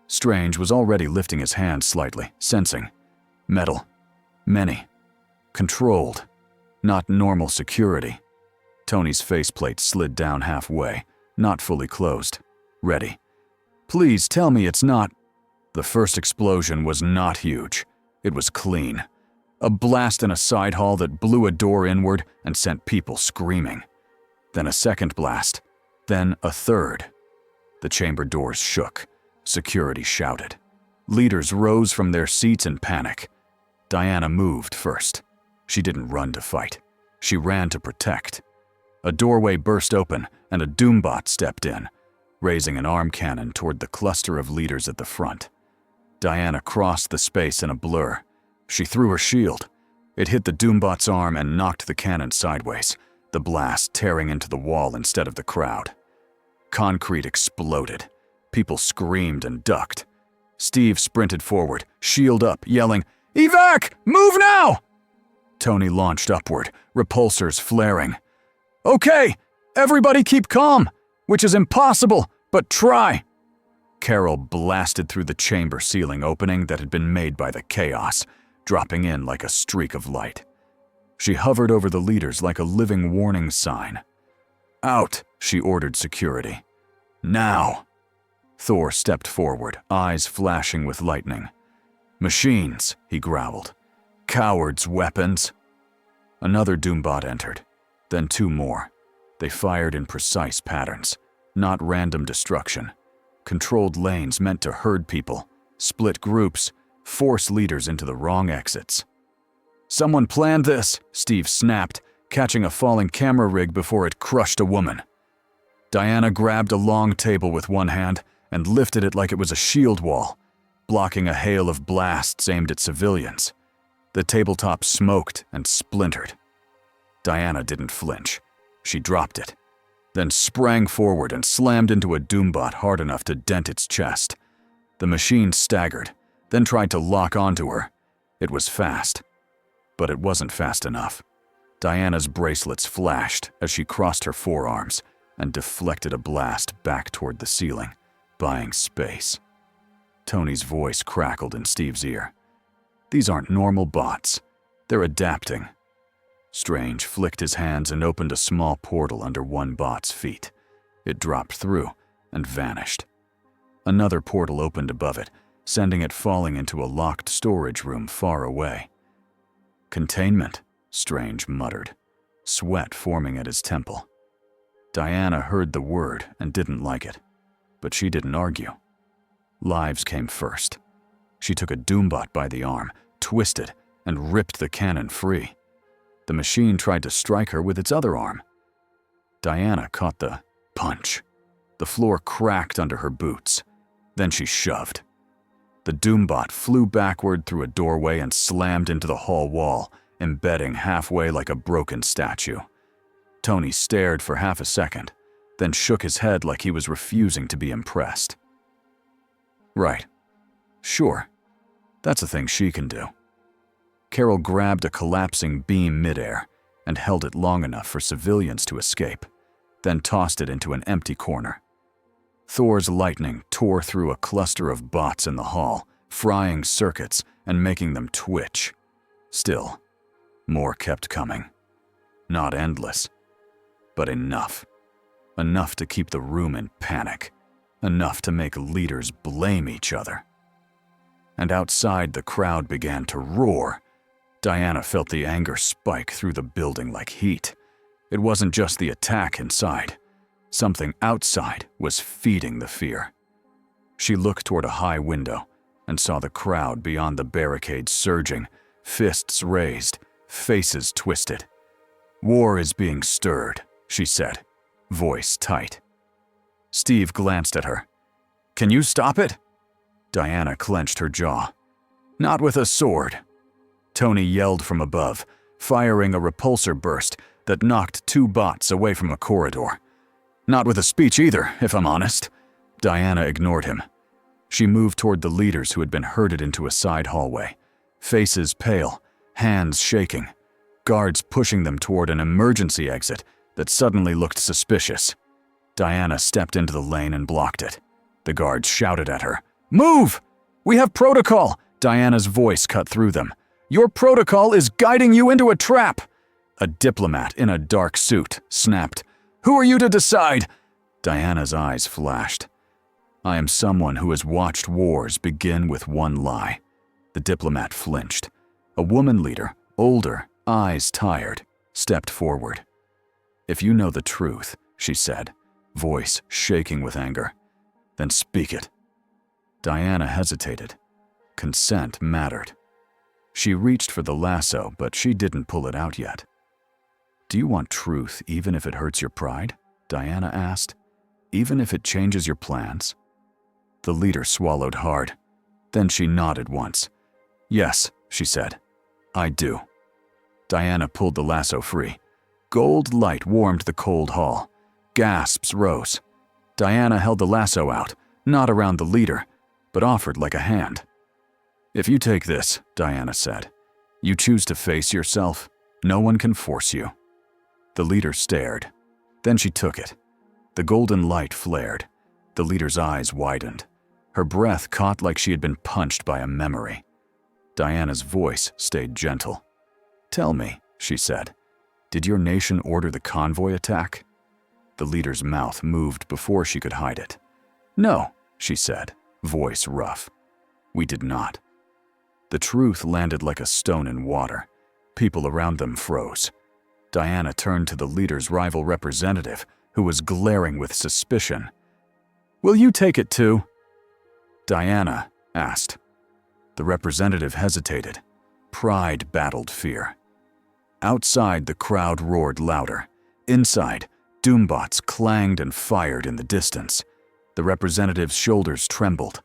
Strange was already lifting his hand slightly, sensing. Metal. Many. Controlled. Not normal security. Tony's faceplate slid down halfway, not fully closed. Ready. Please tell me it's not. The first explosion was not huge. It was clean. A blast in a side hall that blew a door inward and sent people screaming. Then a second blast. Then a third. The chamber doors shook. Security shouted. Leaders rose from their seats in panic. Diana moved first. She didn't run to fight. She ran to protect. A doorway burst open and a Doombot stepped in, raising an arm cannon toward the cluster of leaders at the front. Diana crossed the space in a blur. She threw her shield. It hit the Doombot's arm and knocked the cannon sideways, the blast tearing into the wall instead of the crowd. Concrete exploded. People screamed and ducked. Steve sprinted forward, shield up, yelling, "Evac! Move now!" Tony launched upward, repulsors flaring. "Okay, everybody keep calm, which is impossible, but try." Carol blasted through the chamber ceiling opening that had been made by the chaos, dropping in like a streak of light. She hovered over the leaders like a living warning sign. "Out," she ordered security. "Now." Thor stepped forward, eyes flashing with lightning. "Machines," he growled. "Cowards' weapons." Another Doombot entered, then two more. They fired in precise patterns, not random destruction. Controlled lanes meant to herd people, split groups, force leaders into the wrong exits. "Someone planned this," Steve snapped, catching a falling camera rig before it crushed a woman. Diana grabbed a long table with one hand and lifted it like it was a shield wall, blocking a hail of blasts aimed at civilians. The tabletop smoked and splintered. Diana didn't flinch. She dropped it, then sprang forward and slammed into a doombot hard enough to dent its chest. The machine staggered, then tried to lock onto her. It was fast, but it wasn't fast enough. Diana's bracelets flashed as she crossed her forearms and deflected a blast back toward the ceiling, buying space. Tony's voice crackled in Steve's ear. "These aren't normal bots. They're adapting." Strange flicked his hands and opened a small portal under one bot's feet. It dropped through and vanished. Another portal opened above it, sending it falling into a locked storage room far away. "Containment," Strange muttered, sweat forming at his temple. Diana heard the word and didn't like it, but she didn't argue. Lives came first. She took a doombot by the arm, twisted, and ripped the cannon free. The machine tried to strike her with its other arm. Diana caught the punch. The floor cracked under her boots. Then she shoved. The doombot flew backward through a doorway and slammed into the hall wall, embedding halfway like a broken statue. Tony stared for half a second, then shook his head like he was refusing to be impressed. "Right. Sure. That's a thing she can do." Carol grabbed a collapsing beam midair and held it long enough for civilians to escape, then tossed it into an empty corner. Thor's lightning tore through a cluster of bots in the hall, frying circuits and making them twitch. Still, more kept coming. Not endless, but enough. Enough to keep the room in panic. Enough to make leaders blame each other. And outside, the crowd began to roar. Diana felt the anger spike through the building like heat. It wasn't just the attack inside. Something outside was feeding the fear. She looked toward a high window and saw the crowd beyond the barricade surging, fists raised, faces twisted. "War is being stirred," she said, voice tight. Steve glanced at her. "Can you stop it?" Diana clenched her jaw. "Not with a sword." Tony yelled from above, firing a repulsor burst that knocked 2 bots away from a corridor. "Not with a speech either, if I'm honest." Diana ignored him. She moved toward the leaders who had been herded into a side hallway, faces pale, hands shaking, guards pushing them toward an emergency exit that suddenly looked suspicious. Diana stepped into the lane and blocked it. The guards shouted at her. "Move! We have protocol!" Diana's voice cut through them. "Your protocol is guiding you into a trap!" A diplomat in a dark suit snapped. "Who are you to decide?" Diana's eyes flashed. "I am someone who has watched wars begin with one lie." The diplomat flinched. A woman leader, older, eyes tired, stepped forward. "If you know the truth," she said, voice shaking with anger, "then speak it." Diana hesitated. Consent mattered. She reached for the lasso, but she didn't pull it out yet. "Do you want truth even if it hurts your pride?" Diana asked. "Even if it changes your plans?" The leader swallowed hard. Then she nodded once. "Yes," she said. "I do." Diana pulled the lasso free. Gold light warmed the cold hall. Gasps rose. Diana held the lasso out, not around the leader, but offered like a hand. "If you take this," Diana said, "you choose to face yourself. No one can force you." The leader stared. Then she took it. The golden light flared. The leader's eyes widened. Her breath caught like she had been punched by a memory. Diana's voice stayed gentle. "Tell me," she said, "did your nation order the convoy attack?" The leader's mouth moved before she could hide it. "No," she said, voice rough. "We did not." The truth landed like a stone in water. People around them froze. Diana turned to the leader's rival representative, who was glaring with suspicion. Will you take it too? Diana asked. The representative hesitated. Pride battled fear. Outside, the crowd roared louder. Inside, doombots clanged and fired in the distance. The representative's shoulders trembled.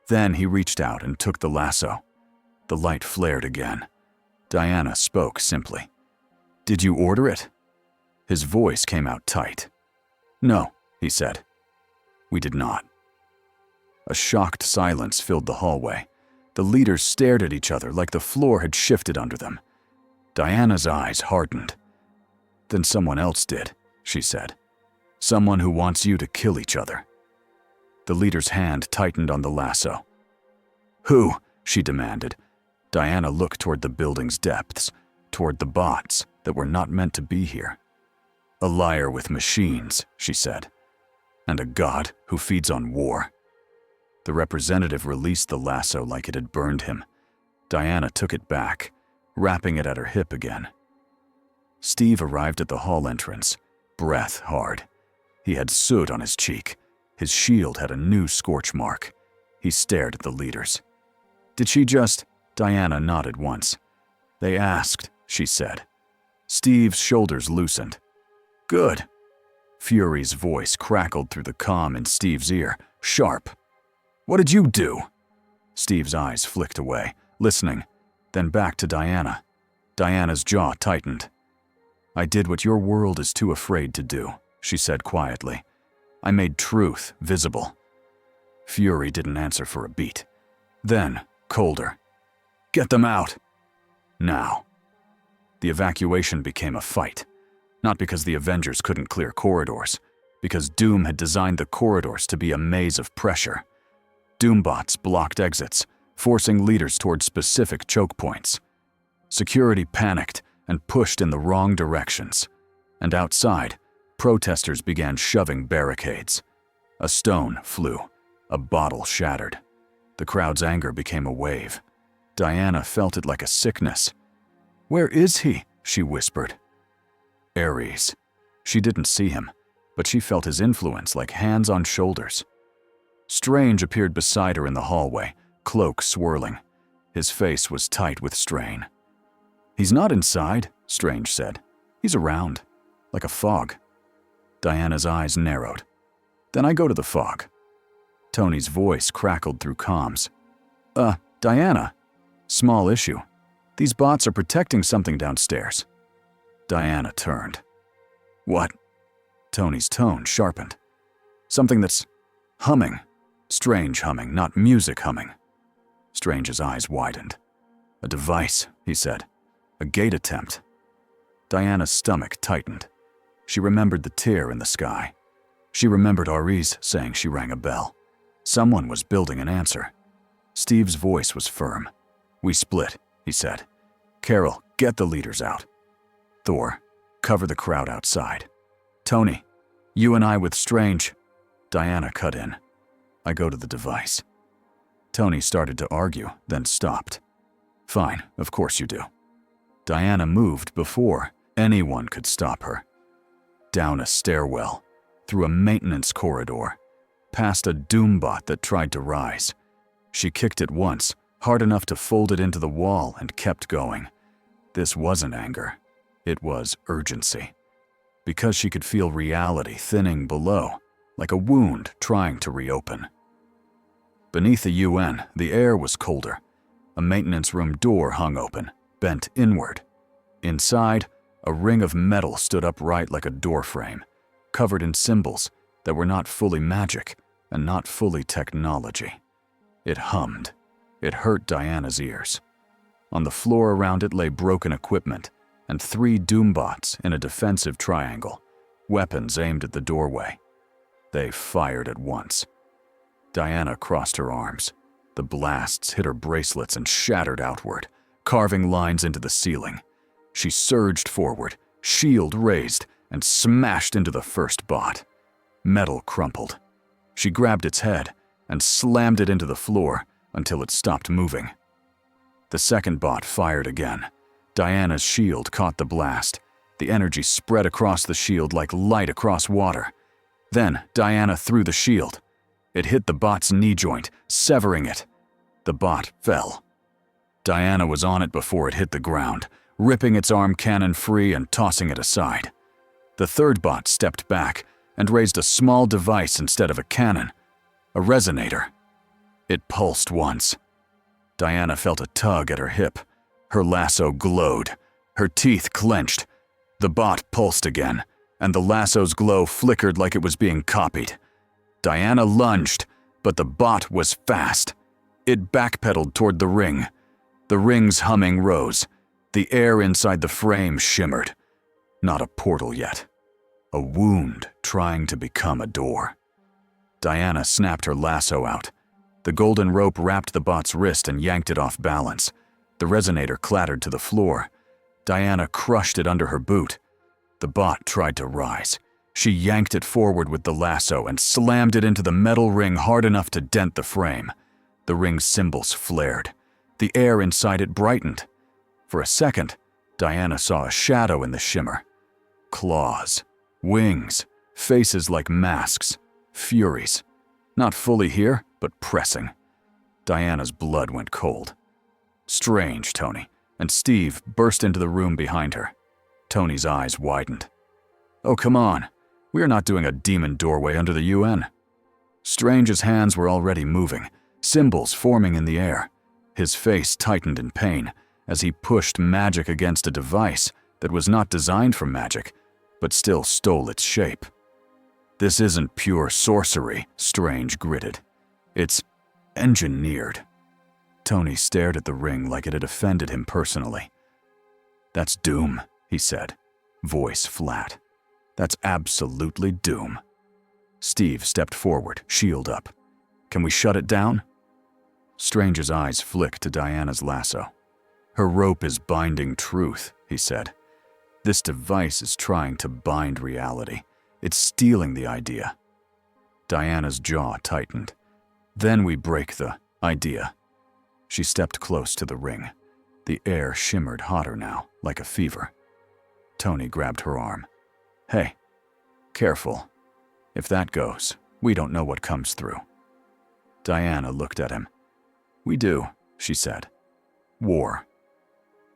Then he reached out and took the lasso. The light flared again. Diana spoke simply. Did you order it? His voice came out tight. No, he said. We did not. A shocked silence filled the hallway. The leaders stared at each other like the floor had shifted under them. Diana's eyes hardened. Then someone else did, she said. Someone who wants you to kill each other. The leader's hand tightened on the lasso. Who? She demanded. Diana looked toward the building's depths, toward the bots that were not meant to be here. A liar with machines, she said. And a god who feeds on war. The representative released the lasso like it had burned him. Diana took it back, wrapping it at her hip again. Steve arrived at the hall entrance, breath hard. He had soot on his cheek. His shield had a new scorch mark. He stared at the leaders. Did she just? Diana nodded once. They asked, she said. Steve's shoulders loosened. Good. Fury's voice crackled through the comm in Steve's ear, sharp. What did you do? Steve's eyes flicked away, listening, then back to Diana. Diana's jaw tightened. I did what your world is too afraid to do, she said quietly. I made truth visible. Fury didn't answer for a beat. Then, colder. Get them out. Now. The evacuation became a fight. Not because the Avengers couldn't clear corridors, because Doom had designed the corridors to be a maze of pressure. Doombots blocked exits, forcing leaders toward specific choke points. Security panicked and pushed in the wrong directions. And outside, protesters began shoving barricades. A stone flew. A bottle shattered. The crowd's anger became a wave. Diana felt it like a sickness. Where is he? She whispered. Ares. She didn't see him, but she felt his influence like hands on shoulders. Strange appeared beside her in the hallway, cloak swirling. His face was tight with strain. He's not inside, Strange said. He's around, like a fog. Diana's eyes narrowed. Then I go to the fog. Tony's voice crackled through comms. Diana. Small issue. These bots are protecting something downstairs. Diana turned. What? Tony's tone sharpened. Something that's humming. Strange humming, not music humming. Strange's eyes widened. A device, he said. A gate attempt. Diana's stomach tightened. She remembered the tear in the sky. She remembered Ares saying she rang a bell. Someone was building an answer. Steve's voice was firm. We split, he said. Carol, get the leaders out. Thor, cover the crowd outside. Tony, you and I with Strange. Diana cut in. I go to the device. Tony started to argue, then stopped. Fine, of course you do. Diana moved before anyone could stop her. Down a stairwell, through a maintenance corridor, past a doombot that tried to rise. She kicked it once, hard enough to fold it into the wall, and kept going. This wasn't anger. It was urgency. Because she could feel reality thinning below, like a wound trying to reopen. Beneath the UN, the air was colder. A maintenance room door hung open, bent inward. Inside, a ring of metal stood upright like a doorframe, covered in symbols that were not fully magic and not fully technology. It hummed. It hurt Diana's ears. On the floor around it lay broken equipment and 3 doombots in a defensive triangle, weapons aimed at the doorway. They fired at once. Diana crossed her arms. The blasts hit her bracelets and shattered outward, carving lines into the ceiling. She surged forward, shield raised, and smashed into the first bot. Metal crumpled. She grabbed its head and slammed it into the floor until it stopped moving. The second bot fired again. Diana's shield caught the blast. The energy spread across the shield like light across water. Then Diana threw the shield. It hit the bot's knee joint, severing it. The bot fell. Diana was on it before it hit the ground, ripping its arm cannon free and tossing it aside. The third bot stepped back and raised a small device instead of a cannon, a resonator. It pulsed once. Diana felt a tug at her hip. Her lasso glowed. Her teeth clenched. The bot pulsed again, and the lasso's glow flickered like it was being copied. Diana lunged, but the bot was fast. It backpedaled toward the ring. The ring's humming rose. The air inside the frame shimmered. Not a portal yet. A wound trying to become a door. Diana snapped her lasso out. The golden rope wrapped the bot's wrist and yanked it off balance. The resonator clattered to the floor. Diana crushed it under her boot. The bot tried to rise. She yanked it forward with the lasso and slammed it into the metal ring hard enough to dent the frame. The ring's symbols flared. The air inside it brightened. For a second, Diana saw a shadow in the shimmer. Claws, wings, faces like masks, furies. Not fully here, but pressing. Diana's blood went cold. Strange, Tony, and Steve burst into the room behind her. Tony's eyes widened. Oh, come on. We are not doing a demon doorway under the UN. Strange's hands were already moving, symbols forming in the air. His face tightened in pain as he pushed magic against a device that was not designed for magic, but still stole its shape. This isn't pure sorcery, Strange gritted. It's engineered. Tony stared at the ring like it had offended him personally. That's doom, he said, voice flat. That's absolutely doom. Steve stepped forward, shield up. Can we shut it down? Strange's eyes flicked to Diana's lasso. Her rope is binding truth, he said. This device is trying to bind reality. It's stealing the idea. Diana's jaw tightened. Then we break the idea. She stepped close to the ring. The air shimmered hotter now, like a fever. Tony grabbed her arm. Hey, careful. If that goes, we don't know what comes through. Diana looked at him. We do, she said. War.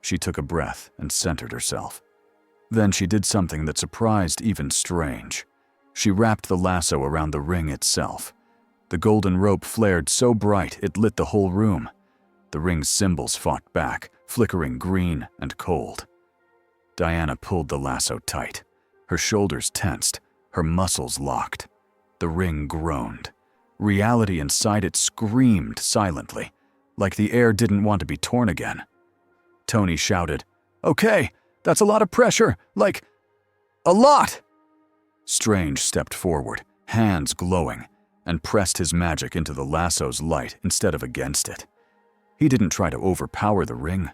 She took a breath and centered herself. Then she did something that surprised even Strange. She wrapped the lasso around the ring itself. The golden rope flared so bright it lit the whole room. The ring's symbols fought back, flickering green and cold. Diana pulled the lasso tight. Her shoulders tensed, her muscles locked. The ring groaned. Reality inside it screamed silently, like the air didn't want to be torn again. Tony shouted, "Okay, that's a lot of pressure, like, a lot!" Strange stepped forward, hands glowing, and pressed his magic into the lasso's light instead of against it. He didn't try to overpower the ring.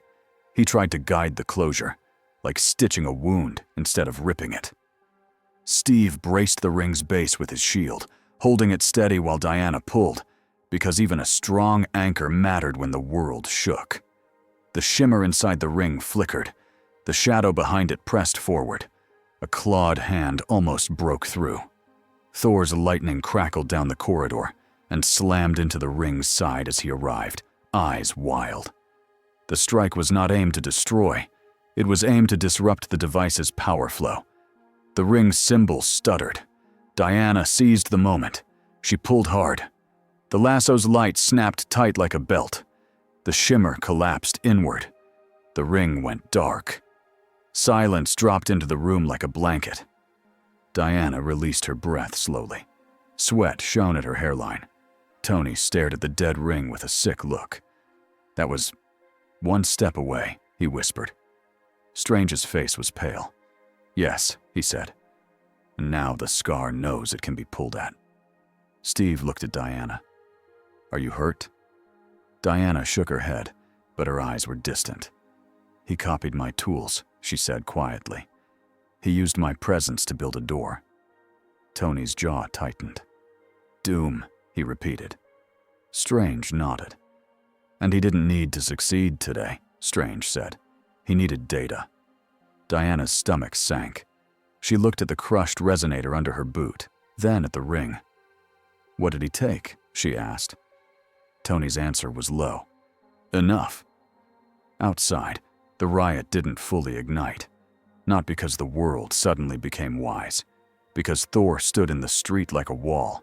He tried to guide the closure, like stitching a wound instead of ripping it. Steve braced the ring's base with his shield, holding it steady while Diana pulled, because even a strong anchor mattered when the world shook. The shimmer inside the ring flickered. The shadow behind it pressed forward. A clawed hand almost broke through. Thor's lightning crackled down the corridor and slammed into the ring's side as he arrived, eyes wild. The strike was not aimed to destroy. It was aimed to disrupt the device's power flow. The ring's symbol stuttered. Diana seized the moment. She pulled hard. The lasso's light snapped tight like a belt. The shimmer collapsed inward. The ring went dark. Silence dropped into the room like a blanket. Diana released her breath slowly. Sweat shone at her hairline. Tony stared at the dead ring with a sick look. That was one step away, he whispered. Strange's face was pale. Yes, he said. And now the scar knows it can be pulled at. Steve looked at Diana. Are you hurt? Diana shook her head, but her eyes were distant. He copied my tools, she said quietly. He used my presence to build a door. Tony's jaw tightened. Doom, he repeated. Strange nodded. And he didn't need to succeed today, Strange said. He needed data. Diana's stomach sank. She looked at the crushed resonator under her boot, then at the ring. What did he take? She asked. Tony's answer was low. Enough. Outside, the riot didn't fully ignite. Not because the world suddenly became wise, because Thor stood in the street like a wall.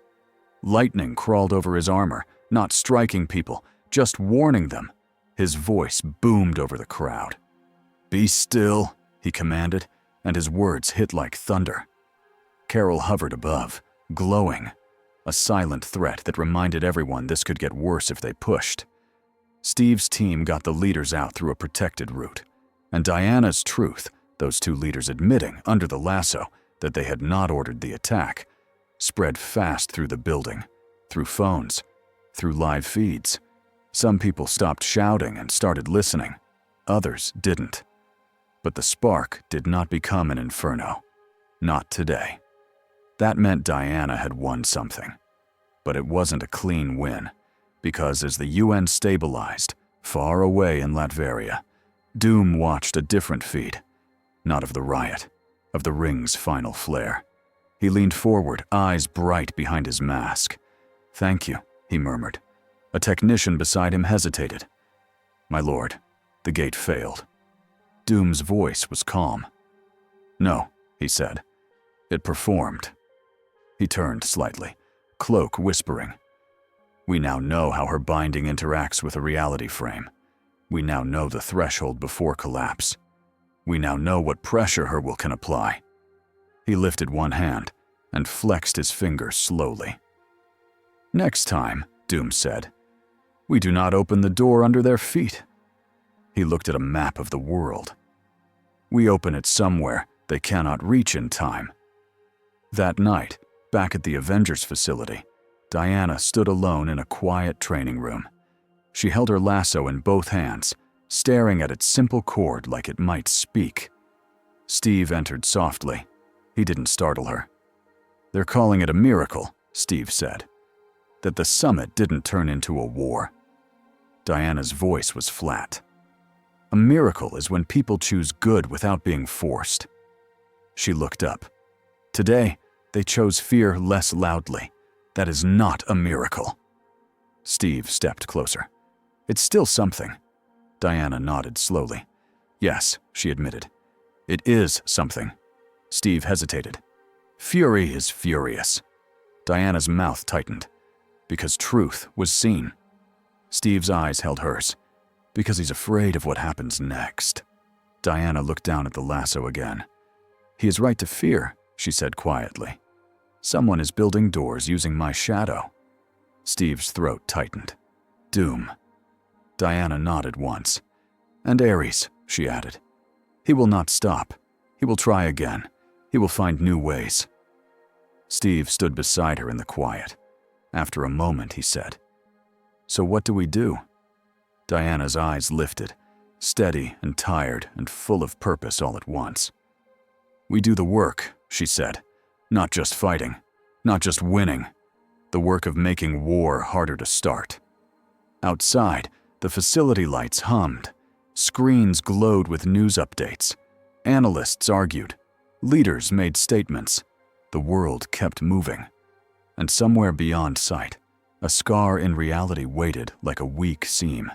Lightning crawled over his armor, not striking people, just warning them. His voice boomed over the crowd. "Be still," he commanded, and his words hit like thunder. Carol hovered above, glowing, a silent threat that reminded everyone this could get worse if they pushed. Steve's team got the leaders out through a protected route, and Diana's truth, those two leaders admitting, under the lasso, that they had not ordered the attack, spread fast through the building, through phones, through live feeds. Some people stopped shouting and started listening. Others didn't. But the spark did not become an inferno. Not today. That meant Diana had won something. But it wasn't a clean win, because as the UN stabilized, far away in Latveria, Doom watched a different feed. Not of the riot, of the ring's final flare. He leaned forward, eyes bright behind his mask. "Thank you," he murmured. A technician beside him hesitated. "My lord, the gate failed." Doom's voice was calm. "No," he said. "It performed." He turned slightly, cloak whispering. "We now know how her binding interacts with a reality frame. We now know the threshold before collapse. We now know what pressure her will can apply." He lifted one hand and flexed his fingers slowly. "Next time," Doom said, "we do not open the door under their feet." He looked at a map of the world. "We open it somewhere they cannot reach in time." That night, back at the Avengers facility, Diana stood alone in a quiet training room. She held her lasso in both hands, staring at its simple cord like it might speak. Steve entered softly. He didn't startle her. "They're calling it a miracle," Steve said. "That the summit didn't turn into a war." Diana's voice was flat. "A miracle is when people choose good without being forced." She looked up. "Today, they chose fear less loudly. That is not a miracle." Steve stepped closer. "It's still something." Diana nodded slowly. "Yes," she admitted. "It is something." Steve hesitated. "Fury is furious." Diana's mouth tightened. "Because truth was seen." Steve's eyes held hers. "Because he's afraid of what happens next." Diana looked down at the lasso again. "He is right to fear," she said quietly. "Someone is building doors using my shadow." Steve's throat tightened. "Doom." Diana nodded once. "And Ares," she added. "He will not stop. He will try again. He will find new ways." Steve stood beside her in the quiet. After a moment, he said, "So what do we do?" Diana's eyes lifted, steady and tired and full of purpose all at once. "We do the work," she said. "Not just fighting, not just winning. The work of making war harder to start." Outside, the facility lights hummed. Screens glowed with news updates. Analysts argued. Leaders made statements. The world kept moving. And somewhere beyond sight, a scar in reality waited like a weak seam.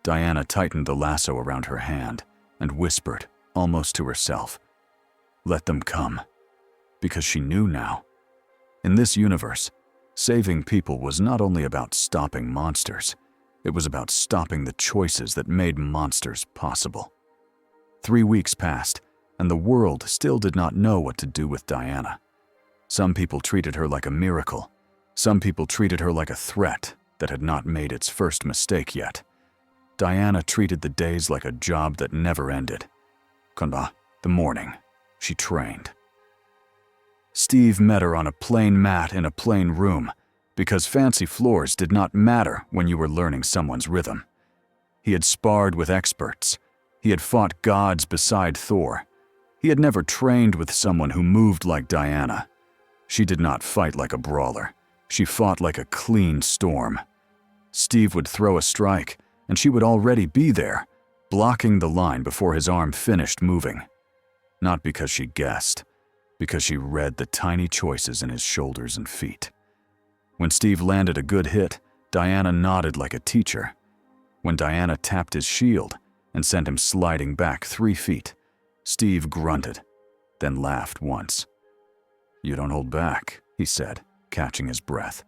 Diana tightened the lasso around her hand and whispered, almost to herself, "Let them come." Because she knew now. In this universe, saving people was not only about stopping monsters, it was about stopping the choices that made monsters possible. 3 weeks passed, and the world still did not know what to do with Diana. Some people treated her like a miracle. Some people treated her like a threat that had not made its first mistake yet. Diana treated the days like a job that never ended. Konba, the morning, she trained. Steve met her on a plain mat in a plain room, because fancy floors did not matter when you were learning someone's rhythm. He had sparred with experts. He had fought gods beside Thor. He had never trained with someone who moved like Diana. She did not fight like a brawler. She fought like a clean storm. Steve would throw a strike, and she would already be there, blocking the line before his arm finished moving. Not because she guessed, because she read the tiny choices in his shoulders and feet. When Steve landed a good hit, Diana nodded like a teacher. When Diana tapped his shield and sent him sliding back 3 feet, Steve grunted, then laughed once. "You don't hold back," he said, catching his breath.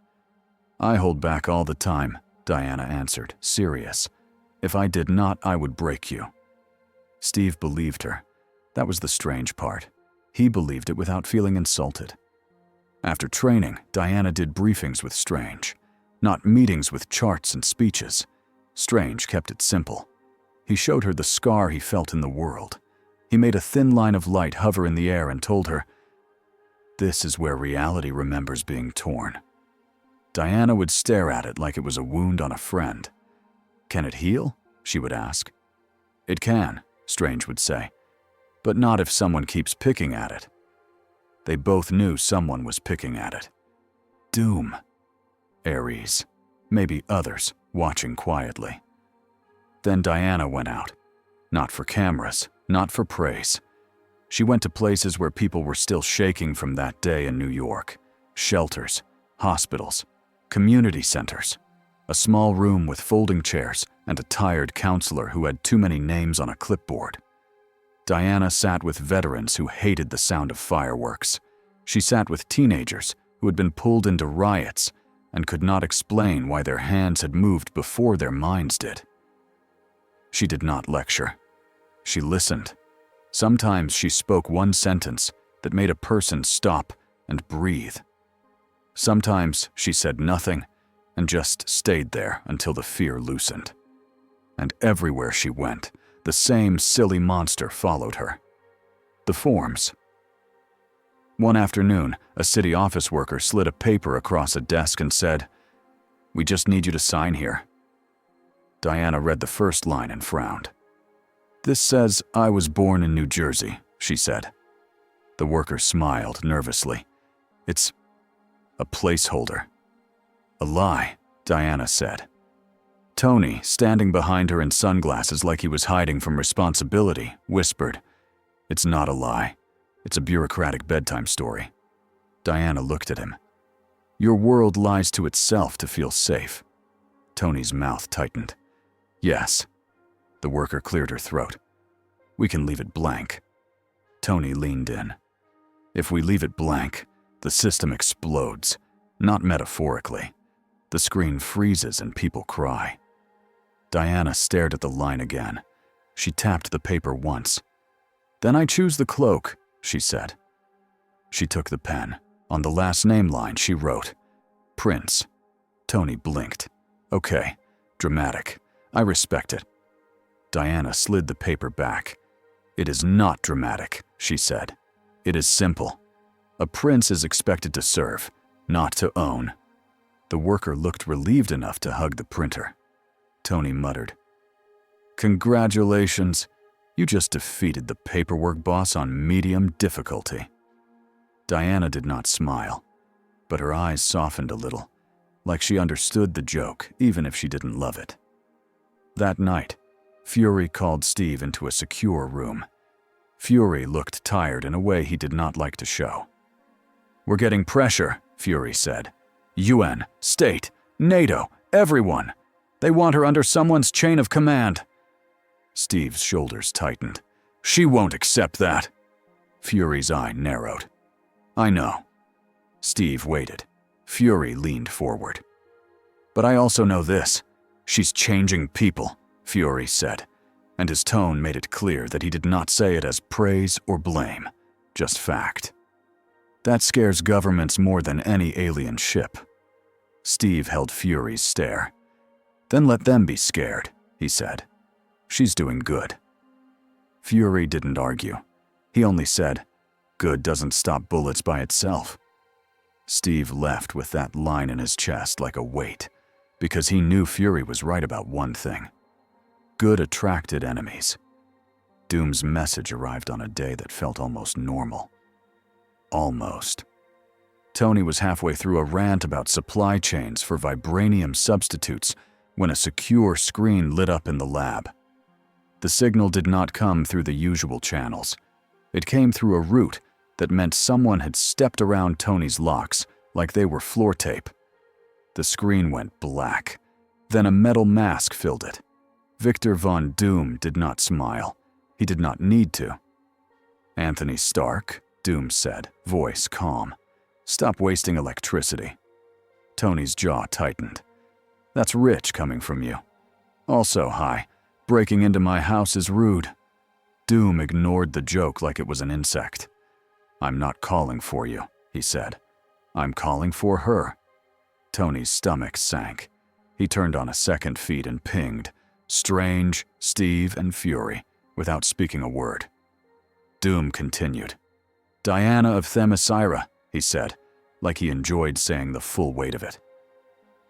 "I hold back all the time," Diana answered, serious. "If I did not, I would break you." Steve believed her. That was the strange part. He believed it without feeling insulted. After training, Diana did briefings with Strange, not meetings with charts and speeches. Strange kept it simple. He showed her the scar he felt in the world. He made a thin line of light hover in the air and told her, "This is where reality remembers being torn." Diana would stare at it like it was a wound on a friend. "Can it heal?" she would ask. "It can," Strange would say, "but not if someone keeps picking at it." They both knew someone was picking at it. Doom. Ares. Maybe others, watching quietly. Then Diana went out. Not for cameras, not for praise. She went to places where people were still shaking from that day in New York. Shelters, hospitals, community centers. A small room with folding chairs and a tired counselor who had too many names on a clipboard. Diana sat with veterans who hated the sound of fireworks. She sat with teenagers who had been pulled into riots and could not explain why their hands had moved before their minds did. She did not lecture. She listened. Sometimes she spoke one sentence that made a person stop and breathe. Sometimes she said nothing and just stayed there until the fear loosened. And everywhere she went, the same silly monster followed her. The forms. One afternoon, a city office worker slid a paper across a desk and said, "We just need you to sign here." Diana read the first line and frowned. "This says I was born in New Jersey," she said. The worker smiled nervously. "It's a placeholder." "A lie," Diana said. Tony, standing behind her in sunglasses like he was hiding from responsibility, whispered, "It's not a lie. It's a bureaucratic bedtime story." Diana looked at him. "Your world lies to itself to feel safe." Tony's mouth tightened. "Yes." The worker cleared her throat. "We can leave it blank." Tony leaned in. "If we leave it blank, the system explodes, not metaphorically. The screen freezes and people cry." Diana stared at the line again. She tapped the paper once. "Then I choose the cloak," she said. She took the pen. On the last name line, she wrote, "Prince." Tony blinked. "Okay, dramatic. I respect it." Diana slid the paper back. "It is not dramatic," she said. "It is simple. A prince is expected to serve, not to own." The worker looked relieved enough to hug the printer. Tony muttered, "Congratulations. You just defeated the paperwork boss on medium difficulty." Diana did not smile, but her eyes softened a little, like she understood the joke, even if she didn't love it. That night, Fury called Steve into a secure room. Fury looked tired in a way he did not like to show. "We're getting pressure," Fury said. "UN, state, NATO, everyone. They want her under someone's chain of command." Steve's shoulders tightened. "She won't accept that." Fury's eye narrowed. "I know." Steve waited. Fury leaned forward. "But I also know this. She's changing people," Fury said, and his tone made it clear that he did not say it as praise or blame, just fact. "That scares governments more than any alien ship." Steve held Fury's stare. "Then let them be scared," he said. "She's doing good." Fury didn't argue. He only said, "Good doesn't stop bullets by itself." Steve left with that line in his chest like a weight, because he knew Fury was right about one thing. Good attracted enemies. Doom's message arrived on a day that felt almost normal. Almost. Tony was halfway through a rant about supply chains for vibranium substitutes when a secure screen lit up in the lab. The signal did not come through the usual channels. It came through a route that meant someone had stepped around Tony's locks like they were floor tape. The screen went black. Then a metal mask filled it. Victor Von Doom did not smile. He did not need to. "Anthony Stark," Doom said, voice calm. "Stop wasting electricity." Tony's jaw tightened. "That's rich coming from you. Also, hi, breaking into my house is rude." Doom ignored the joke like it was an insect. "I'm not calling for you," he said. "I'm calling for her." Tony's stomach sank. He turned on a second feed and pinged, Strange, Steve, and Fury, without speaking a word. Doom continued. "Diana of Themyscira," he said, like he enjoyed saying the full weight of it.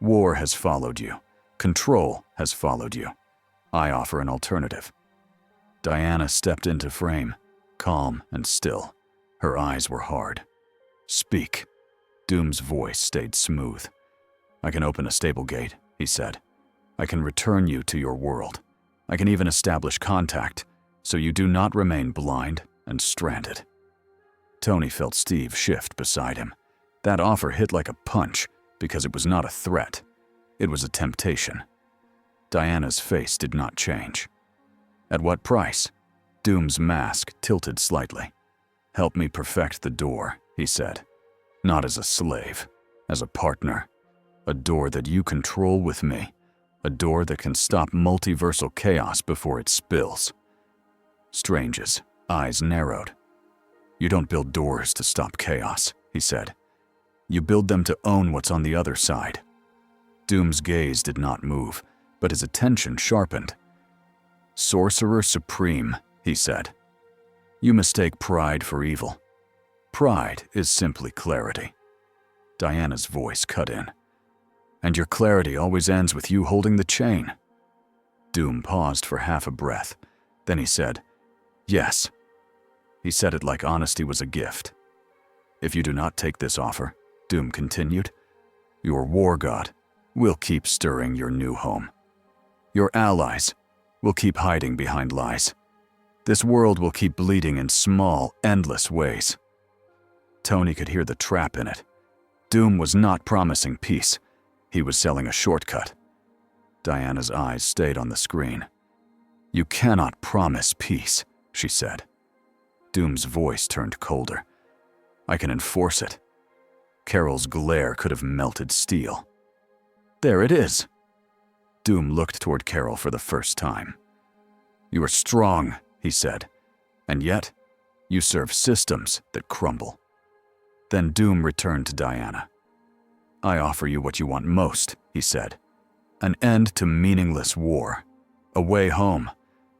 "War has followed you. Control has followed you. I offer an alternative." Diana stepped into frame, calm and still. Her eyes were hard. "Speak." Doom's voice stayed smooth. "I can open a stable gate," he said. "I can return you to your world. I can even establish contact, so you do not remain blind and stranded." Tony felt Steve shift beside him. That offer hit like a punch, because it was not a threat. It was a temptation. Diana's face did not change. "At what price?" Doom's mask tilted slightly. "Help me perfect the door," he said. "Not as a slave, as a partner. A door that you control with me. A door that can stop multiversal chaos before it spills." Strange's eyes narrowed. "You don't build doors to stop chaos," he said. "You build them to own what's on the other side." Doom's gaze did not move, but his attention sharpened. "Sorcerer Supreme," he said. "You mistake pride for evil. Pride is simply clarity." Diana's voice cut in. "And your clarity always ends with you holding the chain." Doom paused for half a breath. Then he said, "Yes." He said it like honesty was a gift. "If you do not take this offer," Doom continued, "your war god will keep stirring your new home. Your allies will keep hiding behind lies. This world will keep bleeding in small, endless ways." Tony could hear the trap in it. Doom was not promising peace. He was selling a shortcut. Diana's eyes stayed on the screen. "You cannot promise peace," she said. Doom's voice turned colder. "I can enforce it." Carol's glare could have melted steel. "There it is." Doom looked toward Carol for the first time. "You are strong," he said, "and yet you serve systems that crumble." Then Doom returned to Diana. "I offer you what you want most," he said. "An end to meaningless war. A way home.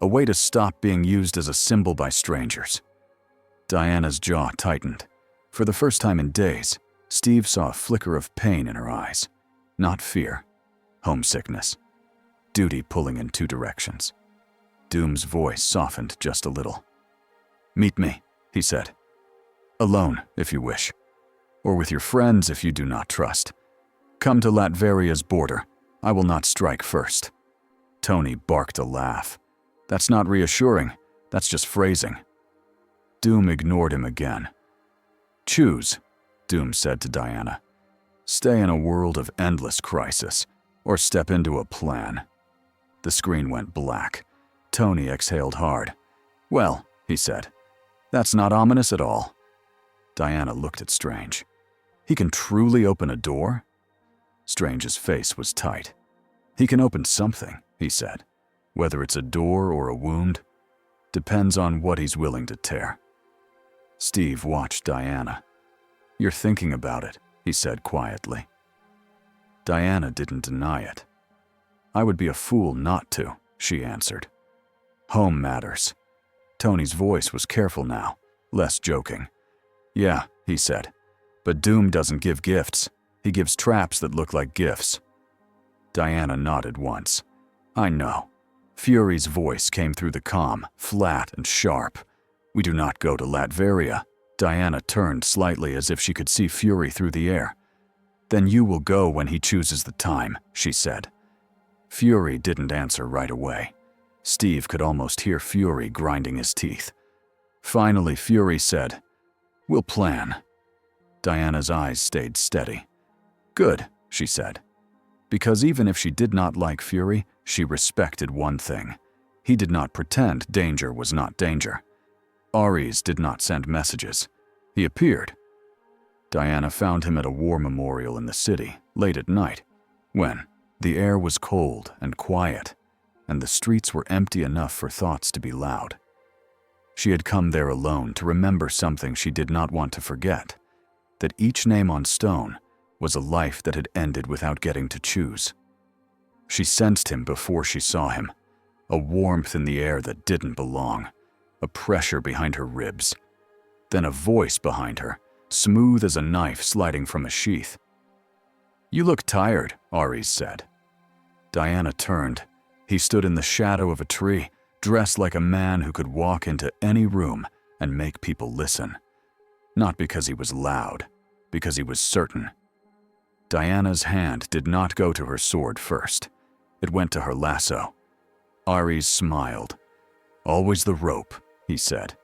A way to stop being used as a symbol by strangers." Diana's jaw tightened. For the first time in days, Steve saw a flicker of pain in her eyes. Not fear. Homesickness. Duty pulling in two directions. Doom's voice softened just a little. "Meet me," he said. "Alone, if you wish. Or with your friends if you do not trust. Come to Latveria's border. I will not strike first." Tony barked a laugh. "That's not reassuring. That's just phrasing." Doom ignored him again. "Choose," Doom said to Diana. "Stay in a world of endless crisis, or step into a plan." The screen went black. Tony exhaled hard. "Well," he said, "that's not ominous at all." Diana looked at Strange. "He can truly open a door?" Strange's face was tight. "He can open something," he said. "Whether it's a door or a wound, depends on what he's willing to tear." Steve watched Diana. "You're thinking about it," he said quietly. Diana didn't deny it. "I would be a fool not to," she answered. "Home matters." Tony's voice was careful now, less joking. "Yeah," he said, "but Doom doesn't give gifts. He gives traps that look like gifts." Diana nodded once. "I know." Fury's voice came through the comm, flat and sharp. "We do not go to Latveria." Diana turned slightly as if she could see Fury through the air. "Then you will go when he chooses the time," she said. Fury didn't answer right away. Steve could almost hear Fury grinding his teeth. Finally, Fury said, "We'll plan." Diana's eyes stayed steady. "Good," she said. Because even if she did not like Fury, she respected one thing. He did not pretend danger was not danger. Ares did not send messages. He appeared. Diana found him at a war memorial in the city, late at night, when the air was cold and quiet, and the streets were empty enough for thoughts to be loud. She had come there alone to remember something she did not want to forget, that each name on stone was a life that had ended without getting to choose. She sensed him before she saw him, a warmth in the air that didn't belong, a pressure behind her ribs, then a voice behind her, smooth as a knife sliding from a sheath. "You look tired," Ares said. Diana turned. He stood in the shadow of a tree, dressed like a man who could walk into any room and make people listen. Not because he was loud, because he was certain. Diana's hand did not go to her sword first. It went to her lasso. Ares smiled. "Always the rope," he said.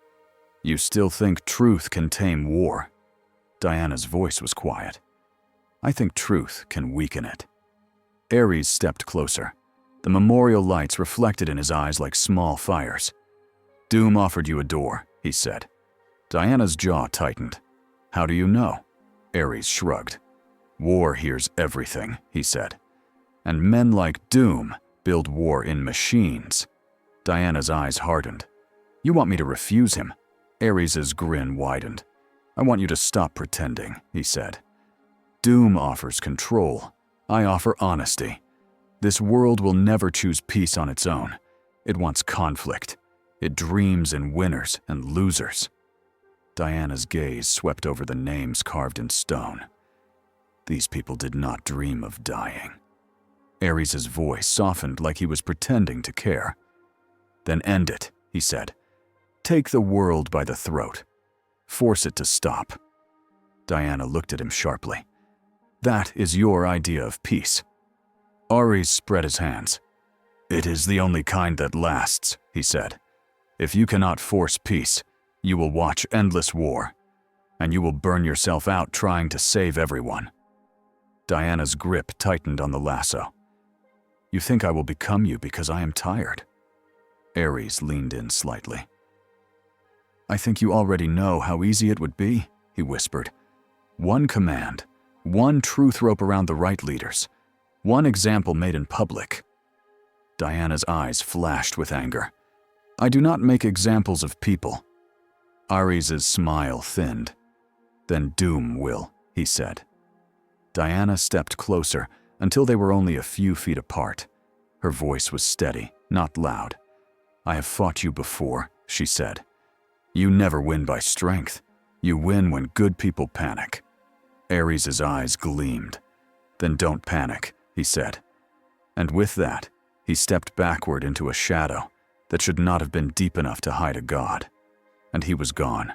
"You still think truth can tame war?" Diana's voice was quiet. "I think truth can weaken it." Ares stepped closer. The memorial lights reflected in his eyes like small fires. "Doom offered you a door," he said. Diana's jaw tightened. "How do you know?" Ares shrugged. "War hears everything," he said. "And men like Doom build war in machines." Diana's eyes hardened. "You want me to refuse him?" Ares's grin widened. "I want you to stop pretending," he said. "Doom offers control. I offer honesty. This world will never choose peace on its own. It wants conflict. It dreams in winners and losers." Diana's gaze swept over the names carved in stone. These people did not dream of dying. Ares's voice softened like he was pretending to care. "Then end it," he said. "Take the world by the throat. Force it to stop." Diana looked at him sharply. "That is your idea of peace." Ares spread his hands. "It is the only kind that lasts," he said. "If you cannot force peace, you will watch endless war, and you will burn yourself out trying to save everyone." Diana's grip tightened on the lasso. "You think I will become you because I am tired?" Ares leaned in slightly. "I think you already know how easy it would be," he whispered. "One command, one truth rope around the right leaders, one example made in public." Diana's eyes flashed with anger. "I do not make examples of people." Ares's smile thinned. "Then Doom will," he said. Diana stepped closer until they were only a few feet apart. Her voice was steady, not loud. "I have fought you before," she said. "You never win by strength. You win when good people panic." Ares's eyes gleamed. "Then don't panic," he said. And with that, he stepped backward into a shadow that should not have been deep enough to hide a god. And he was gone.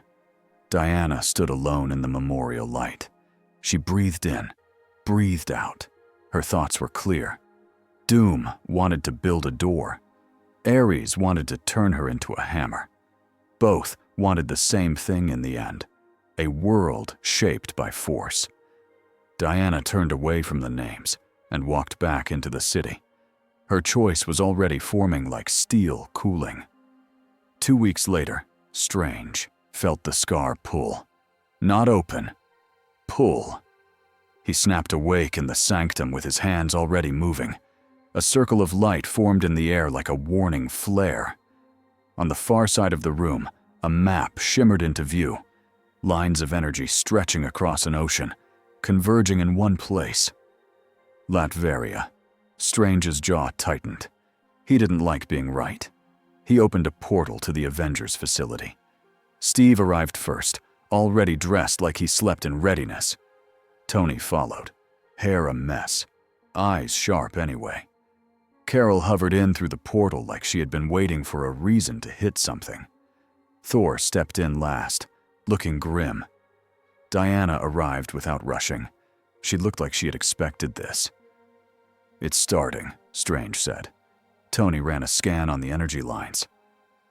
Diana stood alone in the memorial light. She breathed in, breathed out. Her thoughts were clear. Doom wanted to build a door. Ares wanted to turn her into a hammer. Both wanted the same thing in the end, a world shaped by force. Diana turned away from the names and walked back into the city. Her choice was already forming like steel cooling. 2 weeks later, Strange felt the scar pull. Not open, pull. He snapped awake in the sanctum with his hands already moving. A circle of light formed in the air like a warning flare. On the far side of the room, a map shimmered into view, lines of energy stretching across an ocean, converging in one place. Latveria. Strange's jaw tightened. He didn't like being right. He opened a portal to the Avengers facility. Steve arrived first, already dressed like he slept in readiness. Tony followed, hair a mess, eyes sharp anyway. Carol hovered in through the portal like she had been waiting for a reason to hit something. Thor stepped in last, looking grim. Diana arrived without rushing. She looked like she had expected this. "It's starting," Strange said. Tony ran a scan on the energy lines.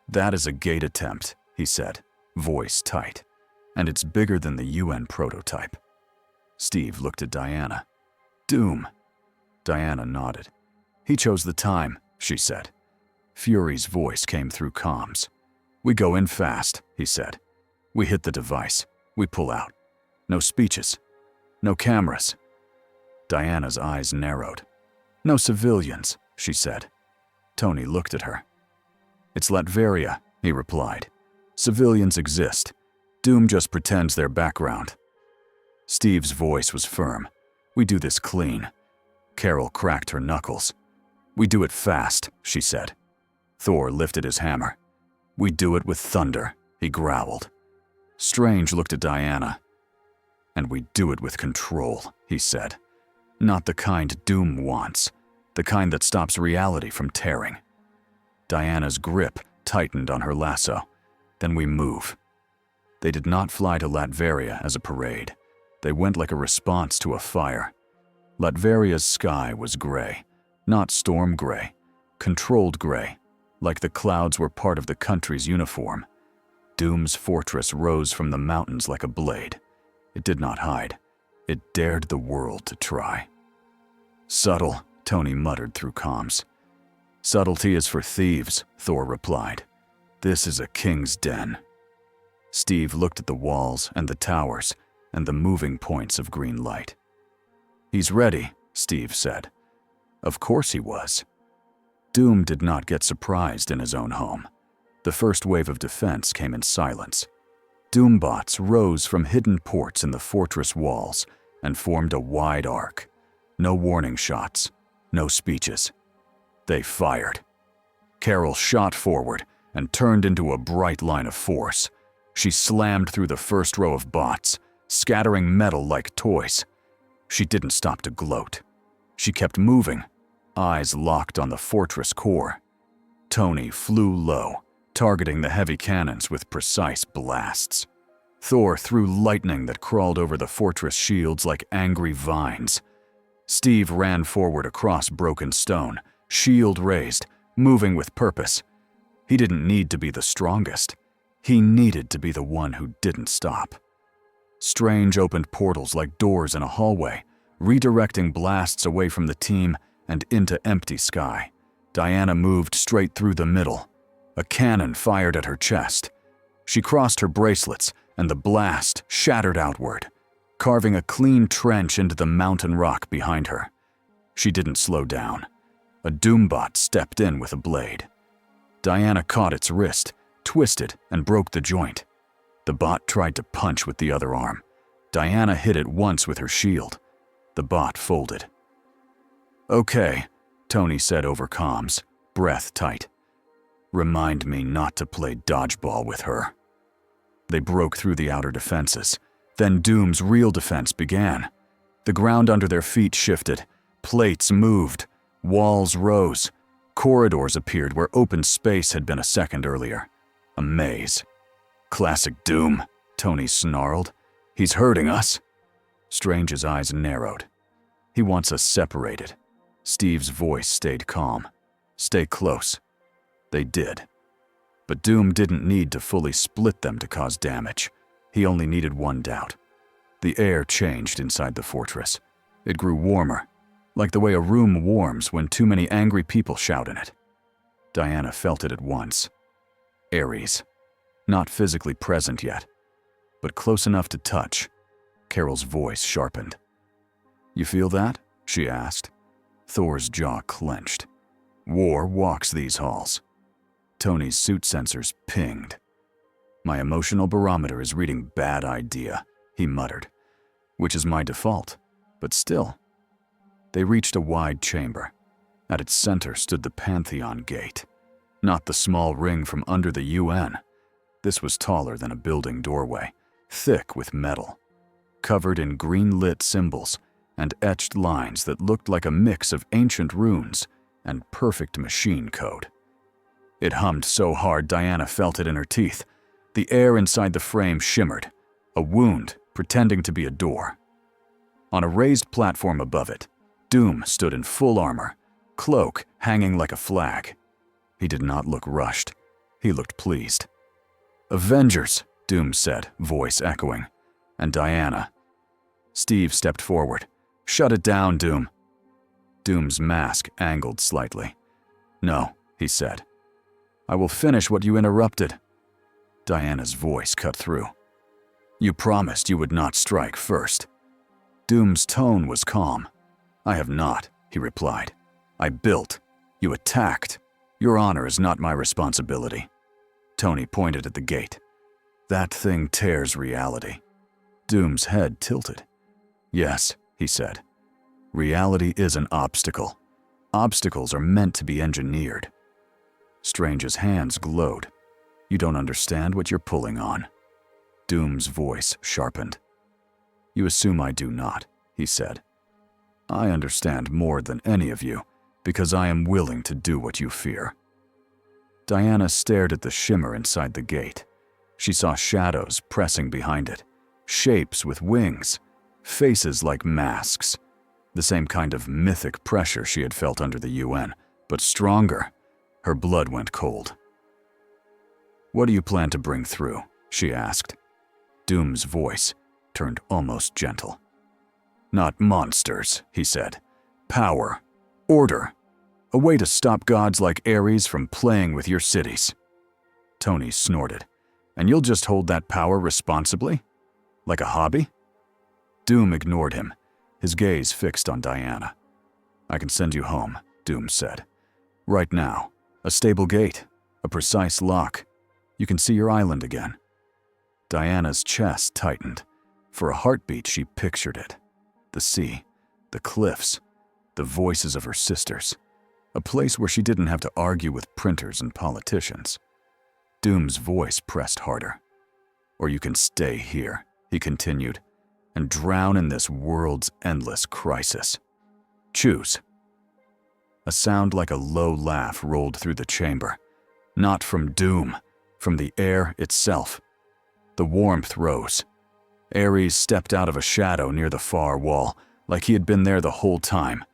"That is a gate attempt," he said, voice tight. "And it's bigger than the UN prototype." Steve looked at Diana. "Doom." Diana nodded. He chose the time, she said. Fury's voice came through comms. We go in fast, he said. We hit the device. We pull out. No speeches. No cameras. Diana's eyes narrowed. No civilians, she said. Tony looked at her. It's Latveria, he replied. Civilians exist. Doom just pretends they're background. Steve's voice was firm. We do this clean. Carol cracked her knuckles. We do it fast, she said. Thor lifted his hammer. We do it with thunder, he growled. Strange looked at Diana. And we do it with control, he said. Not the kind Doom wants, the kind that stops reality from tearing. Diana's grip tightened on her lasso. Then we move. They did not fly to Latveria as a parade. They went like a response to a fire. Latveria's sky was gray, not storm gray, controlled gray, like the clouds were part of the country's uniform. Doom's fortress rose from the mountains like a blade. It did not hide. It dared the world to try. Subtle, Tony muttered through comms. Subtlety is for thieves, Thor replied. This is a king's den. Steve looked at the walls and the towers and the moving points of green light. He's ready, Steve said. Of course he was. Doom did not get surprised in his own home. The first wave of defense came in silence. Doombots rose from hidden ports in the fortress walls and formed a wide arc. No warning shots, no speeches. They fired. Carol shot forward and turned into a bright line of force. She slammed through the first row of bots, scattering metal like toys. She didn't stop to gloat. She kept moving, eyes locked on the fortress core. Tony flew low, targeting the heavy cannons with precise blasts. Thor threw lightning that crawled over the fortress shields like angry vines. Steve ran forward across broken stone, shield raised, moving with purpose. He didn't need to be the strongest. He needed to be the one who didn't stop. Strange opened portals like doors in a hallway, redirecting blasts away from the team and into empty sky. Diana moved straight through the middle. A cannon fired at her chest. She crossed her bracelets, and the blast shattered outward, carving a clean trench into the mountain rock behind her. She didn't slow down. A Doombot stepped in with a blade. Diana caught its wrist, twisted, and broke the joint. The bot tried to punch with the other arm. Diana hit it once with her shield. The bot folded. Okay, Tony said over comms, breath tight. Remind me not to play dodgeball with her. They broke through the outer defenses. Then Doom's real defense began. The ground under their feet shifted. Plates moved. Walls rose. Corridors appeared where open space had been a second earlier. A maze. Classic Doom, Tony snarled. He's hurting us. Strange's eyes narrowed. He wants us separated. Steve's voice stayed calm. Stay close. They did. But Doom didn't need to fully split them to cause damage. He only needed one doubt. The air changed inside the fortress. It grew warmer, like the way a room warms when too many angry people shout in it. Diana felt it at once. Ares. Not physically present yet, but close enough to touch. Carol's voice sharpened. You feel that? She asked. Thor's jaw clenched. War walks these halls. Tony's suit sensors pinged. My emotional barometer is reading bad idea, he muttered, which is my default, but still. They reached a wide chamber. At its center stood the Pantheon Gate, not the small ring from under the UN. This was taller than a building doorway, thick with metal, covered in green-lit symbols and etched lines that looked like a mix of ancient runes and perfect machine code. It hummed so hard Diana felt it in her teeth. The air inside the frame shimmered, a wound pretending to be a door. On a raised platform above it, Doom stood in full armor, cloak hanging like a flag. He did not look rushed. He looked pleased. Avengers, Doom said, voice echoing. And Diana. Steve stepped forward. Shut it down, Doom. Doom's mask angled slightly. "No," he said. "I will finish what you interrupted." Diana's voice cut through. "You promised you would not strike first." Doom's tone was calm. "I have not," he replied. "I built. You attacked. Your honor is not my responsibility." Tony pointed at the gate. "That thing tears reality." Doom's head tilted. "Yes," he said. "Reality is an obstacle. Obstacles are meant to be engineered." Strange's hands glowed. "You don't understand what you're pulling on." Doom's voice sharpened. "You assume I do not," he said. "I understand more than any of you, because I am willing to do what you fear." Diana stared at the shimmer inside the gate. She saw shadows pressing behind it, shapes with wings, faces like masks, the same kind of mythic pressure she had felt under the UN, but stronger. Her blood went cold. "What do you plan to bring through?" she asked. Doom's voice turned almost gentle. "Not monsters," he said. "Power. Order. A way to stop gods like Ares from playing with your cities." Tony snorted. "And you'll just hold that power responsibly? Like a hobby?" Doom ignored him, his gaze fixed on Diana. "I can send you home," Doom said. "Right now. A stable gate. A precise lock. You can see your island again." Diana's chest tightened. For a heartbeat, she pictured it. The sea, the cliffs, the voices of her sisters. A place where she didn't have to argue with printers and politicians. Doom's voice pressed harder. "Or you can stay here," he continued, "and drown in this world's endless crisis. Choose." A sound like a low laugh rolled through the chamber. Not from Doom, from the air itself. The warmth rose. Ares stepped out of a shadow near the far wall, like he had been there the whole time.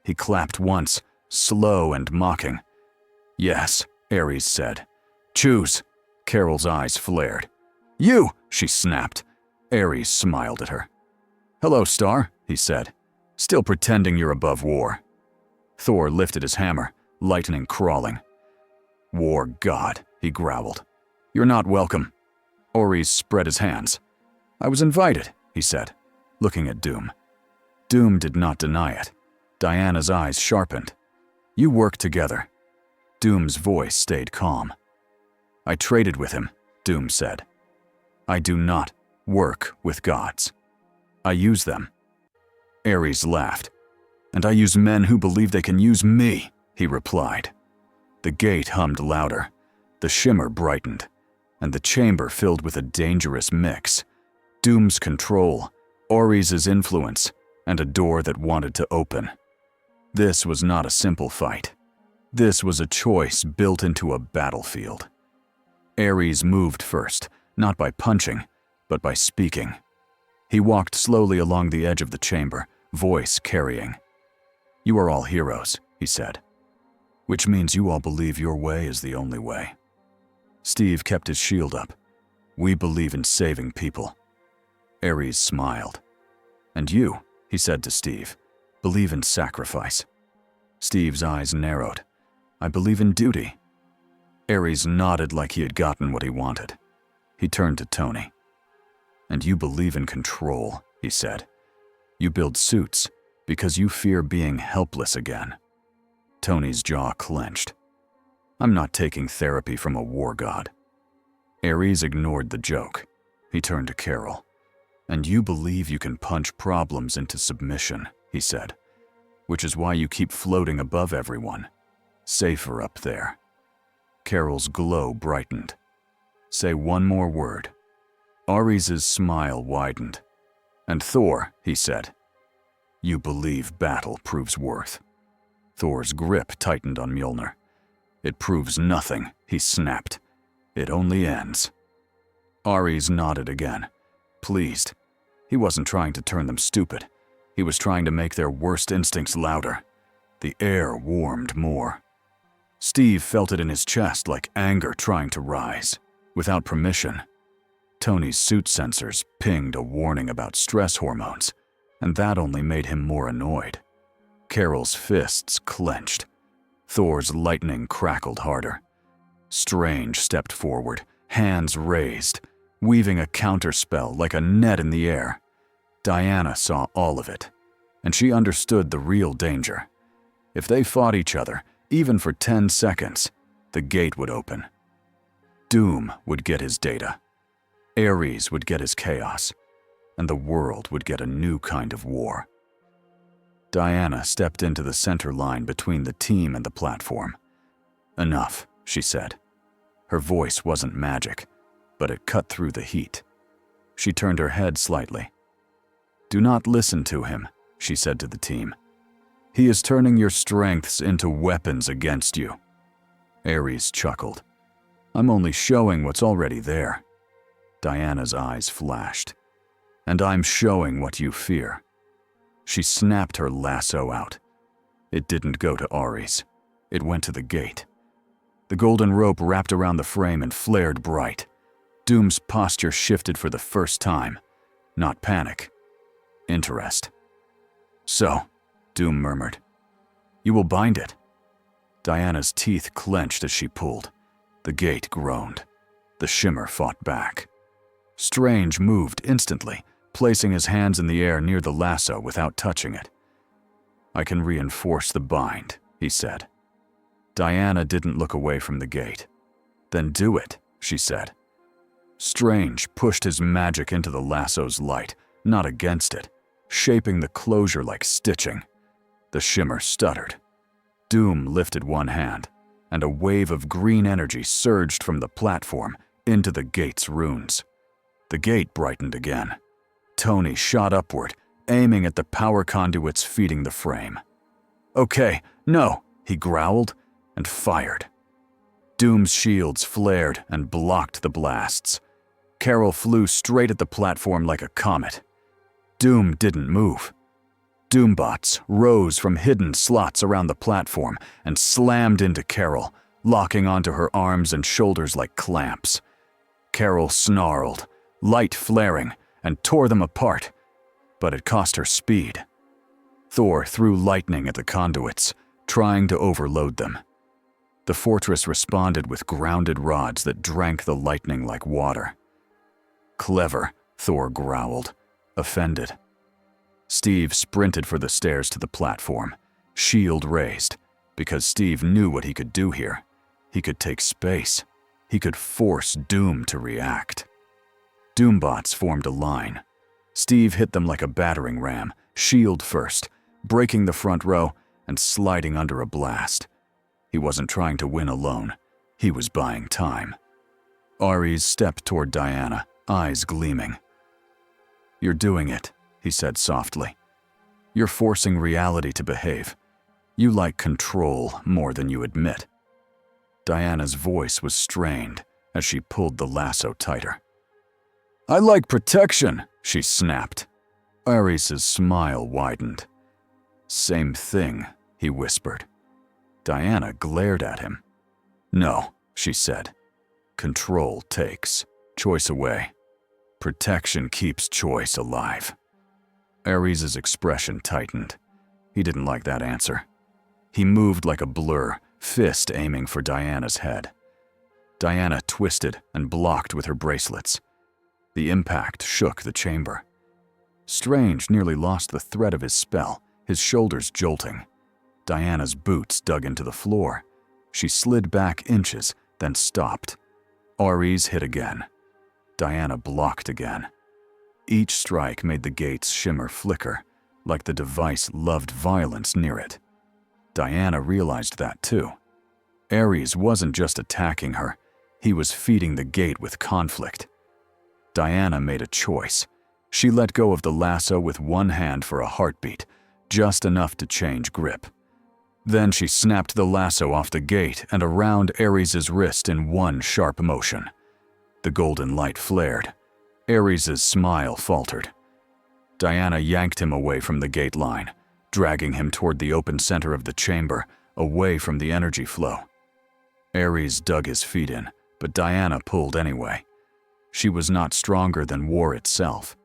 He clapped once, slow and mocking. "Yes," Ares said. "Choose." Carol's eyes flared. "You!" she snapped. Ares smiled at her. "Hello, Star," he said. "Still pretending you're above war." Thor lifted his hammer, lightning crawling. "War god," he growled. "You're not welcome." Ares spread his hands. "I was invited," he said, looking at Doom. Doom did not deny it. Diana's eyes sharpened. "You work together." Doom's voice stayed calm. "I traded with him," Doom said. "I do not work with gods. I use them." Ares laughed. "And I use men who believe they can use me," he replied. The gate hummed louder. The shimmer brightened, and the chamber filled with a dangerous mix. Doom's control, Ares' influence, and a door that wanted to open. This was not a simple fight. This was a choice built into a battlefield. Ares moved first, not by punching, but by speaking. He walked slowly along the edge of the chamber, voice carrying. "You are all heroes," he said. "Which means you all believe your way is the only way." Steve kept his shield up. "We believe in saving people." Ares smiled. "And you," he said to Steve, "believe in sacrifice." Steve's eyes narrowed. "I believe in duty." Ares nodded like he had gotten what he wanted. He turned to Tony. "And you believe in control," he said. "You build suits because you fear being helpless again." Tony's jaw clenched. "I'm not taking therapy from a war god." Ares ignored the joke. He turned to Carol. "And you believe you can punch problems into submission," he said. "Which is why you keep floating above everyone. Safer up there." Carol's glow brightened. "Say one more word." Ares' smile widened. "And Thor," he said. "You believe battle proves worth." Thor's grip tightened on Mjolnir. "It proves nothing," he snapped. "It only ends." Ares nodded again, pleased. He wasn't trying to turn them stupid. He was trying to make their worst instincts louder. The air warmed more. Steve felt it in his chest like anger trying to rise, without permission. Tony's suit sensors pinged a warning about stress hormones, and that only made him more annoyed. Carol's fists clenched. Thor's lightning crackled harder. Strange stepped forward, hands raised, weaving a counterspell like a net in the air. Diana saw all of it, and she understood the real danger. If they fought each other, even for 10 seconds, the gate would open. Doom would get his data. Ares would get his chaos, and the world would get a new kind of war. Diana stepped into the center line between the team and the platform. "Enough," she said. Her voice wasn't magic, but it cut through the heat. She turned her head slightly. "Do not listen to him," she said to the team. "He is turning your strengths into weapons against you." Ares chuckled. "I'm only showing what's already there." Diana's eyes flashed. "And I'm showing what you fear." She snapped her lasso out. It didn't go to Ares. It went to the gate. The golden rope wrapped around the frame and flared bright. Doom's posture shifted for the first time. Not panic. Interest. "So," Doom murmured, "you will bind it." Diana's teeth clenched as she pulled. The gate groaned. The shimmer fought back. Strange moved instantly, placing his hands in the air near the lasso without touching it. "I can reinforce the bind," he said. Diana didn't look away from the gate. "Then do it," she said. Strange pushed his magic into the lasso's light, not against it, shaping the closure like stitching. The shimmer stuttered. Doom lifted one hand, and a wave of green energy surged from the platform into the gate's runes. The gate brightened again. Tony shot upward, aiming at the power conduits feeding the frame. "Okay, no," he growled, and fired. Doom's shields flared and blocked the blasts. Carol flew straight at the platform like a comet. Doom didn't move. Doombots rose from hidden slots around the platform and slammed into Carol, locking onto her arms and shoulders like clamps. Carol snarled, light flaring, and tore them apart, but it cost her speed. Thor threw lightning at the conduits, trying to overload them. The fortress responded with grounded rods that drank the lightning like water. "Clever," Thor growled, offended. Steve sprinted for the stairs to the platform, shield raised, because Steve knew what he could do here. He could take space. He could force Doom to react. Doombots formed a line. Steve hit them like a battering ram, shield first, breaking the front row and sliding under a blast. He wasn't trying to win alone. He was buying time. Ares stepped toward Diana, eyes gleaming. "You're doing it," he said softly. "You're forcing reality to behave. You like control more than you admit." Diana's voice was strained as she pulled the lasso tighter. "I like protection," she snapped. Ares' smile widened. "Same thing," he whispered. Diana glared at him. "No," she said. "Control takes. Choice away. Protection keeps choice alive." Ares' expression tightened. He didn't like that answer. He moved like a blur, fist aiming for Diana's head. Diana twisted and blocked with her bracelets. The impact shook the chamber. Strange nearly lost the thread of his spell, his shoulders jolting. Diana's boots dug into the floor. She slid back inches, then stopped. Ares hit again. Diana blocked again. Each strike made the gate's shimmer flicker, like the device loved violence near it. Diana realized that too. Ares wasn't just attacking her, he was feeding the gate with conflict. Diana made a choice. She let go of the lasso with one hand for a heartbeat, just enough to change grip. Then she snapped the lasso off the gate and around Ares' wrist in one sharp motion. The golden light flared. Ares' smile faltered. Diana yanked him away from the gate line, dragging him toward the open center of the chamber, away from the energy flow. Ares dug his feet in, but Diana pulled anyway. She was not stronger than war itself.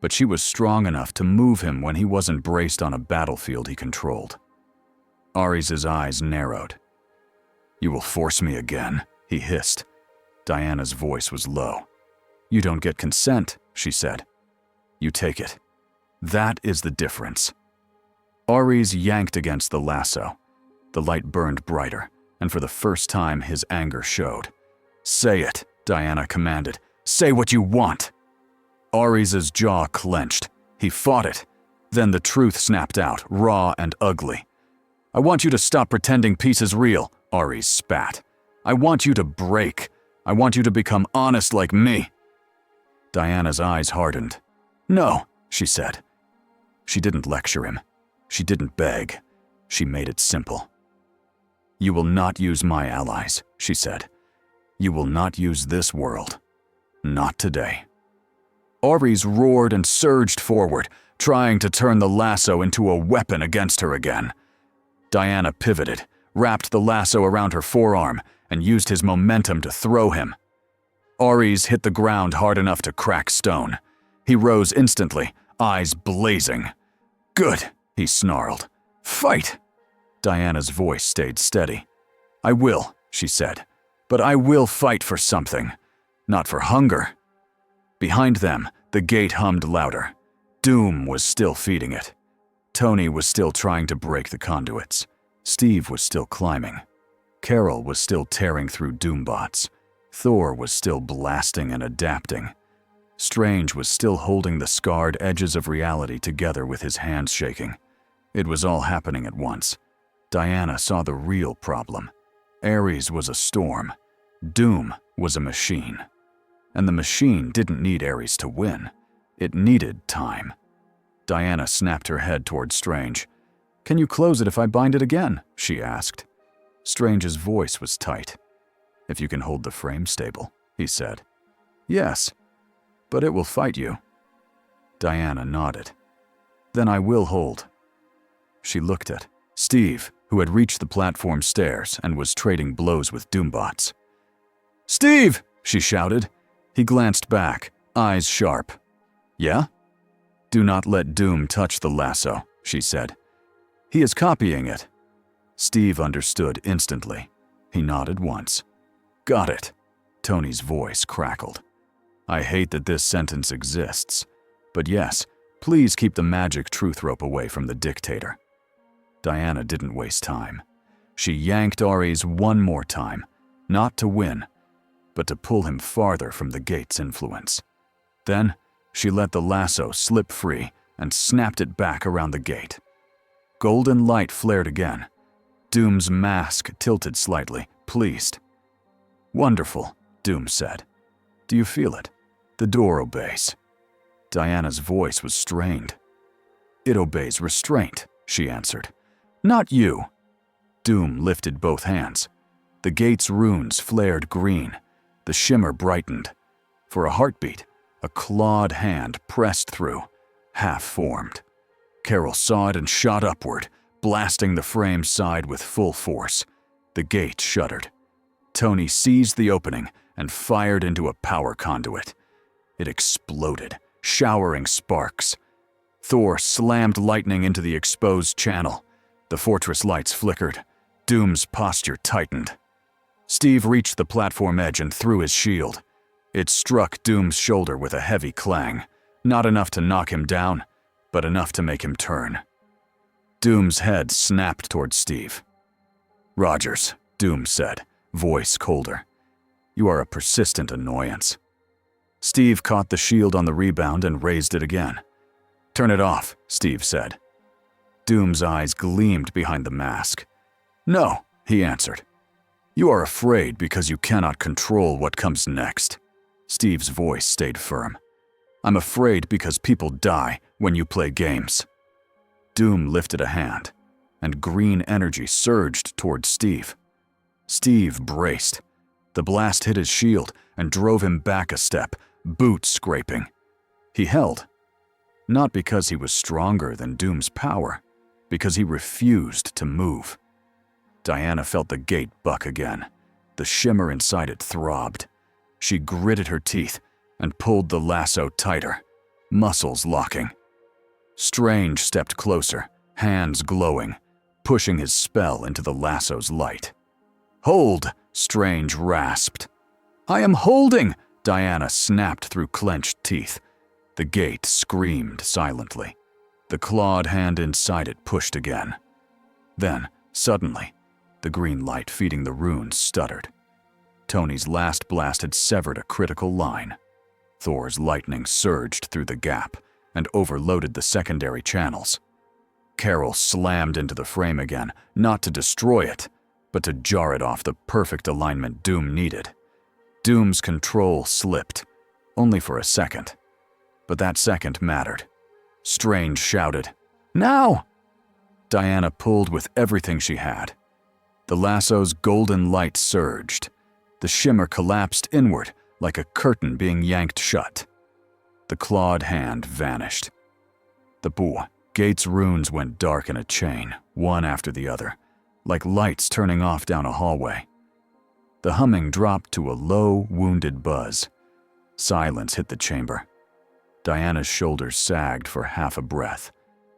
but she was strong enough to move him when he wasn't braced on a battlefield he controlled. Ares' eyes narrowed. "You will force me again," he hissed. Diana's voice was low. "You don't get consent," she said. "You take it. That is the difference." Ares yanked against the lasso. The light burned brighter, and for the first time his anger showed. "Say it," Diana commanded. "Say what you want." Ares' jaw clenched. He fought it. Then the truth snapped out, raw and ugly. "I want you to stop pretending peace is real," Ares spat. "I want you to break. I want you to become honest like me." Diana's eyes hardened. "No," she said. She didn't lecture him. She didn't beg. She made it simple. "You will not use my allies," she said. "You will not use this world. Not today." Ares roared and surged forward, trying to turn the lasso into a weapon against her again. Diana pivoted, wrapped the lasso around her forearm, and used his momentum to throw him. Ares hit the ground hard enough to crack stone. He rose instantly, eyes blazing. "Good," he snarled. "Fight!" Diana's voice stayed steady. "I will," she said. "But I will fight for something. Not for hunger." Behind them, the gate hummed louder. Doom was still feeding it. Tony was still trying to break the conduits. Steve was still climbing. Carol was still tearing through Doombots. Thor was still blasting and adapting. Strange was still holding the scarred edges of reality together with his hands shaking. It was all happening at once. Diana saw the real problem. Ares was a storm. Doom was a machine. And the machine didn't need Ares to win. It needed time. Diana snapped her head toward Strange. "Can you close it if I bind it again?" she asked. Strange's voice was tight. "If you can hold the frame stable," he said. "Yes, but it will fight you." Diana nodded. "Then I will hold." She looked at Steve, who had reached the platform stairs and was trading blows with Doombots. "Steve!" she shouted. He glanced back, eyes sharp. "Yeah?" "Do not let Doom touch the lasso," she said. "He is copying it." Steve understood instantly. He nodded once. "Got it." Tony's voice crackled. "I hate that this sentence exists. But yes, please keep the magic truth rope away from the dictator." Diana didn't waste time. She yanked Ares one more time, not to win, but to pull him farther from the gate's influence. Then, she let the lasso slip free and snapped it back around the gate. Golden light flared again. Doom's mask tilted slightly, pleased. "Wonderful," Doom said. "Do you feel it? The door obeys." Diana's voice was strained. "It obeys restraint," she answered. "Not you." Doom lifted both hands. The gate's runes flared green. The shimmer brightened. For a heartbeat, a clawed hand pressed through, half-formed. Carol saw it and shot upward, blasting the frame's side with full force. The gate shuddered. Tony seized the opening and fired into a power conduit. It exploded, showering sparks. Thor slammed lightning into the exposed channel. The fortress lights flickered. Doom's posture tightened. Steve reached the platform edge and threw his shield. It struck Doom's shoulder with a heavy clang, not enough to knock him down, but enough to make him turn. Doom's head snapped toward Steve. "Rogers," Doom said, voice colder. "You are a persistent annoyance." Steve caught the shield on the rebound and raised it again. "Turn it off," Steve said. Doom's eyes gleamed behind the mask. "No," he answered. "You are afraid because you cannot control what comes next." Steve's voice stayed firm. "I'm afraid because people die when you play games." Doom lifted a hand, and green energy surged toward Steve. Steve braced. The blast hit his shield and drove him back a step, boot scraping. He held. Not because he was stronger than Doom's power, because he refused to move. Diana felt the gate buck again. The shimmer inside it throbbed. She gritted her teeth and pulled the lasso tighter. muscles locking. Strange stepped closer, hands glowing, pushing his spell into the lasso's light. "Hold!" Strange rasped. "I am holding!" Diana snapped through clenched teeth. The gate screamed silently. The clawed hand inside it pushed again. Then, suddenly, the green light feeding the runes stuttered. Tony's last blast had severed a critical line. Thor's lightning surged through the gap and overloaded the secondary channels. Carol slammed into the frame again, not to destroy it, but to jar it off the perfect alignment Doom needed. Doom's control slipped, only for a second. But that second mattered. Strange shouted, "Now!" Diana pulled with everything she had. The lasso's golden light surged. The shimmer collapsed inward like a curtain being yanked shut. The clawed hand vanished. The gate's runes went dark in a chain, one after the other, like lights turning off down a hallway. The humming dropped to a low, wounded buzz. Silence hit the chamber. Diana's shoulders sagged for half a breath.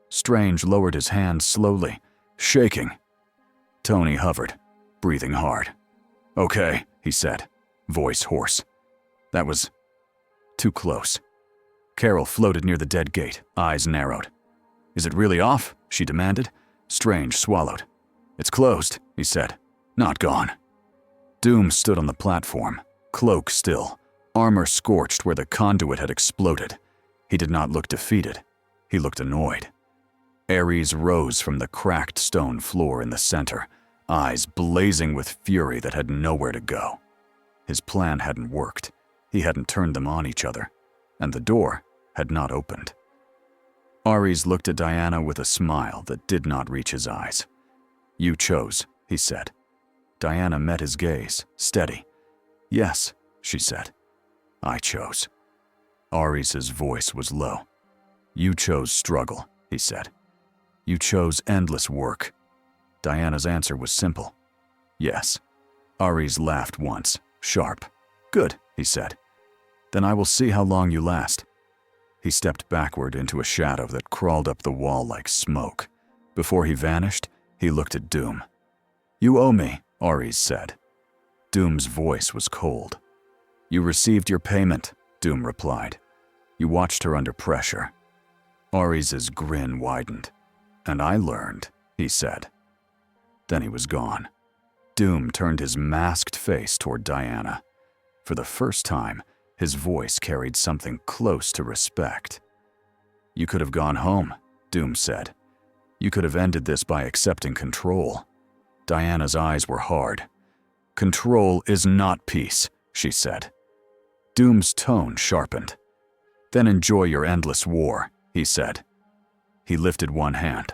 Strange lowered his hand slowly, shaking. Tony hovered, breathing hard. "Okay," he said, voice hoarse. That was too close. Carol floated near the dead gate, eyes narrowed. "Is it really off?" she demanded. Strange swallowed. "It's closed," he said. "Not gone." Doom stood on the platform, cloak still, armor scorched where the conduit had exploded. He did not look defeated. He looked annoyed. Ares rose from the cracked stone floor in the center, eyes blazing with fury that had nowhere to go. His plan hadn't worked. He hadn't turned them on each other, and the door had not opened. Ares looked at Diana with a smile that did not reach his eyes. "You chose," he said. Diana met his gaze, steady. "Yes," she said. "I chose." Ares' voice was low. "You chose struggle," he said. "You chose endless work." Diana's answer was simple. "Yes." Ares laughed once, sharp. "Good," he said. "Then I will see how long you last." He stepped backward into a shadow that crawled up the wall like smoke. Before he vanished, he looked at Doom. "You owe me," Ares said. Doom's voice was cold. "You received your payment," Doom replied. "You watched her under pressure." Ares' grin widened. "And I learned," he said. Then he was gone. Doom turned his masked face toward Diana. For the first time, his voice carried something close to respect. "You could have gone home," Doom said. "You could have ended this by accepting control." Diana's eyes were hard. "Control is not peace," she said. Doom's tone sharpened. "Then enjoy your endless war," he said. He lifted one hand.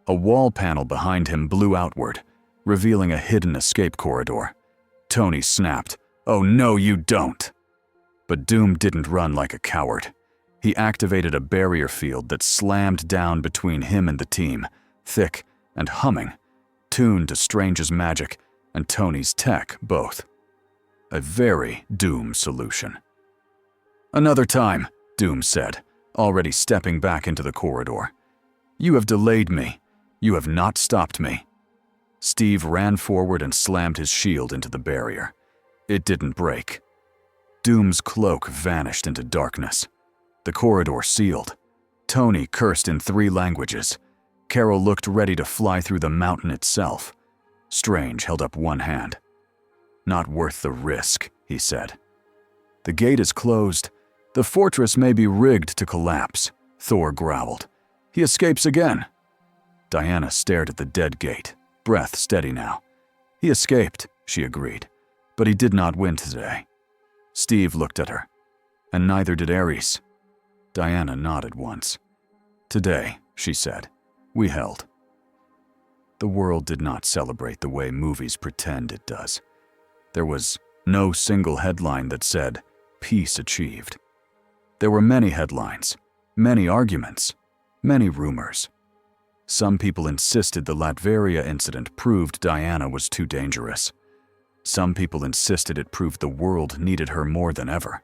A wall panel behind him blew outward, revealing a hidden escape corridor. Tony snapped, "Oh no, you don't!" But Doom didn't run like a coward. He activated a barrier field that slammed down between him and the team, thick and humming, tuned to Strange's magic and Tony's tech both. A very Doom solution. "Another time," Doom said, already stepping back into the corridor. "You have delayed me. You have not stopped me." Steve ran forward and slammed his shield into the barrier. It didn't break. Doom's cloak vanished into darkness. The corridor sealed. Tony cursed in 3 languages. Carol looked ready to fly through the mountain itself. Strange held up one hand. "Not worth the risk," he said. "The gate is closed. The fortress may be rigged to collapse," Thor growled. "He escapes again." Diana stared at the dead gate, breath steady now. "He escaped," she agreed, "but he did not win today." Steve looked at her, and neither did Ares. Diana nodded once. "Today," she said, "we held." The world did not celebrate the way movies pretend it does. There was no single headline that said, "Peace achieved." There were many headlines, many arguments, many rumors. Some people insisted the Latveria incident proved Diana was too dangerous. Some people insisted it proved the world needed her more than ever.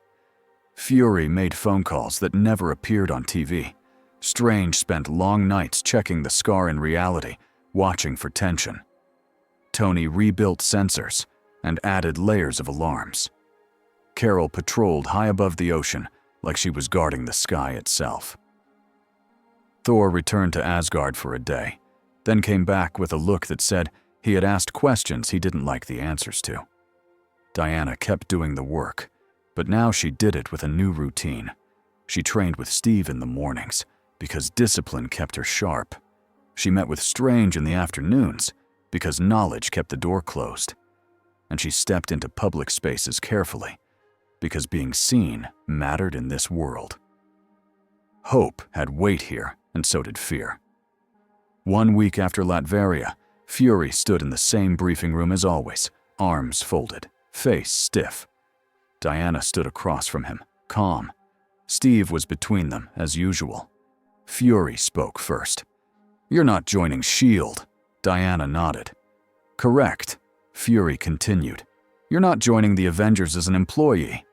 Fury made phone calls that never appeared on TV. Strange spent long nights checking the scar in reality, watching for tension. Tony rebuilt sensors and added layers of alarms. Carol patrolled high above the ocean like she was guarding the sky itself. Thor returned to Asgard for a day, then came back with a look that said he had asked questions he didn't like the answers to. Diana kept doing the work, but now she did it with a new routine. She trained with Steve in the mornings because discipline kept her sharp. She met with Strange in the afternoons because knowledge kept the door closed. And she stepped into public spaces carefully because being seen mattered in this world. Hope had weight here, and so did fear. 1 week after Latveria, Fury stood in the same briefing room as always, arms folded, face stiff. Diana stood across from him, calm. Steve was between them, as usual. Fury spoke first. "You're not joining S.H.I.E.L.D." Diana nodded. "Correct." Fury continued. "You're not joining the Avengers as an employee."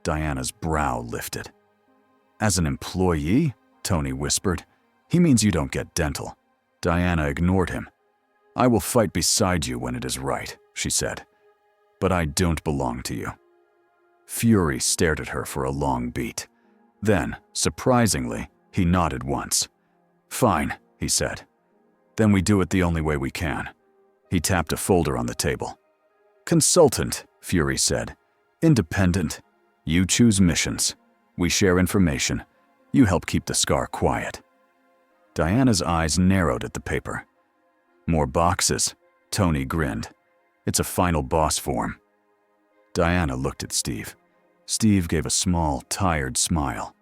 Diana's brow lifted. "As an employee?" Tony whispered. "He means you don't get dental." Diana ignored him. "I will fight beside you when it is right," she said. "But I don't belong to you." Fury stared at her for a long beat. Then, surprisingly, he nodded once. "Fine," he said. "Then we do it the only way we can." He tapped a folder on the table. "Consultant," Fury said. "Independent. You choose missions. We share information. You help keep the scar quiet." Diana's eyes narrowed at the paper. "More boxes," Tony grinned. "It's a final boss form." Diana looked at Steve. Steve gave a small, tired smile.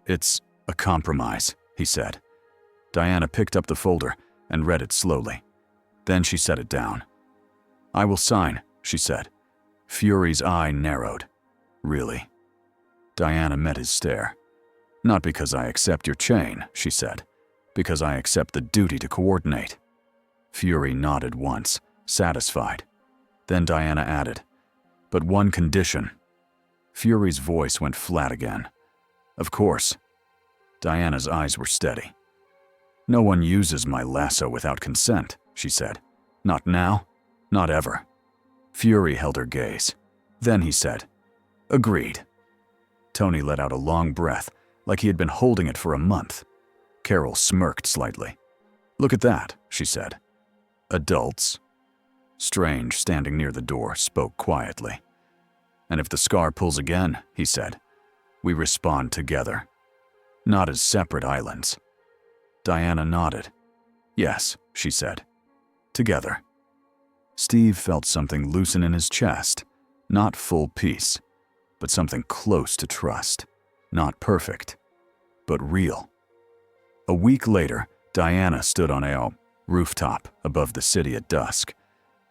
"It's a compromise," he said. Diana picked up the folder and read it slowly. Then she set it down. "I will sign," she said. Fury's eye narrowed. "Really?" Diana met his stare. "Not because I accept your chain," she said. "Because I accept the duty to coordinate." Fury nodded once, satisfied. Then Diana added, "But one condition." Fury's voice went flat again. "Of course." Diana's eyes were steady. "No one uses my lasso without consent," she said. "Not now, not ever." Fury held her gaze. Then he said, "Agreed." Tony let out a long breath, like he had been holding it for a month. Carol smirked slightly. "Look at that," she said. "Adults?" Strange, standing near the door, spoke quietly. "And if the scar pulls again," he said, "we respond together. Not as separate islands." Diana nodded. "Yes," she said. "Together." Steve felt something loosen in his chest. Not full peace, but something close to trust. Not perfect, but real. A week later, Diana stood on a rooftop above the city at dusk.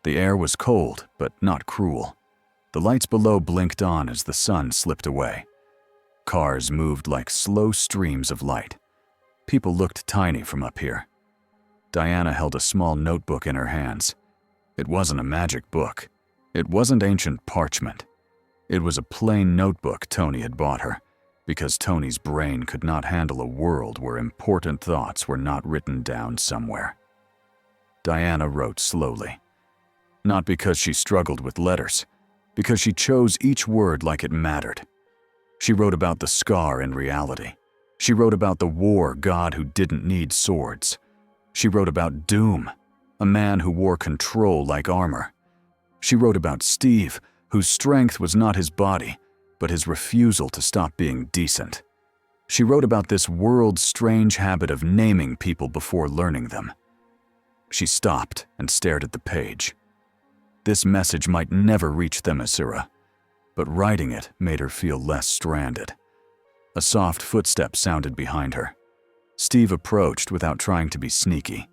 The air was cold, but not cruel. The lights below blinked on as the sun slipped away. Cars moved like slow streams of light. People looked tiny from up here. Diana held a small notebook in her hands. It wasn't a magic book. It wasn't ancient parchment. It was a plain notebook Tony had bought her, because Tony's brain could not handle a world where important thoughts were not written down somewhere. Diana wrote slowly. Not because she struggled with letters, because she chose each word like it mattered. She wrote about the scar in reality. She wrote about the war god who didn't need swords. She wrote about Doom, a man who wore control like armor. She wrote about Steve, whose strength was not his body, but his refusal to stop being decent. She wrote about this world's strange habit of naming people before learning them. She stopped and stared at the page. This message might never reach Themyscira, but writing it made her feel less stranded. A soft footstep sounded behind her. Steve approached without trying to be sneaky.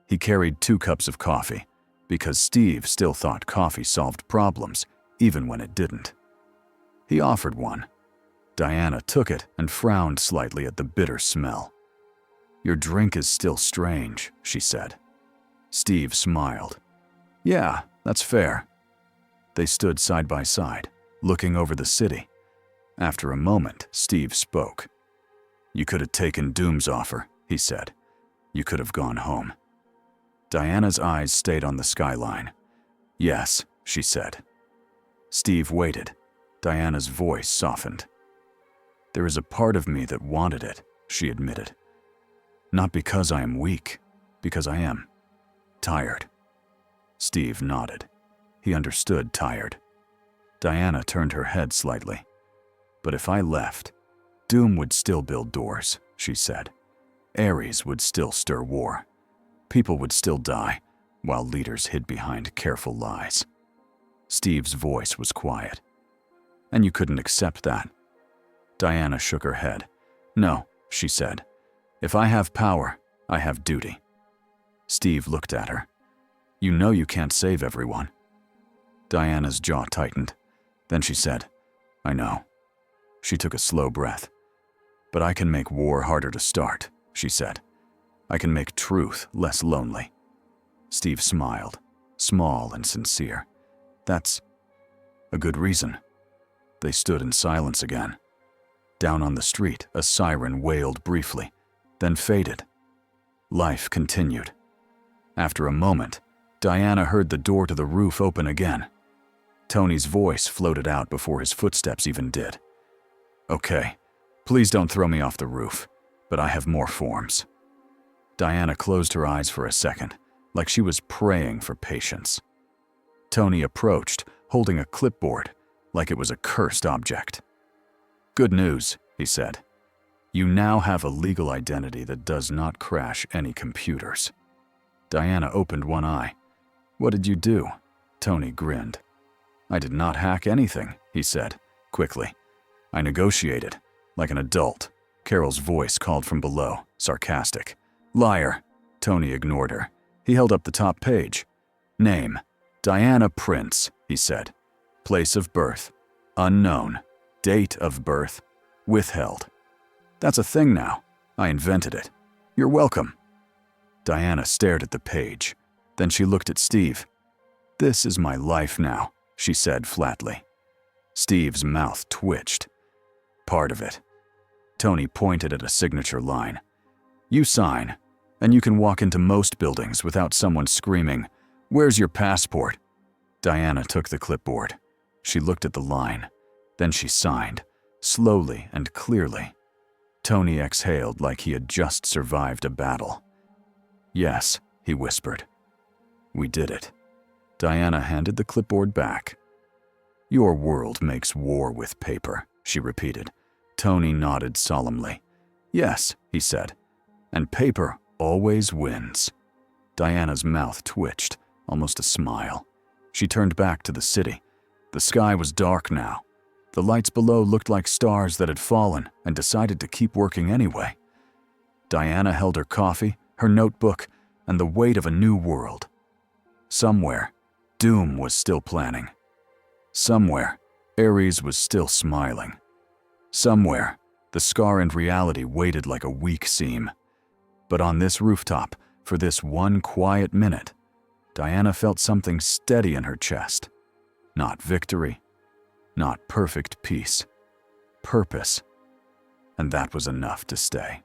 He carried 2 cups of coffee, because Steve still thought coffee solved problems, even when it didn't. He offered one. Diana took it and frowned slightly at the bitter smell. "Your drink is still strange," she said. Steve smiled. "Yeah, that's fair." They stood side by side, looking over the city. After a moment, Steve spoke. "You could have taken Doom's offer," he said. "You could have gone home." Diana's eyes stayed on the skyline. "Yes," she said. Steve waited. Diana's voice softened. "There is a part of me that wanted it," she admitted. "Not because I am weak, because I am tired." Steve nodded. He understood tired. Diana turned her head slightly. "But if I left, Doom would still build doors," she said. "Ares would still stir war. People would still die, while leaders hid behind careful lies." Steve's voice was quiet. "And you couldn't accept that?" Diana shook her head. "No," she said. "If I have power, I have duty." Steve looked at her. "You know you can't save everyone." Diana's jaw tightened. Then she said, "I know." She took a slow breath. "But I can make war harder to start," she said. "I can make truth less lonely." Steve smiled, small and sincere. "That's a good reason." They stood in silence again. Down on the street, a siren wailed briefly, then faded. Life continued. After a moment, Diana heard the door to the roof open again. Tony's voice floated out before his footsteps even did. "Okay, please don't throw me off the roof, but I have more forms." Diana closed her eyes for a second, like she was praying for patience. Tony approached, holding a clipboard, like it was a cursed object. "Good news," he said. "You now have a legal identity that does not crash any computers." Diana opened one eye. "What did you do?" Tony grinned. "I did not hack anything," he said, quickly. "I negotiated, like an adult." Carol's voice called from below, sarcastic. "Liar." Tony ignored her. He held up the top page. "Name, Diana Prince," he said. "Place of birth, unknown. Date of birth, withheld." "That's a thing now. I invented it. You're welcome." Diana stared at the page. Then she looked at Steve. "This is my life now," she said flatly. Steve's mouth twitched. "Part of it." Tony pointed at a signature line. "You sign, and you can walk into most buildings without someone screaming, 'Where's your passport?'" Diana took the clipboard. She looked at the line. Then she signed, slowly and clearly. Tony exhaled like he had just survived a battle. "Yes," he whispered. "We did it." Diana handed the clipboard back. "Your world makes war with paper," she repeated. Tony nodded solemnly. "Yes," he said, "and paper always wins." Diana's mouth twitched, almost a smile. She turned back to the city. The sky was dark now. The lights below looked like stars that had fallen and decided to keep working anyway. Diana held her coffee, her notebook, and the weight of a new world. Somewhere, Doom was still planning. Somewhere, Ares was still smiling. Somewhere, the scar and reality waited like a weak seam. But on this rooftop, for this one quiet minute, Diana felt something steady in her chest. Not victory, not perfect peace, purpose. And that was enough to stay.